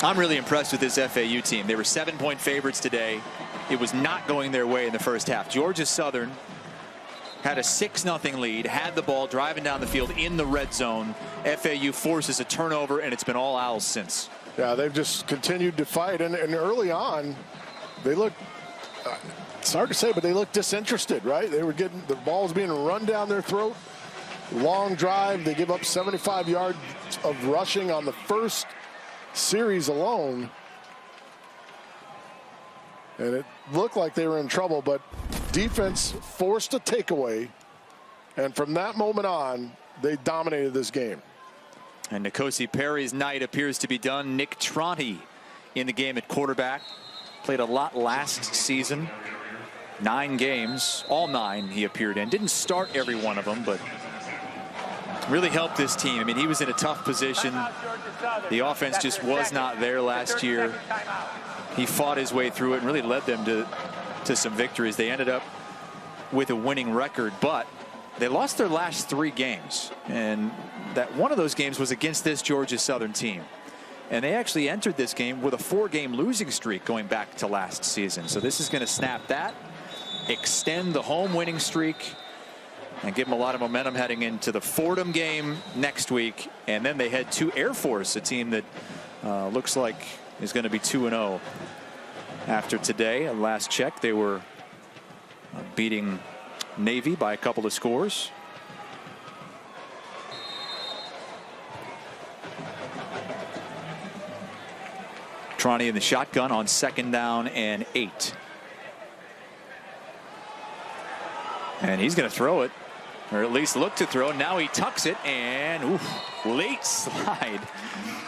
I'm really impressed with this FAU team. They were 7-point favorites today. It was not going their way in the first half. Georgia Southern had a 6-0 lead, had the ball driving down the field in the red zone. FAU forces a turnover, and it's been all Owls since. Yeah, they've just continued to fight. And early on, they looked, it's hard to say, but they looked disinterested, right? They were getting, the ball was being run down their throat. Long drive. They give up 75 yards of rushing on the first series alone. And it looked like they were in trouble, but defense forced a takeaway. And from that moment on, they dominated this game. And N'Kosi Perry's night appears to be done. Nick Tronti in the game at quarterback. Played a lot last season. 9 games, all 9 he appeared in. Didn't start every one of them, but really helped this team. I mean, he was in a tough position. The offense just was not there last year. He fought his way through it and really led them to some victories. They ended up with a winning record, but they lost their last 3 games. And that one of those games was against this Georgia Southern team. And they actually entered this game with a 4-game losing streak going back to last season. So this is going to snap that, extend the home winning streak, and give them a lot of momentum heading into the Fordham game next week. And then they head to Air Force, a team that looks like is going to be 2-0 after today. At last check, they were beating Navy by a couple of scores. Tronti in the shotgun on 2nd down and 8. And he's going to throw it, or at least look to throw. Now he tucks it, and late slide,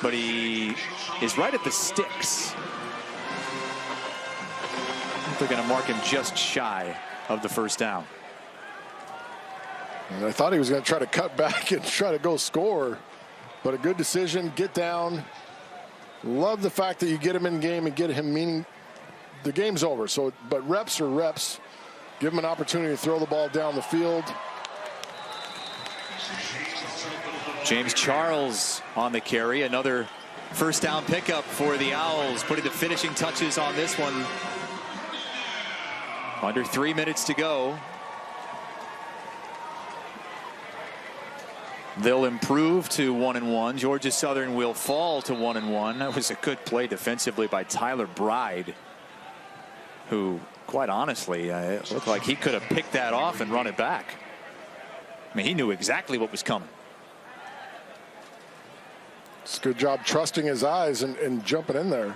but he is right at the sticks. They're going to mark him just shy of the 1st down. And I thought he was going to try to cut back and try to go score, but a good decision. Get down. Love the fact that you get him in game and get him, meaning the game's over. So, but reps are reps. Give him an opportunity to throw the ball down the field. James Charles on the carry. Another first down pickup for the Owls, putting the finishing touches on this one. Under 3 minutes to go. They'll improve to 1-1. Georgia Southern will fall to 1-1. That was a good play defensively by Tyler Bride, who, quite honestly, it looked like he could have picked that off and run it back. I mean, he knew exactly what was coming. It's a good job trusting his eyes and jumping in there.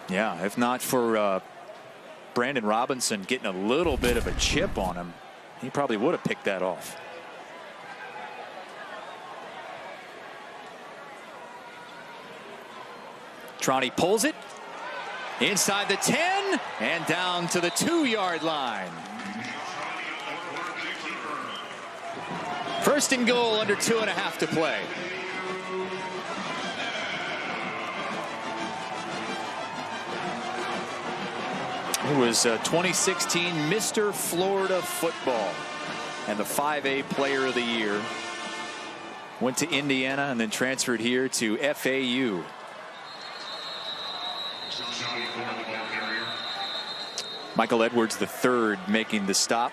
Yeah, if not for Brandon Robinson getting a little bit of a chip on him, he probably would have picked that off. Troney pulls it inside the 10 and down to the 2-yard line. First and goal, under 2.5 to play. He was 2016 Mr. Florida Football and the 5A Player of the Year. Went to Indiana and then transferred here to FAU. Michael Edwards III making the stop.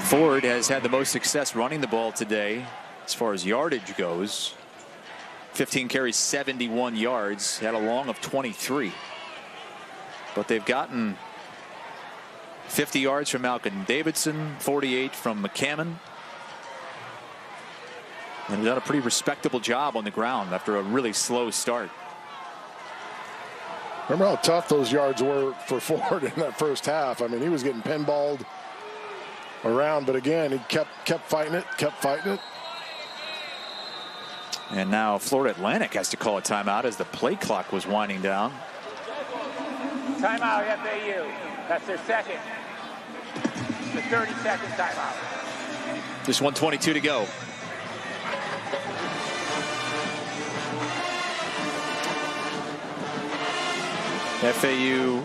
Ford has had the most success running the ball today as far as yardage goes. 15 carries, 71 yards, had a long of 23. But they've gotten 50 yards from Malcolm Davidson, 48 from McCammon. And they've done a pretty respectable job on the ground after a really slow start. Remember how tough those yards were for Ford in that first half. I mean, he was getting pinballed around, but again, he kept fighting it, And now Florida Atlantic has to call a timeout as the play clock was winding down. Timeout, FAU. That's their second. The 30-second timeout. Just 1:22 to go. FAU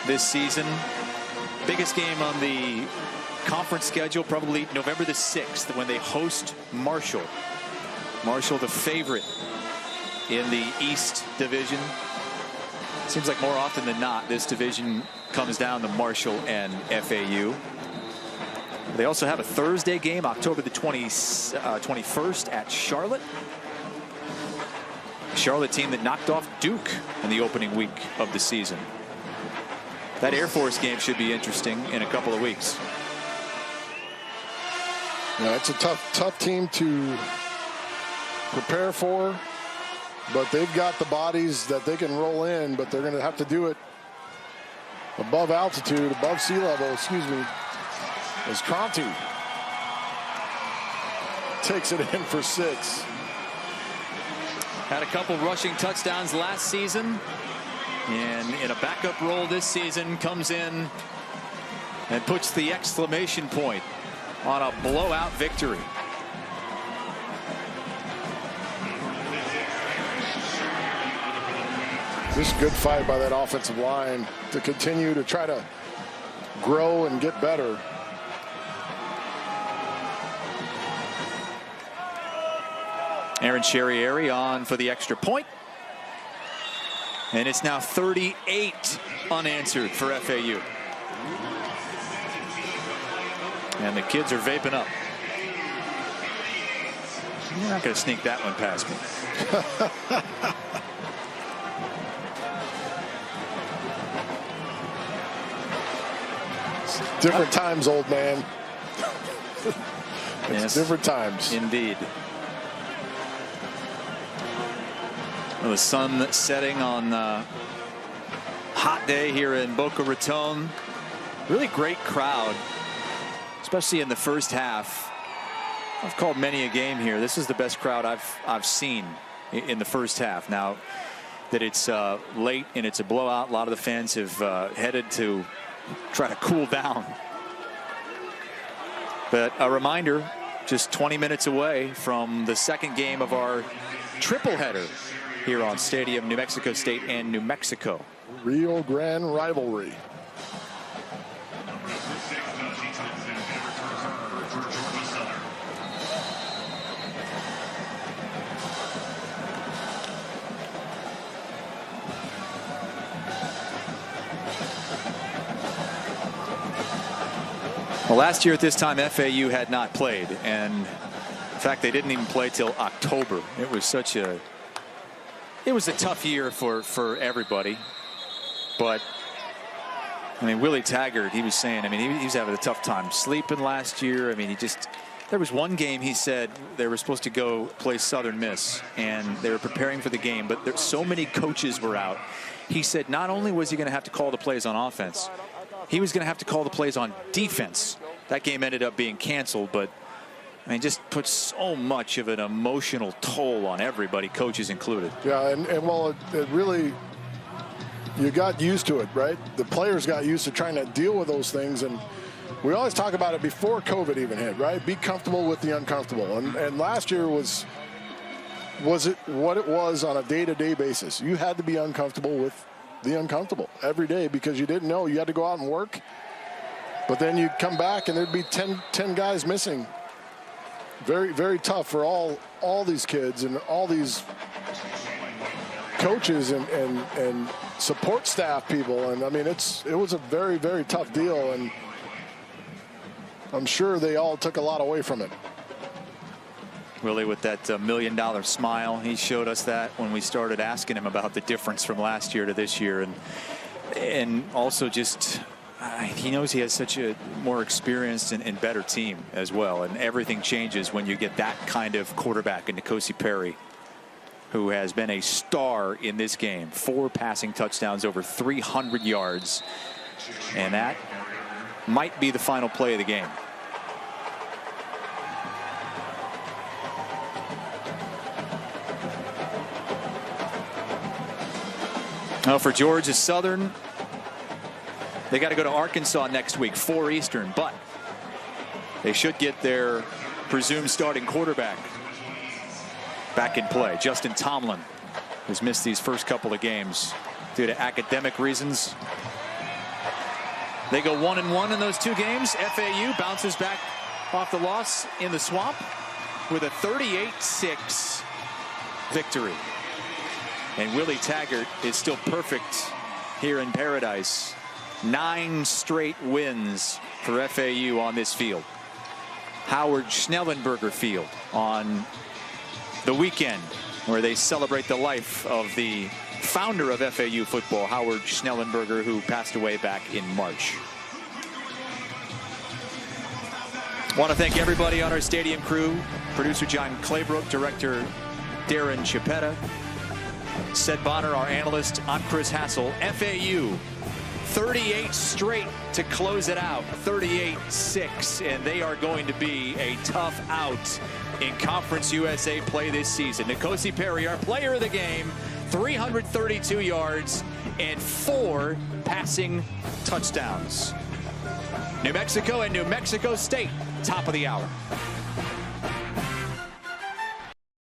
this season, biggest game on the conference schedule, probably November the 6th when they host Marshall. Marshall, the favorite in the East Division. Seems like more often than not, this division comes down to Marshall and FAU. They also have a Thursday game, October the 21st at Charlotte. Charlotte team that knocked off Duke in the opening week of the season. That Air Force game should be interesting in a couple of weeks. Yeah, it's a tough team to prepare for, but they've got the bodies that they can roll in, but they're going to have to do it above altitude, above sea level, excuse me, as Conti takes it in for 6. Had a couple rushing touchdowns last season, and in a backup role this season comes in and puts the exclamation point on a blowout victory. This is a good fight by that offensive line to continue to try to grow and get better. Aaron Sherrieri on for the extra point. And it's now 38 unanswered for FAU. And the kids are vaping up. You're not going to sneak that one past me. Different times, old man. It's Yes, different times. Indeed. Well, the sun setting on a hot day here in Boca Raton. Really great crowd, especially in the first half. I've called many a game here. This is the best crowd I've seen in the first half. Now that it's late and it's a blowout, a lot of the fans have headed to try to cool down. But a reminder, just 20 minutes away from the second game of our triple header here on Stadium, New Mexico State and New Mexico. Rio Grande rivalry. Well, last year at this time, FAU had not played, and in fact, they didn't even play till October. It was a tough year for everybody. But I mean, Willie Taggart, he was saying, I mean, he was having a tough time sleeping last year. I mean, there was one game he said they were supposed to go play Southern Miss, and they were preparing for the game, but there so many coaches were out. He said not only was he going to have to call the plays on offense, he was going to have to call the plays on defense. That game ended up being canceled, but I mean, just put so much of an emotional toll on everybody, coaches included. Yeah, and well, it really, you got used to it, right? The players got used to trying to deal with those things, and we always talk about it before COVID even hit, right? Be comfortable with the uncomfortable. And last year was it what it was on a day-to-day basis. You had to be uncomfortable with the uncomfortable every day because you didn't know. You had to go out and work, but then you'd come back and there'd be 10 guys missing. Very, very tough for all these kids and all these coaches and support staff people. And I mean, it was a very, very tough deal, and I'm sure they all took a lot away from it. Willie with that $1 million smile, he showed us that when we started asking him about the difference from last year to this year, and also just he knows he has such a more experienced and better team as well, and everything changes when you get that kind of quarterback in N'Kosi Perry, who has been a star in this game. 4 passing touchdowns, over 300 yards, and that might be the final play of the game. Now for Georgia Southern, they got to go to Arkansas next week, 4 Eastern, but they should get their presumed starting quarterback back in play. Justin Tomlin has missed these first couple of games due to academic reasons. They go 1-1 in those 2 games. FAU bounces back off the loss in the Swamp with a 38-6 victory. And Willie Taggart is still perfect here in paradise. 9 straight wins for FAU on this field. Howard Schnellenberger Field on the weekend, where they celebrate the life of the founder of FAU football, Howard Schnellenberger, who passed away back in March. I want to thank everybody on our stadium crew. Producer John Claybrook, director Darren Chiapetta, Sed Bonner, our analyst. I'm Chris Hassel. FAU 38 straight to close it out, 38-6, and they are going to be a tough out in Conference USA play this season. N'Kosi Perry, our player of the game, 332 yards and 4 passing touchdowns. New Mexico and New Mexico State, top of the hour.